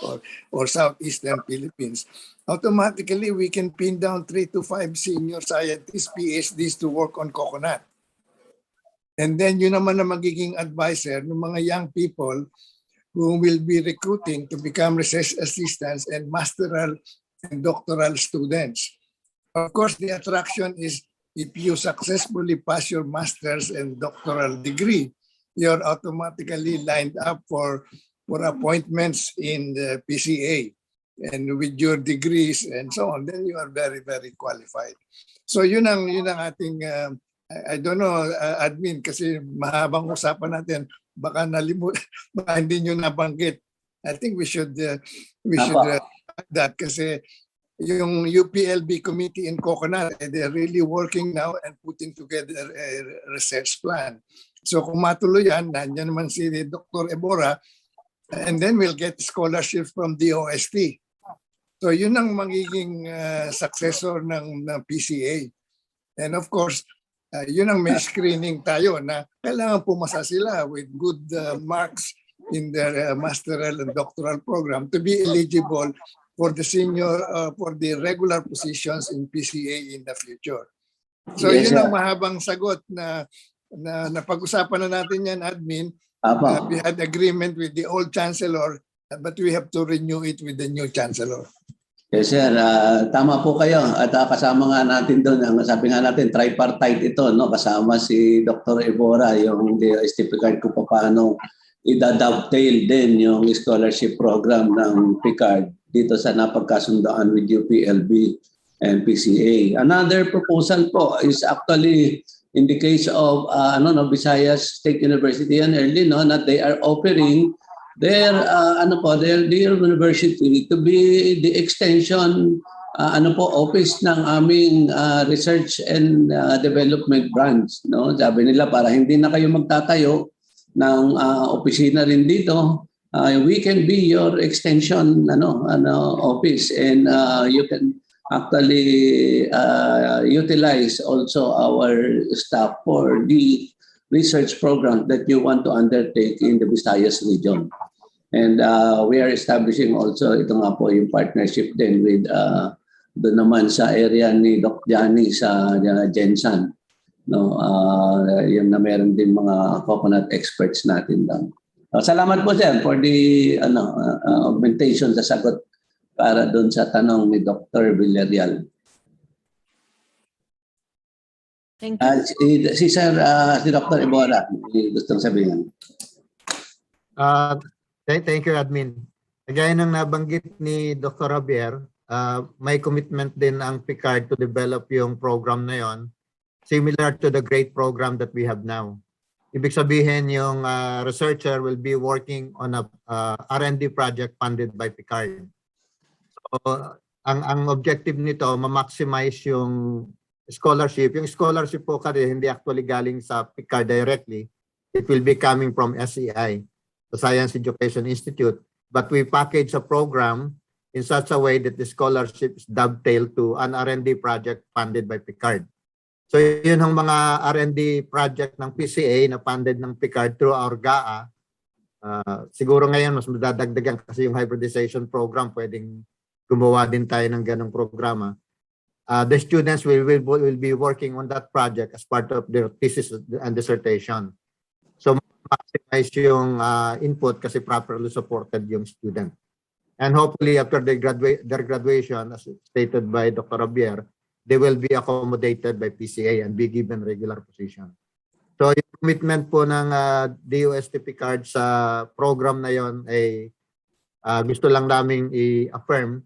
or southeastern Philippines, automatically we can pin down 3 to 5 senior scientists, PhDs to work on coconut. And then yun naman na magiging advisor ng mga young people who will be recruiting to become research assistants and masteral and doctoral students. Of course, the attraction is if you successfully pass your master's and doctoral degree, you're automatically lined up for appointments in the PCA. And with your degrees and so on, then you are very, very qualified. So yun ang ating, I don't know, admin, kasi mahabang usapan natin, baka baka hindi nyo nabanggit. I think we should that kasi yung UPLB committee in Coconut, they're really working now and putting together a research plan. So kung matuloy yan, nandiyan naman si Dr. Ebora, And then we'll get scholarships from DOST. So yun ang magiging successor ng PCA. And of course, yun ang may screening tayo na kailangan pumasa sila with good marks in their masteral and doctoral program to be eligible for the for the regular positions in PCA in the future. So Yes, yun sir. ang mahabang sagot na napag-usapan na natin yan, admin. We had agreement with the old chancellor, but we have to renew it with the new chancellor. Yes, sir. Tama po kayo. At kasama nga natin doon, sabi nga natin, tripartite ito, no? Kasama si Dr. Evora, yung DOST Picard kung paano i-dovetail din yung scholarship program ng Picard dito sa napagkasundaan with UPLB and PCA. Another proposal po is actually in the case of Visayas State University and early, no, that they are offering their university to be the extension office ng aming research and development branch, no? Sabi nila para hindi na kayo magtatayo ng opisina rin dito, we can be your extension office, and you can actually utilize also our staff for the research program that you want to undertake in the Visayas region. And we are establishing also, ito nga po yung partnership din with doon naman sa area ni Doc Johnny sa Jensan. No, yun na meron din mga coconut experts natin doon. Salamat po sir for the augmentation sa sagot para doon sa tanong ni Dr. Villarreal. Thank you. Si Dr. Evora, gustong sabihin. Thank you, Admin. Gaya ng nabanggit ni Dr. Javier, may commitment din ang Picard to develop yung program na yon, similar to the great program that we have now. Ibig sabihin yung researcher will be working on a R&D project funded by Picard. So, ang objective nito, ma-maximize yung scholarship. Yung scholarship po kasi hindi actually galing sa Picard directly. It will be coming from SEI, the Science Education Institute. But we package a program in such a way that the scholarship is dovetailed to an R&D project funded by Picard. So yun ang mga R&D project ng PCA na funded ng Picard through our GAA. Siguro ngayon mas madadagdagan kasi yung hybridization program, pwedeng gumawa din tayo ng ganong programa. The students will be working on that project as part of their thesis and dissertation. So maximize yung input kasi properly supported yung student. And hopefully after their graduation, as stated by Dr. Javier, they will be accommodated by PCA and be given regular position. So yung commitment po ng DOST Picard sa program na yon ay gusto lang naming i-affirm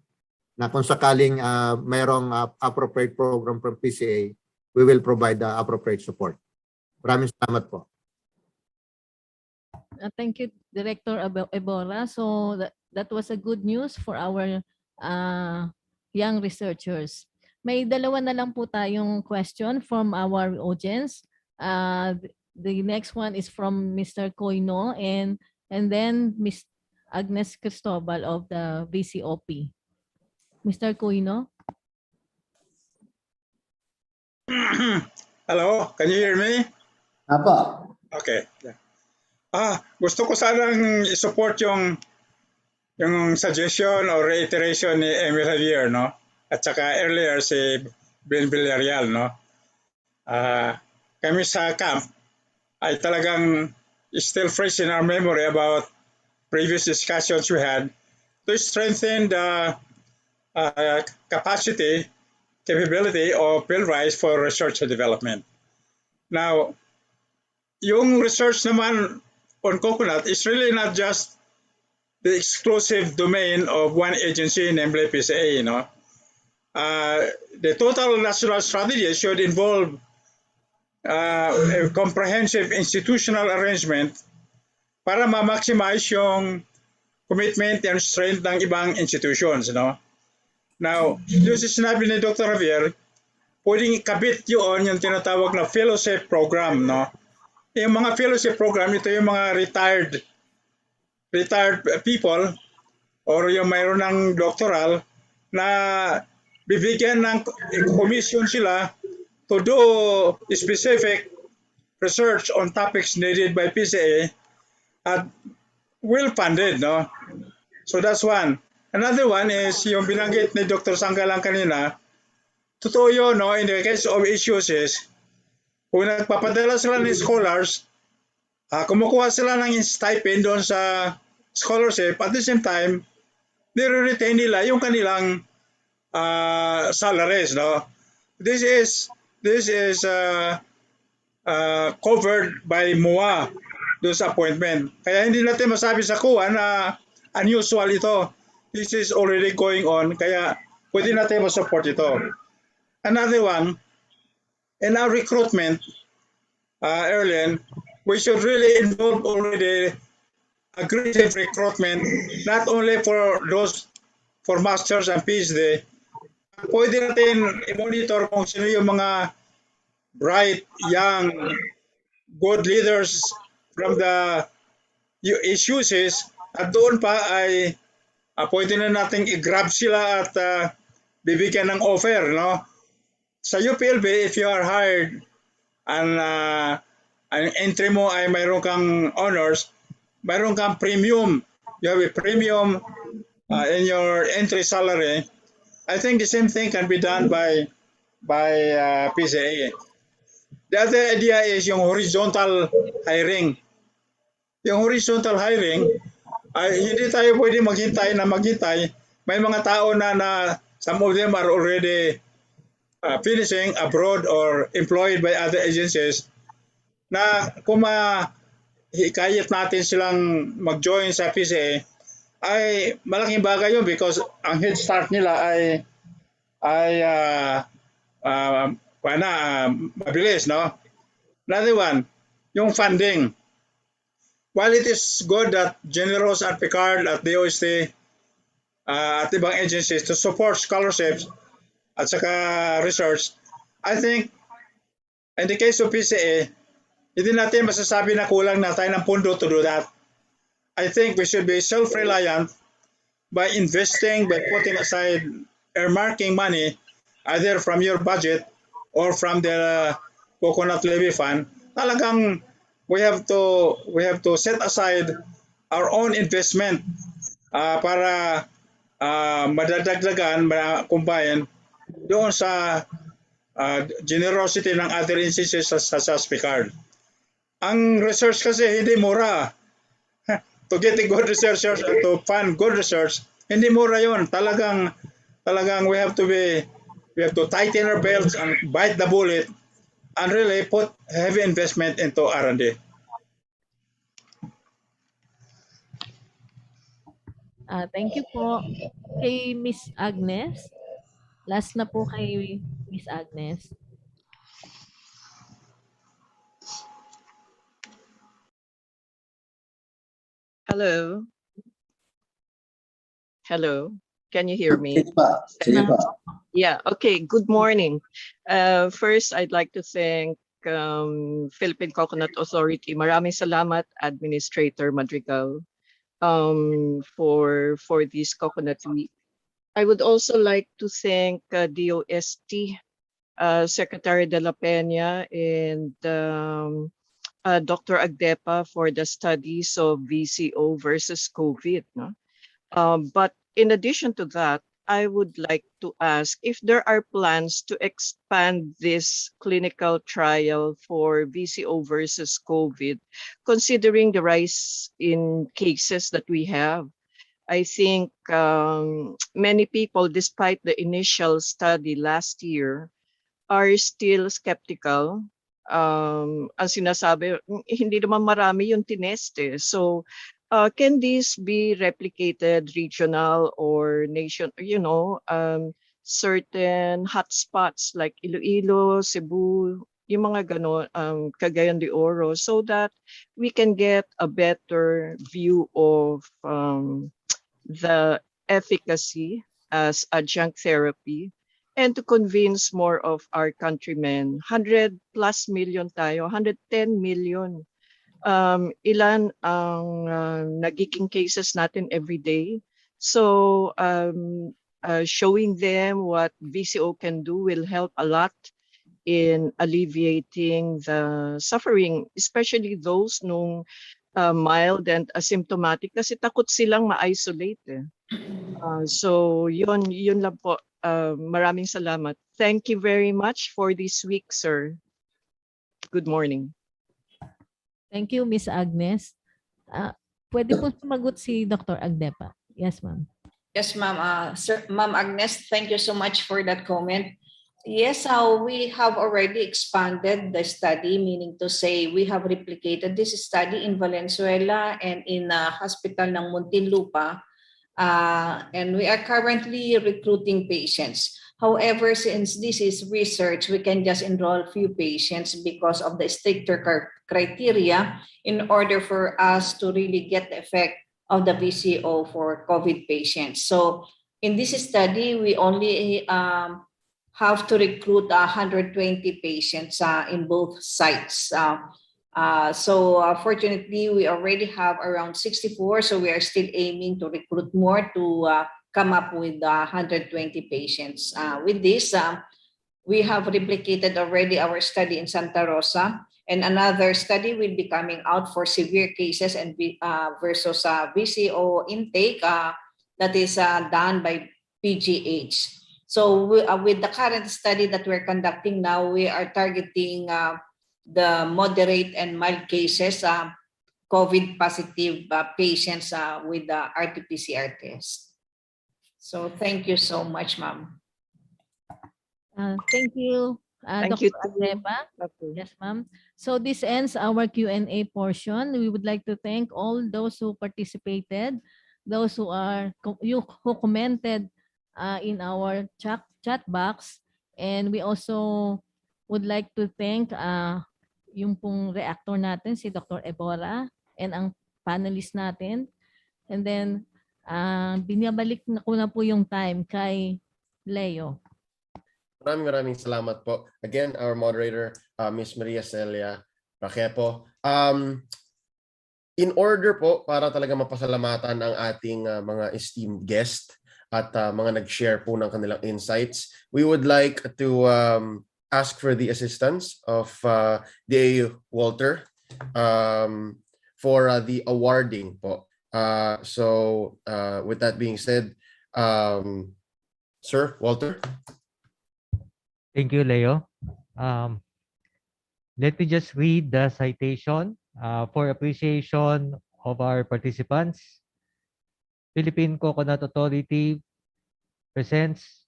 na kung sakaling mayroong appropriate program from PCA, we will provide the appropriate support. Maraming salamat po. Thank you, Director Evora. So that was a good news for our young researchers. May dalawa na lang po tayong question from our audience. The next one is from Mr. Koino and then Ms. Agnes Cristobal of the VCOP. Mr. Koino? Hello, can you hear me? Apo. Okay. Gusto ko sanang i-support yung suggestion or reiteration ni Emil Javier, no? At saka earlier si Ben Villarreal, no? Kami sa camp ay talagang still fresh in our memory about previous discussions we had to strengthen the capability of PhilRise for research and development. Now, yung research naman on coconut is really not just the exclusive domain of one agency, namely PCA, you know. The total national strategy should involve a comprehensive institutional arrangement para ma-maximize yung commitment and strength ng ibang institutions, no? Now, yung sinabi ni Dr. Javier, pwedeng ikabit yun yung tinatawag na fellowship program, no? Yung mga fellowship program, ito yung mga retired retired people or yung mayroon ng doctoral na bibigyan ng commission sila to do specific research on topics needed by PCA at well funded, no? So that's one. Another one is yung binanggit ni Dr. Sanggalang kanina, totoo yun, no? In the case of issues is, kung nagpapadala sila ng scholars, kumukuha sila ng stipend doon sa scholarship, at the same time, nire-retain nila yung kanilang salaries, no? This is covered by MOA doon sa appointment. Kaya hindi natin masabi sa kuha na unusual ito. This is already going on, kaya pwede natin ma-support ito. Another one, in our recruitment, Erlen, we should really involve already aggressive recruitment, not only for those for masters and PhD. Pwede natin i-monitor kung sino yung mga bright, young, good leaders from the issues at doon pa ay pwede na nating i-grab sila at bibigyan ng offer, no? Sa UPLB, if you are hired and ang entry mo ay mayroon kang honors, mayroon kang premium. You have a premium in your entry salary. I think the same thing can be done by PCA. The other idea is yung horizontal hiring. Yung horizontal hiring, hindi tayo pwede maghintay. May mga tao na some of them are already finishing abroad or employed by other agencies na kung hikayat natin silang mag-join sa PCA, ay malaking bagay yun because ang head start nila ay mabilis, no? Another one, yung funding. While it is good that Generos at Picard at DOST at ibang agencies to support scholarships at saka research, I think in the case of PCA, hindi natin masasabi na kulang na tayo ng pundo to do that. I think we should be self-reliant by investing, by putting aside, earmarking money, either from your budget or from the Coconut Levy Fund. Talagang we have to set aside our own investment para madadagdagan, kumbayan doon sa generosity ng other agencies sa Picard. Ang research kasi hindi mura. To get a good researchers, to fund good research, hindi mura yon. Talagang we have to tighten our belts and bite the bullet and really put heavy investment into R&D. Thank you po kay Miss Agnes. Last na po kay Miss Agnes. Hello. Hello. Can you hear me? Sige pa. Yeah. Okay. Good morning. First, I'd like to thank Philippine Coconut Authority. Maraming salamat, Administrator Madrigal, for this Coconut Week. I would also like to thank DOST, Secretary de la Peña, and Dr. Agdepa for the studies of VCO versus COVID. No? But in addition to that, I would like to ask if there are plans to expand this clinical trial for VCO versus COVID, considering the rise in cases that we have. I think many people, despite the initial study last year, are still skeptical. Ang sinasabi, hindi naman marami yung tineste. So, can this be replicated regional or nation, certain hotspots like Iloilo, Cebu, yung mga gano'n, Cagayan de Oro, so that we can get a better view of the efficacy as adjunct therapy and to convince more of our countrymen. 100+ million tayo, 110 million ilan ang nagiging cases natin every day. So showing them what VCO can do will help a lot in alleviating the suffering, especially those nung mild and asymptomatic kasi takot silang ma-isolate. So yun lang po. Maraming salamat. Thank you very much for this week, sir. Good morning. Thank you, Miss Agnes. Pwede po sumagot si Dr. Agdepa. Yes, ma'am. Yes, ma'am. Ma'am Agnes, thank you so much for that comment. Yes, we have already expanded the study, meaning to say we have replicated this study in Valenzuela and in hospital ng Muntinlupa. And we are currently recruiting patients. However, since this is research, we can just enroll few patients because of the stricter criteria in order for us to really get the effect of the VCO for COVID patients. So in this study, we only have to recruit 120 patients in both sites. So fortunately, we already have around 64, so we are still aiming to recruit more to come up with 120 patients. With this, we have replicated already our study in Santa Rosa, and another study will be coming out for severe cases and versus VCO intake that is done by PGH. So with the current study that we're conducting now, we are targeting the moderate and mild cases, COVID positive patients with the RT-PCR test. So thank you so much, ma'am. Thank you, Thank Dr. you. Agdepa. Yes, ma'am. So this ends our Q&A portion. We would like to thank all those who participated, those who commented in our chat box, and we also would like to thank yung pong reactor natin, si Dr. Ebora, and ang panelists natin. And then, binabalik na ko na po yung time kay Leo. Maraming salamat po. Again, our moderator, Ms. Maria Celia Raquepo. In order po, para talaga mapasalamatan ang ating mga esteemed guest at mga nag-share po ng kanilang insights, we would like to ask for the assistance of D.A. Walter for the awarding po. So with that being said, Sir Walter. Thank you, Leo. Let me just read the citation for appreciation of our participants. Philippine Coconut Authority presents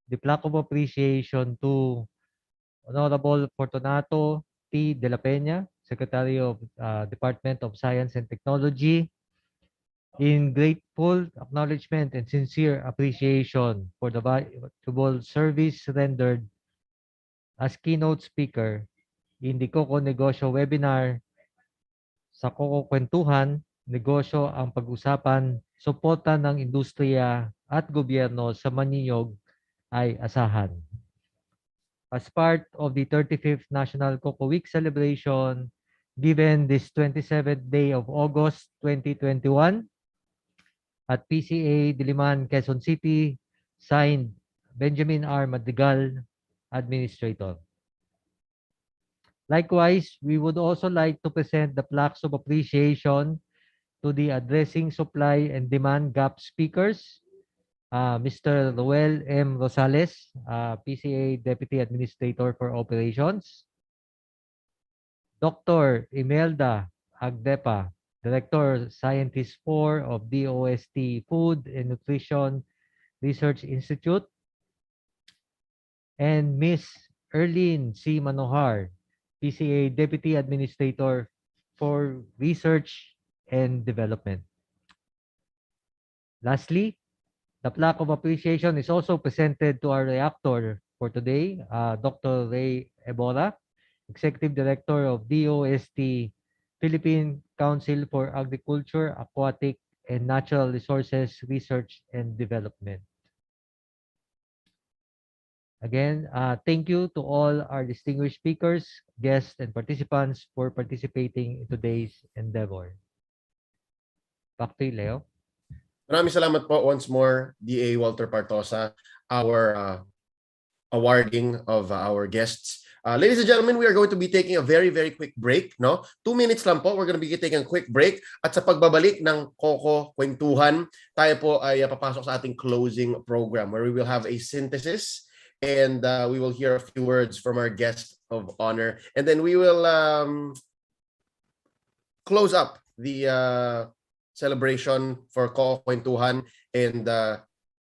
the plaque of appreciation to Honorable Fortunato T. De La Peña, Secretary of Department of Science and Technology, in grateful acknowledgement and sincere appreciation for the valuable service rendered as keynote speaker in the Coco Negosyo webinar. Sa Coco Kwentuhan, negosyo ang pag-usapan, suporta ng industriya at gobyerno sa Maniyog ay asahan. As part of the 35th National Coco Week celebration, given this 27th day of August 2021 at PCA Diliman, Quezon City, signed Benjamin R. Madrigal, Administrator. Likewise, we would also like to present the plaques of appreciation to the Addressing Supply and Demand Gap speakers, Mr. Roel M. Rosales, PCA Deputy Administrator for Operations, Dr. Imelda Agdepa, Director Scientist 4 of DOST Food and Nutrition Research Institute, and Ms. Erlene C. Manohar, PCA Deputy Administrator for Research and Development. Lastly, the plaque of appreciation is also presented to our reactor for today, Dr. Ray Ebora, Executive Director of DOST Philippine Council for Agriculture, Aquatic, and Natural Resources Research and Development. Again, thank you to all our distinguished speakers, guests, and participants for participating in today's endeavor. Back to you, Leo. Maraming salamat po once more, DA Walter Partosa, our awarding of our guests. Ladies and gentlemen, we are going to be taking a very, very quick break. No? 2 minutes lang po. We're going to be taking a quick break. At sa pagbabalik ng Coco Kwentuhan, tayo po ay papasok sa ating closing program where we will have a synthesis and we will hear a few words from our guest of honor. And then we will close up the celebration for Coco Kwentuhan. And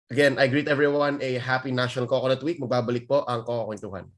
again, I greet everyone a happy National Coconut Week. Magbabalik po ang Coco Kwentuhan.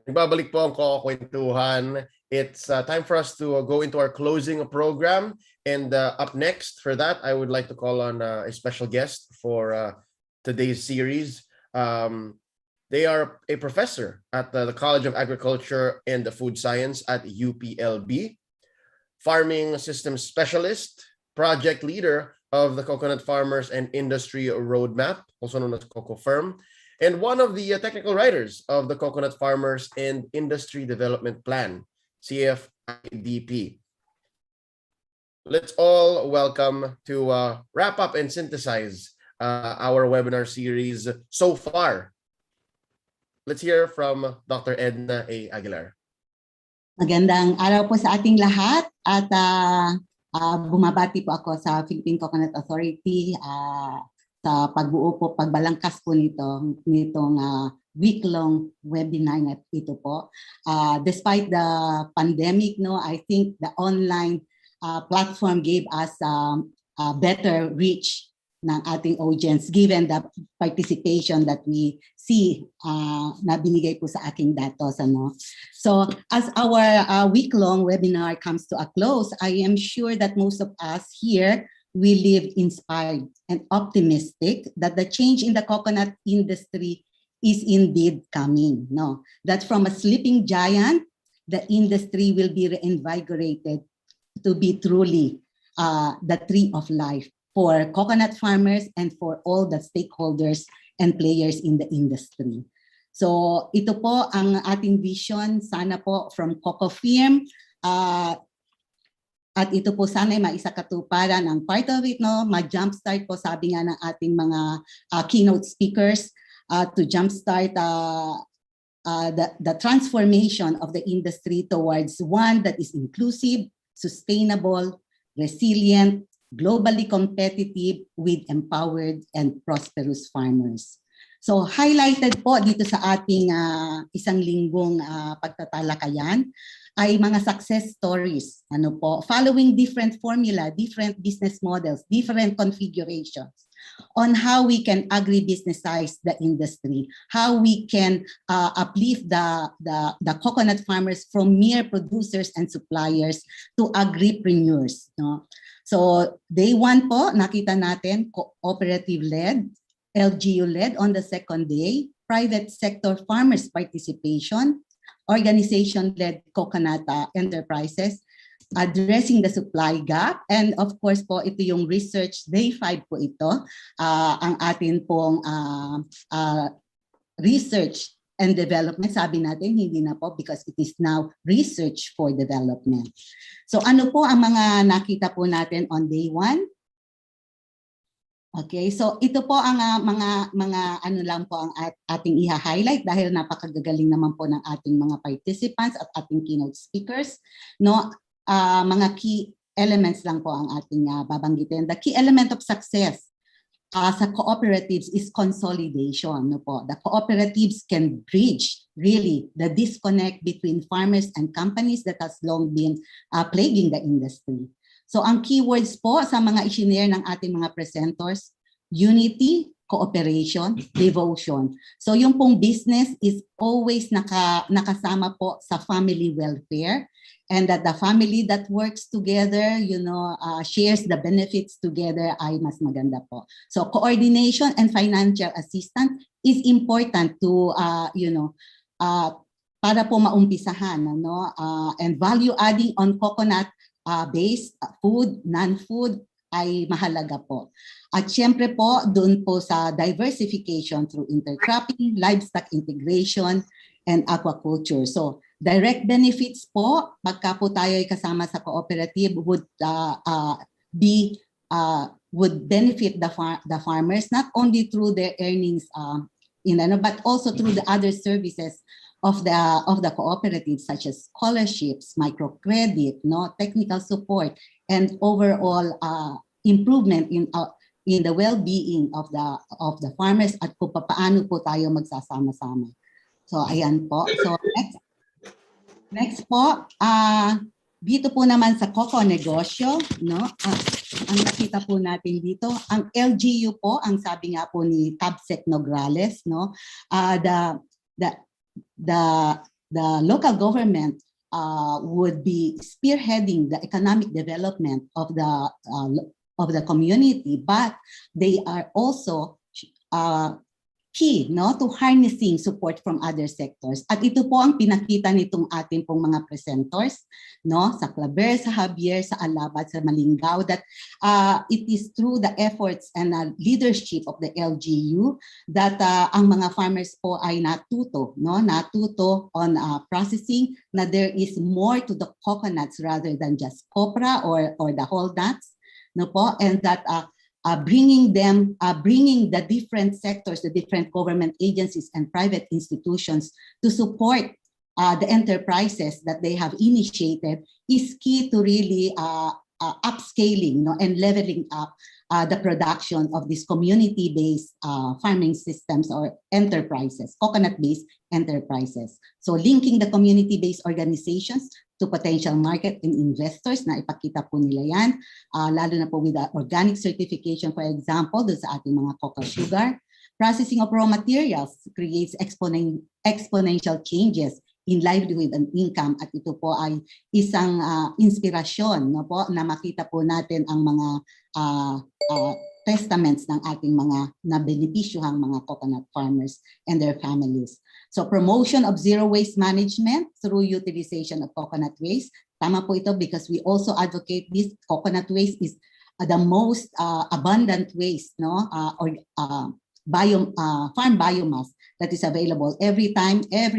Nagbabalik po ang Coco Kwentuhan. It's time for us to go into our closing program. And up next for that, I would like to call on a special guest for today's series. They are a professor at the College of Agriculture and Food Science at UPLB, farming systems specialist, project leader of the Coconut Farmers and Industry Roadmap, also known as Coco Firm, and one of the technical writers of the Coconut Farmers and Industry Development Plan, CFIDP. Let's all welcome to wrap up and synthesize our webinar series so far. Let's hear from Dr. Edna A. Aguilar. Magandang araw po sa ating lahat at bumabati po ako sa Philippine Coconut Authority sa pagbuo po, pagbalangkas po nitong week-long webinar na ito po. Despite the pandemic, no, I think the online platform gave us a better reach ng ating audience given the participation that we see na binigay po sa aking datos. Ano? So as our week-long webinar comes to a close, I am sure that most of us here we live inspired and optimistic that the change in the coconut industry is indeed coming. No, that from a sleeping giant, the industry will be reinvigorated to be truly the tree of life for coconut farmers and for all the stakeholders and players in the industry. So ito po ang ating vision, sana po from Coco Firm. At ito po sana ay maisakatuparan ang part of it, no? Ma-jumpstart po, sabi nga ng ating mga keynote speakers, to jumpstart the transformation of the industry towards one that is inclusive, sustainable, resilient, globally competitive with empowered and prosperous farmers. So highlighted po dito sa ating isang linggong pagtatalakayan ay mga success stories, ano po, following different formula, different business models, different configurations on how we can agribusinessize the industry, how we can uplift the coconut farmers from mere producers and suppliers to agripreneurs. No? So day one po, nakita natin cooperative-led, LGU-led on the second day, private sector farmers participation, organization-led coconut enterprises, addressing the supply gap, and of course po ito yung research, day 5 po ito, ang atin pong research and development, sabi natin hindi na po because it is now research for development. So ano po ang mga nakita po natin on day 1? Okay, so ito po ang mga ano lang po ang ating i-highlight dahil napakagagaling naman po ng ating mga participants at ating keynote speakers, no? Mga key elements lang po ang ating babanggitin. The key element of success sa cooperatives is consolidation. No po? The cooperatives can bridge really the disconnect between farmers and companies that has long been plaguing the industry. So ang keywords po sa mga i-share ng ating mga presenters, unity, cooperation, devotion. So yung pong business is always nakasama po sa family welfare, and that the family that works together, you know, shares the benefits together ay mas maganda po. So coordination and financial assistance is important to, you know, para po maumpisahan, ano, and value adding on coconut based food, non-food ay mahalaga po. At syempre po, doon po sa diversification through intercropping, livestock integration, and aquaculture. So direct benefits po, pagka po tayo ay kasama sa cooperative would benefit the farmers not only through their earnings but also through the other services of the cooperatives such as scholarships, microcredit, no, technical support, and overall improvement in the well-being of the farmers at kung paano po tayo magsasama-sama. So ayan po. So next po, dito po naman sa Coco Negosyo, no? Ang nakita po natin dito, ang LGU po, ang sabi nga po ni Tabsec Nograles, no? The local government would be spearheading the economic development of the community, but they are also key, no, to harnessing support from other sectors. At ito po ang pinakita nitong ating pong mga presenters, no, sa Claver, sa Javier, sa Alabat, sa Malingao, that it is through the efforts and leadership of the LGU that ang mga farmers po ay natuto, no, natuto on processing, na there is more to the coconuts rather than just copra or the whole nuts, no po, and that bringing the different sectors, the different government agencies and private institutions to support the enterprises that they have initiated is key to really upscaling, no, and leveling up the production of these community-based farming systems or enterprises, coconut-based enterprises. So linking the community-based organizations to potential market and investors, na ipakita po nila yan, lalo na po with the organic certification, for example, doon sa ating mga cocoa sugar. Processing of raw materials creates exponential changes in livelihood and income, at ito po ay isang inspirasyon, no po, na makita po natin ang mga testaments ng ating mga nabenepisyuhang mga coconut farmers and their families. So promotion of zero waste management through utilization of coconut waste. Tama po ito because we also advocate this. Coconut waste is the most abundant waste, no, farm biomass that is available every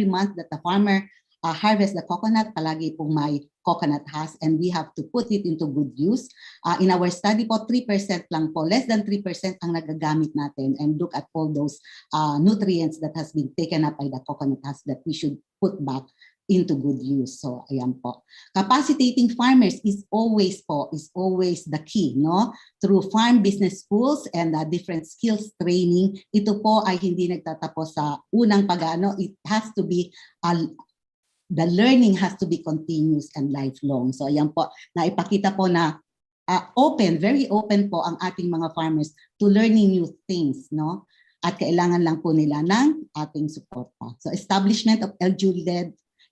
month that the farmer harvests the coconut, palagi pong may coconut husk, and we have to put it into good use. In our study po, 3% lang po, less than 3% ang nagagamit natin, and look at all those nutrients that has been taken up by the coconut husk that we should put back into good use. So ayan po. Capacitating farmers is always the key, no? Through farm business schools and different skills training. Ito po ay hindi nagtatapos sa unang pag-ano. It has to be the learning has to be continuous and lifelong. So ayan po, naipakita po na very open po ang ating mga farmers to learning new things, no? At kailangan lang po nila ng ating suporta. So establishment of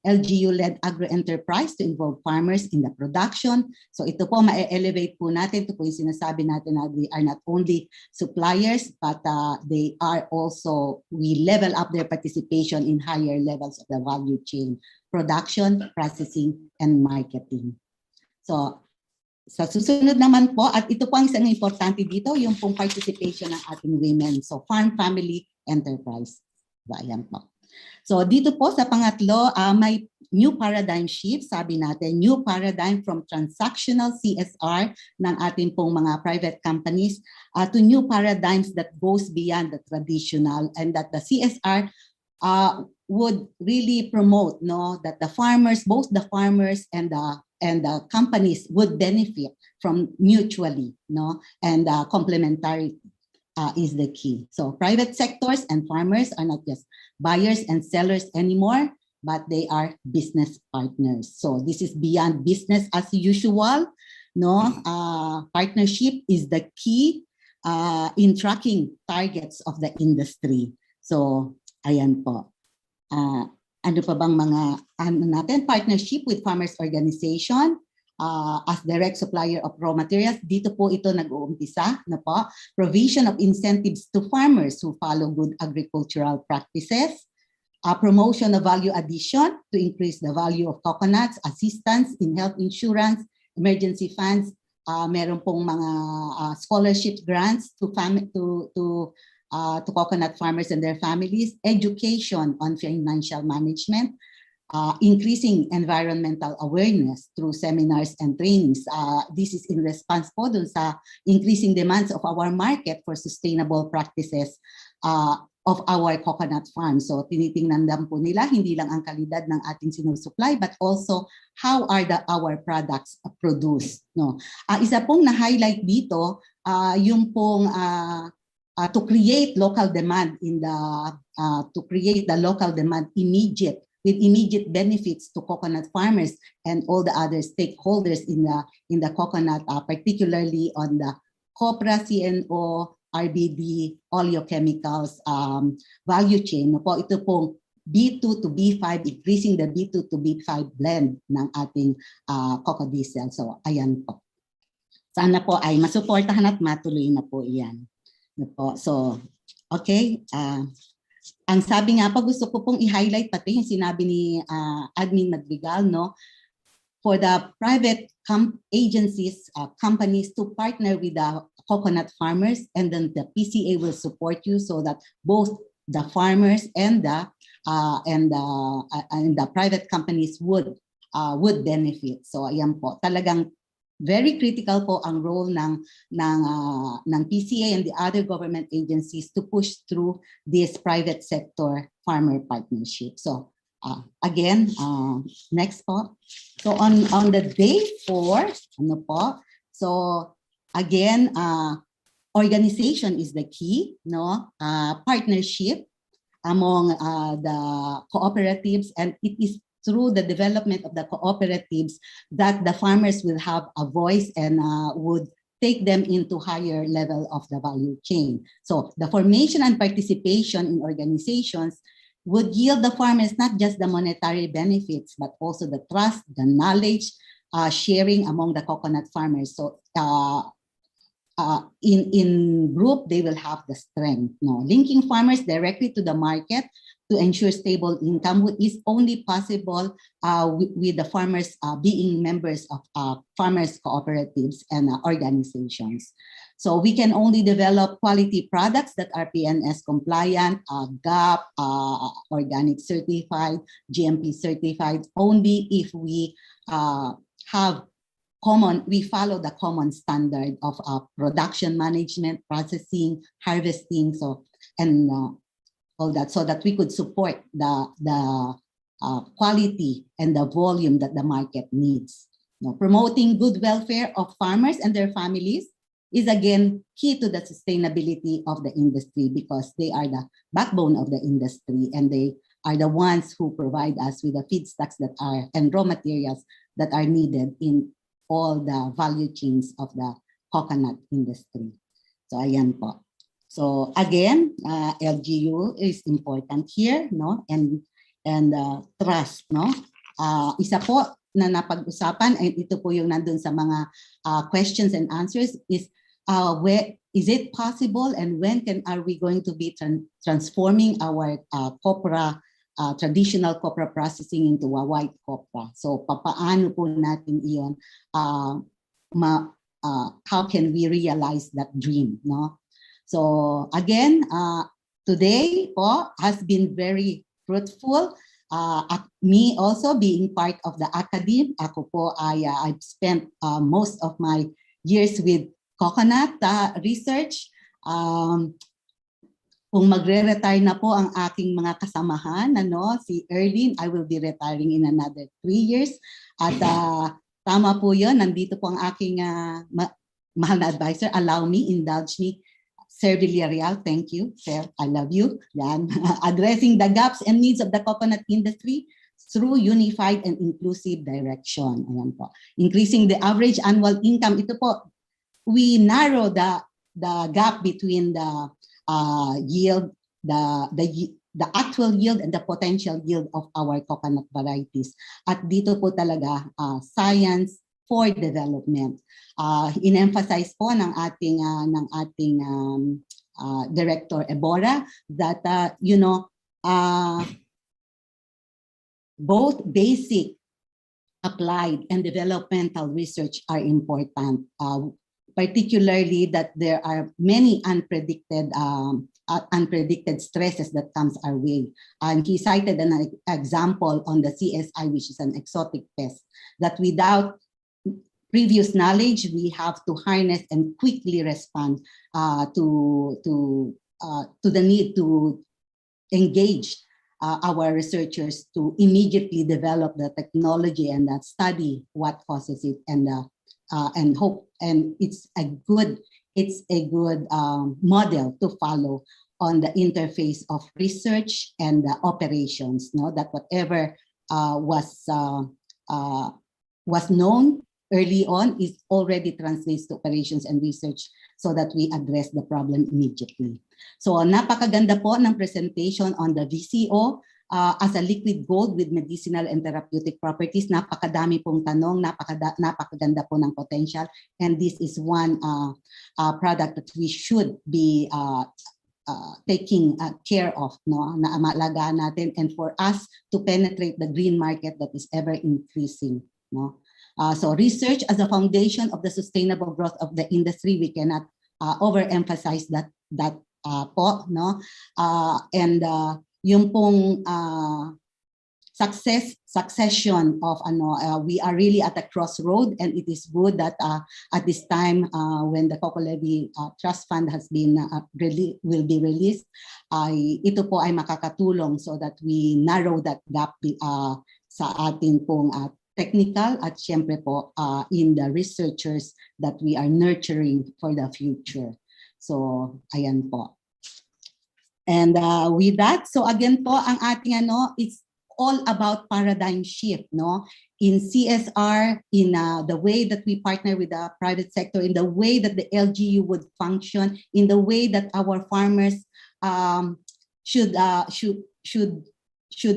LGU-led agro-enterprise to involve farmers in the production. So ito po, ma-elevate po natin. Ito po yung sinasabi natin na we are not only suppliers, but they are also, we level up their participation in higher levels of the value chain, production, processing, and marketing. So sa susunod naman po, at ito po ang isang importante dito, yung pong participation ng ating women. So farm, family, enterprise. So ayan po. So dito po sa pangatlo, may new paradigm shift, sabi natin, new paradigm from transactional CSR ng ating pong mga private companies to new paradigms that goes beyond the traditional, and that the CSR would really promote, no, that the farmers, both the farmers and the companies would benefit from mutually, no, and complementarity is the key. So private sectors and farmers are not just buyers and sellers anymore, but they are business partners. So this is beyond business as usual, no? Partnership is the key in tracking targets of the industry. So ayan po. Ano pa bang mga natin? Partnership with farmers organization. As direct supplier of raw materials, dito po ito nag-uumpisa, na po. Provision of incentives to farmers who follow good agricultural practices, promotion of value addition to increase the value of coconuts, assistance in health insurance, emergency funds, meron pong mga scholarship grants to coconut farmers and their families, education on financial management, increasing environmental awareness through seminars and trainings. This is in response po dun sa increasing demands of our market for sustainable practices of our coconut farms. So tinitingnan lang po nila hindi lang ang kalidad ng ating sinusupply, but also how are our products produced. No? Isa pong na-highlight dito, yung pong to create local demand to create the local demand with immediate benefits to coconut farmers and all the other stakeholders in the coconut, particularly on the copra, CNO, RBD, oleochemicals value chain. No po, ito pong B2 to B5, increasing the B2 to B5 blend ng ating cocoa diesel. So ayan po. Sana po ay masuportahan at matuloy na po iyan. No po. So, okay. Ang sabi nga pa, gusto ko pong i-highlight pati yung sinabi ni Admin Madrigal, no? For the private agencies, companies to partner with the coconut farmers, and then the PCA will support you so that both the farmers and the private companies would benefit. So ayan po, talagang very critical po ang role ng PCA and the other government agencies to push through this private sector farmer partnership. So again, next po. So on the day 4, ano po? So again, organization is the key, no? Partnership among the cooperatives, and it is through the development of the cooperatives that the farmers will have a voice and would take them into higher level of the value chain. So the formation and participation in organizations would yield the farmers not just the monetary benefits, but also the trust, the knowledge, sharing among the coconut farmers. So in group, they will have the strength. No? Linking farmers directly to the market to ensure stable income is only possible with the farmers being members of farmers cooperatives and organizations. So we can only develop quality products that are PNS compliant, GAP, organic certified, GMP certified, only if we we follow the common standard of production management, processing, harvesting, and all that, so that we could support the quality and the volume that the market needs. Promoting good welfare of farmers and their families is again key to the sustainability of the industry, because they are the backbone of the industry, and they are the ones who provide us with the feedstocks and raw materials that are needed in all the value chains of the coconut industry. So ayan po. So again, LGU is important here, no? And trust, no? Isa po na napag-usapan, and ito po yung nandun sa mga questions and answers, is is it possible and when are we going to be transforming our copra, traditional copra processing into a white copra? So papaano po natin iyon, how can we realize that dream, no? So again, today po has been very fruitful. At me also being part of the academe, ako po I've spent most of my years with coconut research. Kung magre-retire na po ang aking mga kasamahan, si Erlyn, I will be retiring in another 3 years. At tama po yun, nandito po ang aking mahal na advisor. Allow me, indulge me. Sir Villarreal, thank you. Sir, I love you. Yan. Addressing the gaps and needs of the coconut industry through unified and inclusive direction. Ayan po. Increasing the average annual income. Ito po, we narrow the gap between the yield, the actual yield and the potential yield of our coconut varieties. At dito po talaga science for development. In-emphasize po ng ating Director Ebora that both basic, applied, and developmental research are important. Particularly that there are many unpredicted stresses that comes our way. And he cited an example on the CSI, which is an exotic pest, that without previous knowledge, we have to harness and quickly respond to the need to engage our researchers to immediately develop the technology and study what causes it, and hope, and it's a good model to follow on the interface of research and operations. No, that whatever was known early on is already translates to operations and research, so that we address the problem immediately. So napakaganda po ng presentation on the VCO. As a liquid gold with medicinal and therapeutic properties, napakadami pong tanong, napakaganda po ng potential, and this is one product that we should be taking care of, no, na maalagaan natin, and for us to penetrate the green market that is ever increasing, no. So research as a foundation of the sustainable growth of the industry, we cannot overemphasize that po, no, and yung pong succession of we are really at a crossroad, and it is good that at this time when the Coco Levy Trust Fund has been will be released, ito po ay makakatulong so that we narrow that gap sa ating pong technical at syempre po in the researchers that we are nurturing for the future. So, ayan po. And with that, so again po, ang ating it's all about paradigm shift, no? In CSR, in the way that we partner with the private sector, in the way that the LGU would function, in the way that our farmers should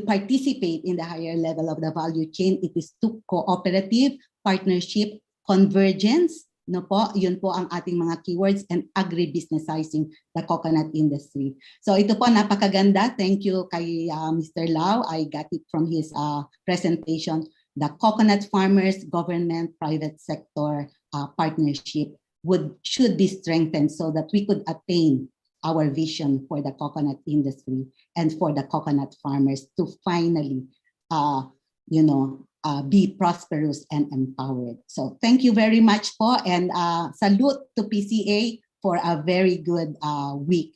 participate in the higher level of the value chain. It is to cooperative, partnership, convergence, no po, yun po ang ating mga keywords, and agribusinessizing the coconut industry. So ito po, napakaganda. Thank you kay Mr. Lau. I got it from his presentation. The coconut farmers, government, private sector partnership should be strengthened so that we could attain our vision for the coconut industry and for the coconut farmers to finally, be prosperous and empowered. So thank you very much po, and salute to PCA for a very good week.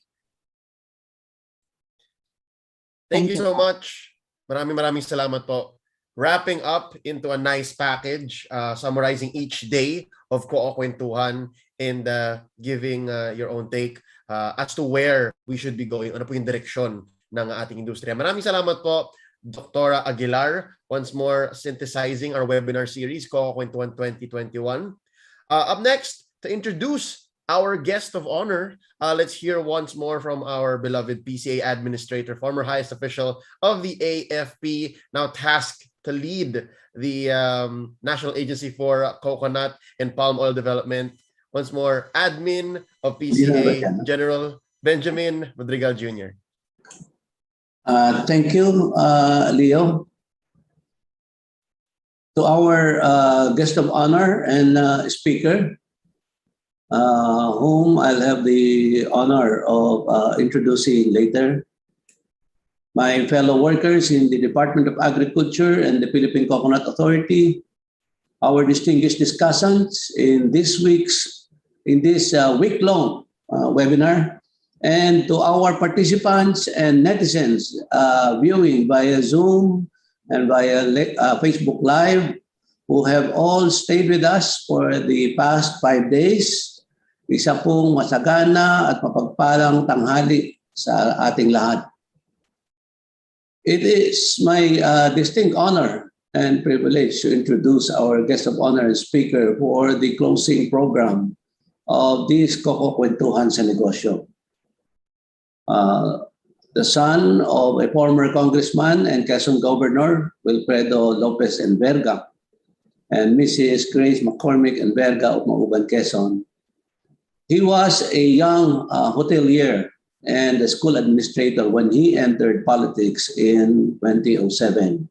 Thank you so much. Maraming salamat po. Wrapping up into a nice package, summarizing each day of Coco Kwentuhan and giving your own take as to where we should be going, ano po yung direksyon ng ating industriya. Maraming salamat po, Dr. Aguilar, once more synthesizing our webinar series, Coco Kwentuhan 2021. Up next, to introduce our guest of honor, let's hear once more from our beloved PCA administrator, former highest official of the AFP, now tasked to lead the National Agency for Coconut and Palm Oil Development. Once more, admin of PCA, General Benjamin Madrigal Jr. Thank you, Leo. To our guest of honor and speaker, whom I'll have the honor of introducing later, my fellow workers in the Department of Agriculture and the Philippine Coconut Authority, our distinguished discussants in this week-long webinar, and to our participants and netizens viewing via Zoom and via Facebook Live, who have all stayed with us for the past 5 days. Isa pong masagana at mapagpalang tanghali sa ating lahat. It is my distinct honor and privilege to introduce our guest of honor and speaker for the closing program of this Coco Kwentuhan sa Negosyo. The son of a former congressman and Quezon Governor, Wilfredo Lopez Enverga, and Mrs. Grace McCormick Enverga of Mauban, Quezon. He was a young hotelier and a school administrator when he entered politics in 2007.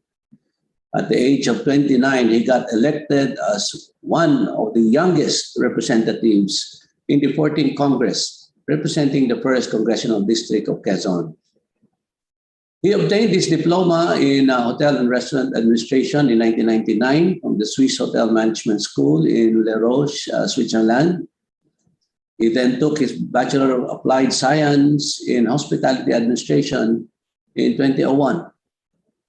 At the age of 29, he got elected as one of the youngest representatives in the 14th Congress, representing the 1st Congressional District of Quezon. He obtained his diploma in Hotel and Restaurant Administration in 1999 from the Swiss Hotel Management School in Les Roches, Switzerland. He then took his Bachelor of Applied Science in Hospitality Administration in 2001,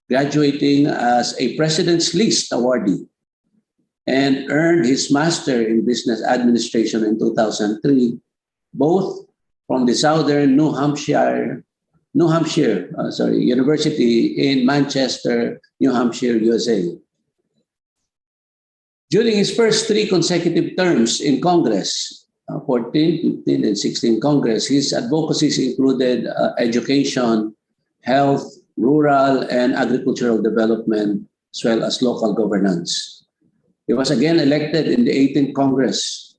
graduating as a President's List awardee, and earned his Master in Business Administration in 2003, both from the Southern New Hampshire University in Manchester, New Hampshire, USA. During his first 3 consecutive terms in Congress, 14, 15, and 16 Congress, his advocacies included education, health, rural and agricultural development, as well as local governance. He was again elected in the 18th Congress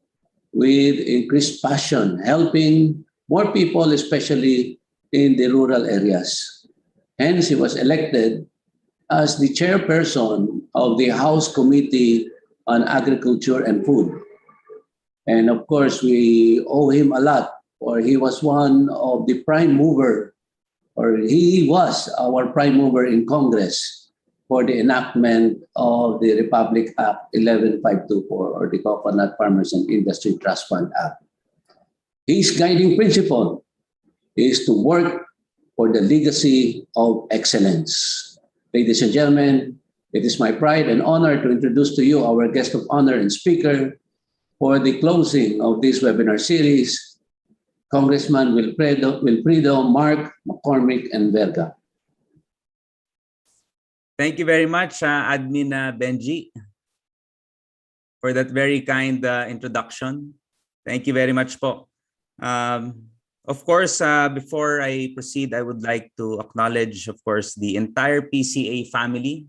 with increased passion, helping more people, especially in the rural areas. Hence, he was elected as the chairperson of the House Committee on Agriculture and Food. And of course, we owe him a lot, for he was one of the prime mover, or he was our prime mover in Congress for the enactment of the Republic Act 11524, or the Coconut Farmers and Industry Trust Fund Act. His guiding principle is to work for the legacy of excellence. Ladies and gentlemen, it is my pride and honor to introduce to you our guest of honor and speaker for the closing of this webinar series, Congressman Wilfredo, Mark, McCormick, and Verga. Thank you very much, Admin Benji, for that very kind introduction. Thank you very much po. Of course, before I proceed, I would like to acknowledge, of course, the entire PCA family,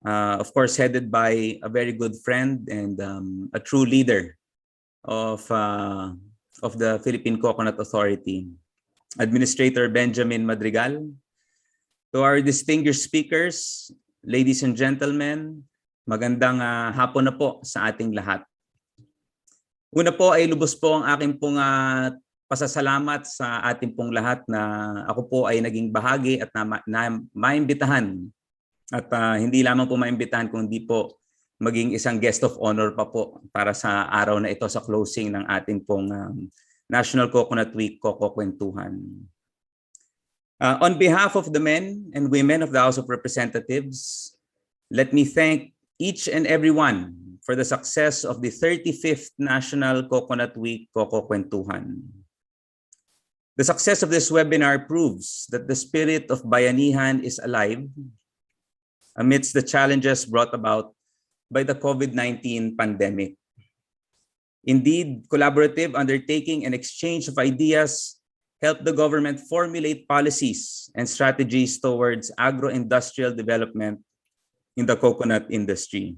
of course, headed by a very good friend and a true leader of the Philippine Coconut Authority, Administrator Benjamin Madrigal. To our distinguished speakers, ladies and gentlemen, magandang hapon na po sa ating lahat. Una po ay lubos po ang aking pong pasasalamat sa ating pong lahat na ako po ay naging bahagi at na maimbitahan. At hindi lamang po maimbitahan kundi po maging isang guest of honor pa po para sa araw na ito sa closing ng ating pong National Coconut Week, Coco Kwentuhan. On behalf of the men and women of the House of Representatives, let me thank each and everyone for the success of the 35th National Coconut Week, Coco Kwentuhan. The success of this webinar proves that the spirit of bayanihan is alive amidst the challenges brought about by the COVID-19 pandemic. Indeed, collaborative undertaking and exchange of ideas help the government formulate policies and strategies towards agro-industrial development in the coconut industry.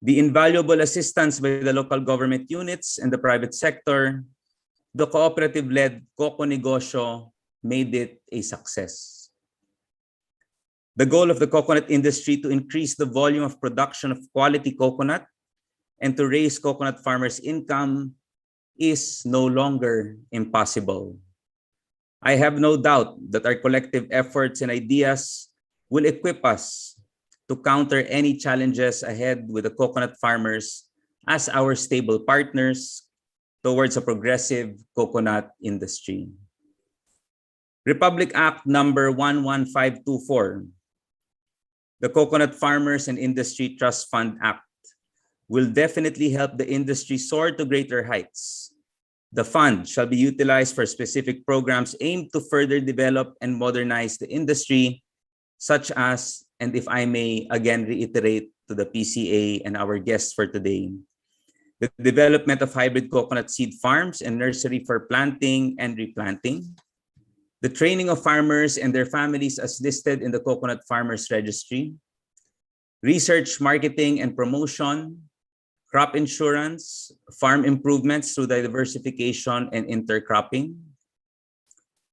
The invaluable assistance by the local government units and the private sector, the cooperative-led Coco Negosyo made it a success. The goal of the coconut industry to increase the volume of production of quality coconut and to raise coconut farmers' income is no longer impossible. I have no doubt that our collective efforts and ideas will equip us to counter any challenges ahead with the coconut farmers as our stable partners towards a progressive coconut industry. Republic Act number 11524, the Coconut Farmers and Industry Trust Fund Act, will definitely help the industry soar to greater heights. The fund shall be utilized for specific programs aimed to further develop and modernize the industry, such as, and if I may again reiterate to the PCA and our guests for today, the development of hybrid coconut seed farms and nursery for planting and replanting, the training of farmers and their families as listed in the Coconut Farmers Registry, research, marketing, and promotion, crop insurance, farm improvements through diversification and intercropping,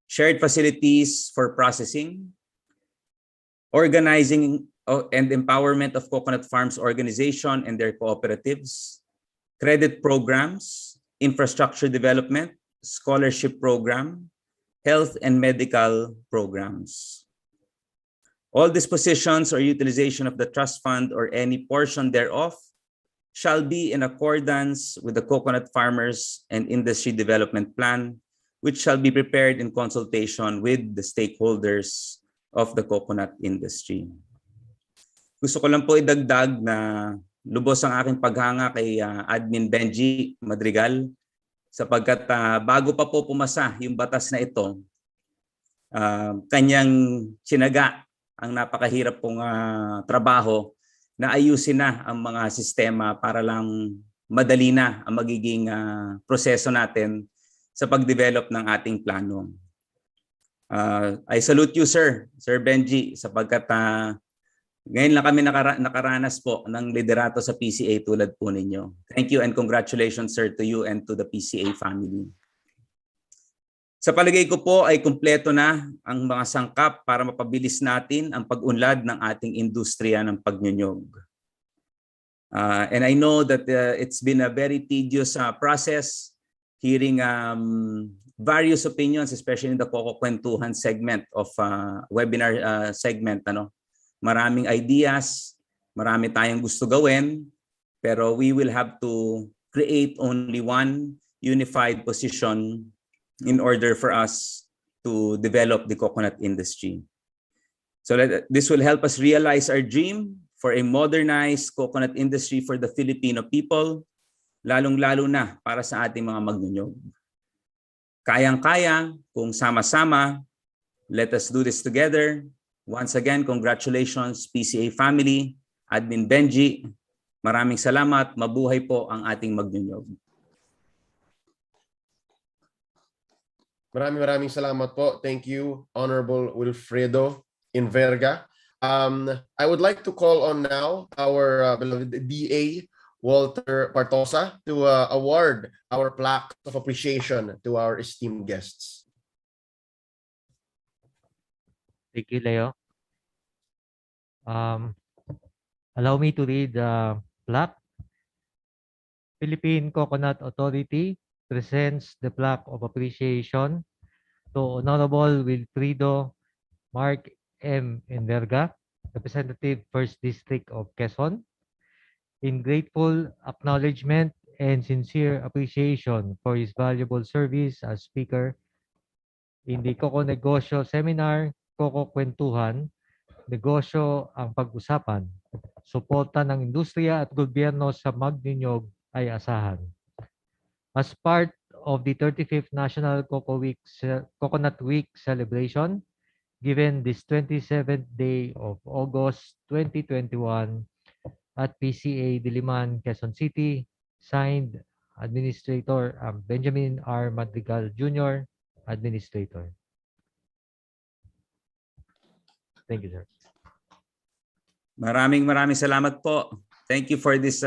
shared facilities for processing, organizing and empowerment of coconut farms organization and their cooperatives, credit programs, infrastructure development, scholarship program, health and medical programs. All dispositions or utilization of the trust fund or any portion thereof shall be in accordance with the Coconut Farmers and Industry Development Plan, which shall be prepared in consultation with the stakeholders of the coconut industry. Gusto ko lang po idagdag na lubos ang aking paghanga kay Admin Benji Madrigal sapagkat bago pa po pumasa yung batas na ito, kanyang tsinaga ang napakahirap pong trabaho na ayusin na ang mga sistema para lang madali na ang magiging proseso natin sa pag-develop ng ating plano. I salute you, Sir Benji, sapagkat ngayon lang kami nakaranas po ng liderato sa PCA tulad po ninyo. Thank you and congratulations, sir, to you and to the PCA family. Sa palagay ko po ay kumpleto na ang mga sangkap para mapabilis natin ang pag-unlad ng ating industriya ng pagnyunyog. And I know that it's been a very tedious process hearing various opinions, especially in the Coco Kwentuhan segment of webinar segment. Maraming ideas, marami tayong gusto gawin, pero we will have to create only one unified position in order for us to develop the coconut industry. So this will help us realize our dream for a modernized coconut industry for the Filipino people, lalong-lalo na para sa ating mga magnunyog. kayang-kaya kung sama-sama. Let us do this together. Once again, congratulations PCA family, Admin Benji. Maraming salamat. Mabuhay po ang ating magnyunyog. Maraming salamat po. Thank you, Honorable Wilfredo Inverga. I would like to call on now our beloved DA Walter Partosa to award our plaque of appreciation to our esteemed guests. Thank you, Leo. Allow me to read the plaque. Philippine Coconut Authority presents the plaque of appreciation to Honorable Wilfredo Mark M. Inverga, Representative 1st District of Quezon, in grateful acknowledgement and sincere appreciation for his valuable service as speaker in the Coco Negosyo Seminar, Coco Kwentuhan, Negosyo ang Pag-usapan. Suporta ng industriya at gobyerno sa magnyunyog ay asahan. As part of the 35th National Coconut Week celebration, given this 27th day of August 2021 at PCA Diliman, Quezon City, signed Administrator Benjamin R. Madrigal Jr., Administrator. Thank you, sir. Maraming salamat po. Thank you for this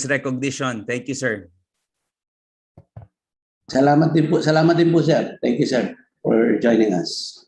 recognition. Thank you, sir. Salamat din po, sir. Thank you, sir, for joining us.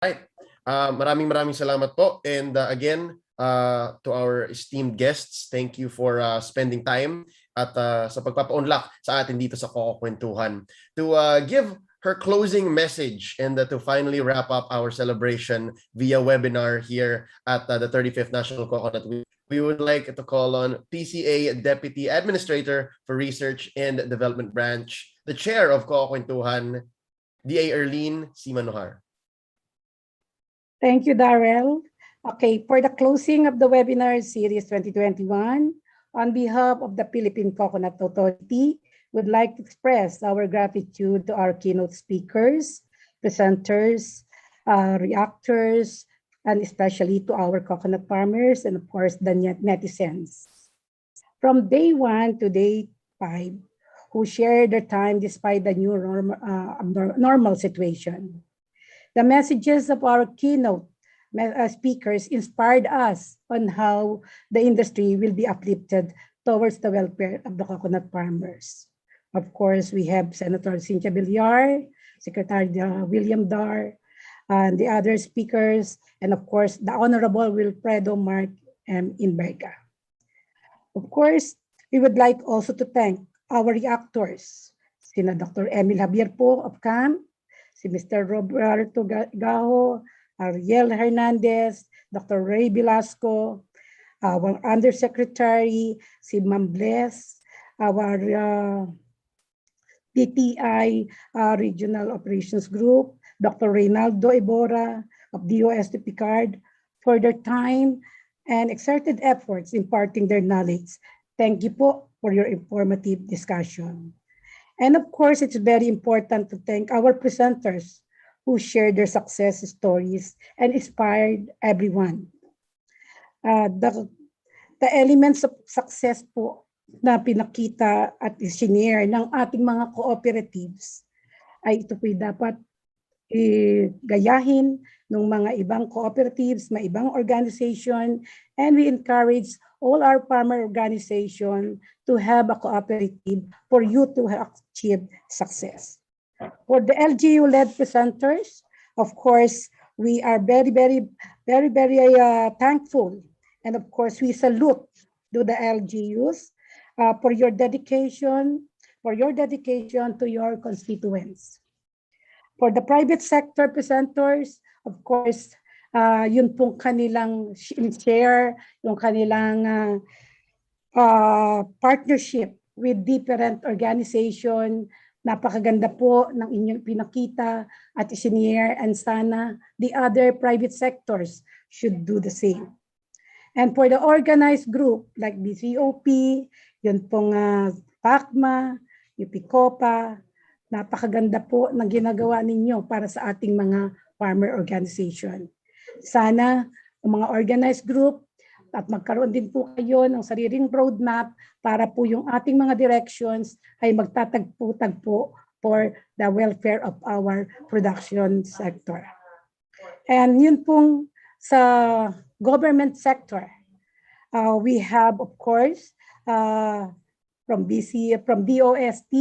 Right. Maraming salamat po. And again, to our esteemed guests, thank you for spending time at sa pagpapaunlak sa atin dito sa Coco Kwentuhan. To give her closing message and to finally wrap up our celebration via webinar here at the 35th National Coconut Week, we would like to call on PCA Deputy Administrator for Research and Development Branch, the Chair of Coco Kwentuhan, DA Erlene C. Manohar. Thank you, Darrell. Okay, for the closing of the webinar series 2021, on behalf of the Philippine Coconut Authority, we'd like to express our gratitude to our keynote speakers, presenters, reactors, and especially to our coconut farmers and of course the netizens. From day 1 to day 5, who shared their time despite the new normal situation. The messages of our keynote speakers inspired us on how the industry will be uplifted towards the welfare of the coconut farmers. Of course, we have Senator Siyensya, Secretary William Dar, and the other speakers, and of course, the Honorable Wilfredo Mark M. Inverga. Of course, we would like also to thank our reactors, Sina Dr. Emil Javier po of CAM, si Mr. Roberto Gajo, Ariel Hernandez, Dr. Ray Velasco, our Undersecretary, si Ma'am Bless, our PTI Regional Operations Group, Dr. Reynaldo Ibora of DOST Picard, for their time and exerted efforts imparting their knowledge. Thank you po for your informative discussion. And of course, it's very important to thank our presenters who shared their success stories and inspired everyone. The elements of success po na pinakita at isinare ng ating mga cooperatives ay ito po dapat gayahin ng mga ibang cooperatives, mga ibang organization, and we encourage all our farmer organization to have a cooperative for you to achieve success. For the LGU-led presenters, of course, we are very thankful. And of course, we salute to the LGUs for your dedication to your constituents. For the private sector presenters, of course, yun pong kanilang share, yung kanilang partnership with different organization. Napakaganda po ng inyong pinakita at isinare, and sana the other private sectors should do the same. And for the organized group like BCOP, yun pong PACMA, UPCOPA, napakaganda po ng ginagawa ninyo para sa ating mga farmer organization. Sana ang mga organized group at magkaroon din po kayo ng sariling roadmap para po yung ating mga directions ay magtatagpo-tagpo for the welfare of our production sector. And yun pong sa government sector, we have of course from DOST,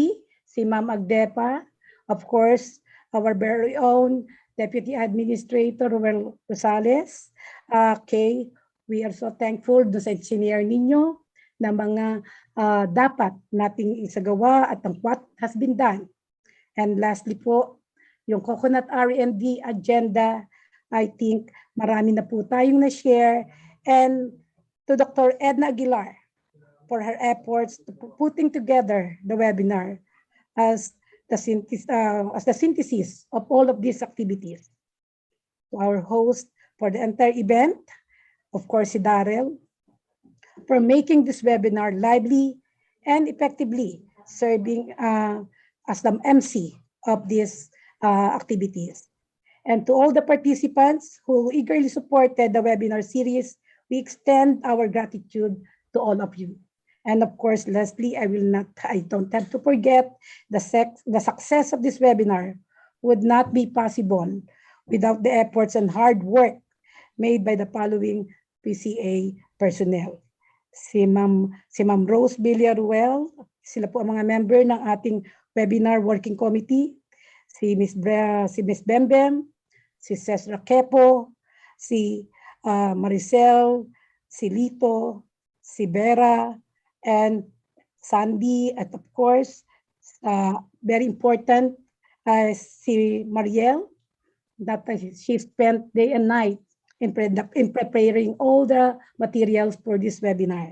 si Ma'am Agdepa, of course our very own Deputy Administrator Ruel Rosales. Okay, we are so thankful do sa engineer ninyo na mga dapat nating isagawa at ang what has been done. And lastly po, yung coconut R&D agenda, I think marami na po tayong na-share. And to Dr. Edna Aguilar for her efforts to putting together the webinar as the synthesis of all of these activities. To our host for the entire event, of course, si Darrell, for making this webinar lively and effectively serving as the MC of these activities. And to all the participants who eagerly supported the webinar series, we extend our gratitude to all of you. And of course, lastly, I don't have to forget the success of this webinar would not be possible without the efforts and hard work made by the following PCA personnel. Si Ma'am Rose Villaruel, sila po ang mga member ng ating webinar working committee, si Miss Bembem, si Cesar Kepo, si Maricel, si Lito, si Vera, and Sandy, at of course, very important, si Mariel, that she spent day and night in preparing all the materials for this webinar.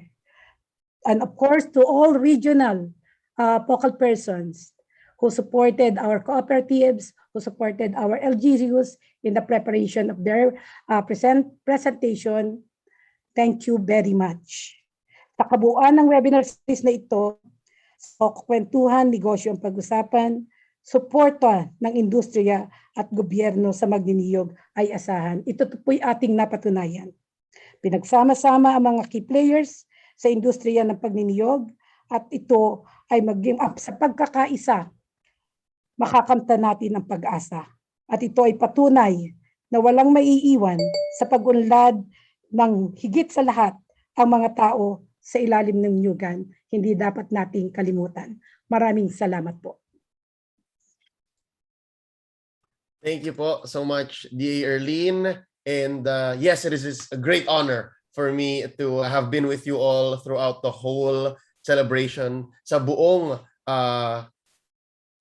And of course, to all regional focal persons who supported our cooperatives, who supported our LGUs in the preparation of their presentation, thank you very much. Sa kabuuan ng webinar series na ito, Coco Kwentuhan, negosyo ang pag-usapan, suporta ng industriya at gobyerno sa magniniyog ay asahan. Ito po'y ating napatunayan. Pinagsama-sama ang mga key players sa industriya ng pagniniyog at ito ay maging sa pagkakaisa, makakamta natin ang pag-asa. At ito ay patunay na walang maiiwan sa pag-unlad ng higit sa lahat ang mga tao sa ilalim ng niyugan. Hindi dapat nating kalimutan. Maraming salamat po. Thank you po so much, D.A. Erlene. And yes, it is a great honor for me to have been with you all throughout the whole celebration sa buong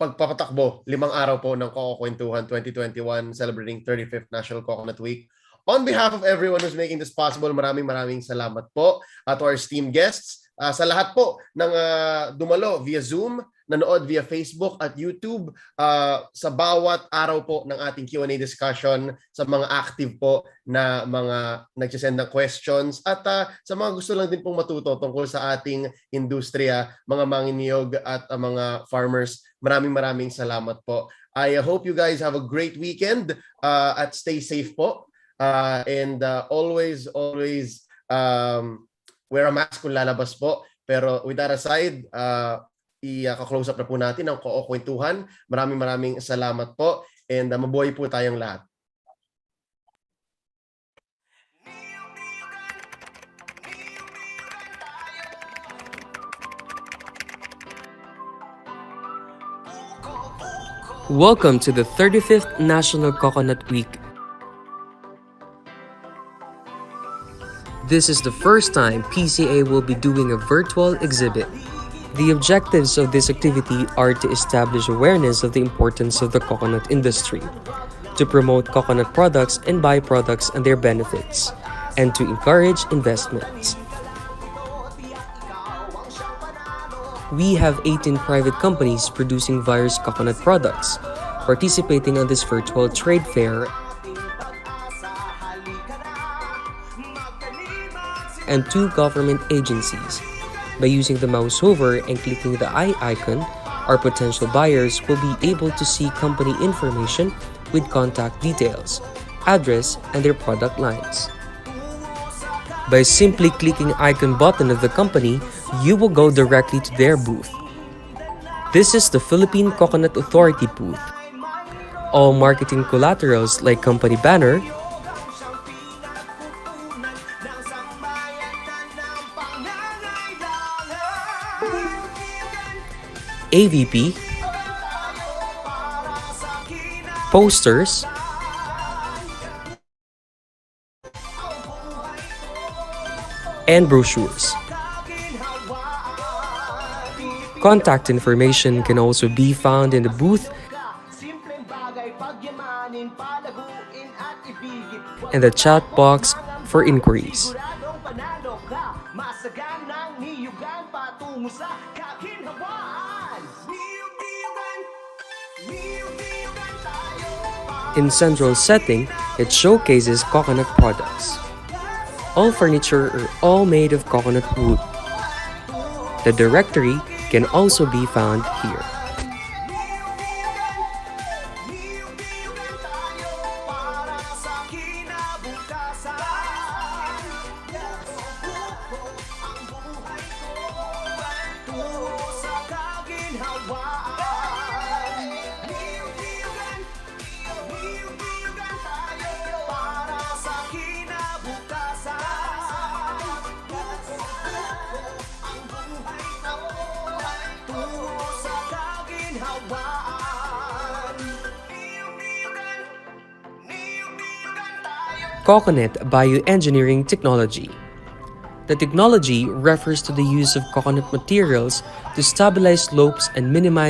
pagpapatakbo, 5 araw po ng Coco Kwentuhan 2021, celebrating 35th National Coconut Week. On behalf of everyone who's making this possible, maraming salamat po to our esteemed guests. Sa lahat po ng dumalo via Zoom, nanood via Facebook at YouTube, sa bawat araw po ng ating Q&A discussion, sa mga active po na mga nagsisend ng questions, at sa mga gusto lang din pong matuto tungkol sa ating industriya, mga manginiyog at mga farmers, maraming salamat po. I hope you guys have a great weekend at stay safe po. And always wear a mask kung lalabas po. Pero with that aside, i-close up na po natin ang Coco Kwentuhan. Maraming salamat po. And mabuhay po tayong lahat. Welcome to the 35th National Coconut Week. This is the first time PCA will be doing a virtual exhibit. The objectives of this activity are to establish awareness of the importance of the coconut industry, to promote coconut products and byproducts and their benefits, and to encourage investments. We have 18 private companies producing various coconut products, participating on this virtual trade fair. and 2 government agencies. By using the mouse over and clicking the eye icon, our potential buyers will be able to see company information with contact details, address, and their product lines. By simply clicking icon button of the company, you will go directly to their booth. This is the Philippine Coconut Authority booth. All marketing collaterals like company banner, AVP, posters, and brochures. Contact information can also be found in the booth and the chat box for inquiries. In central setting, it showcases coconut products. All furniture are all made of coconut wood. The directory can also be found here. Coconut bioengineering technology. The technology refers to the use of coconut materials to stabilize slopes and minimize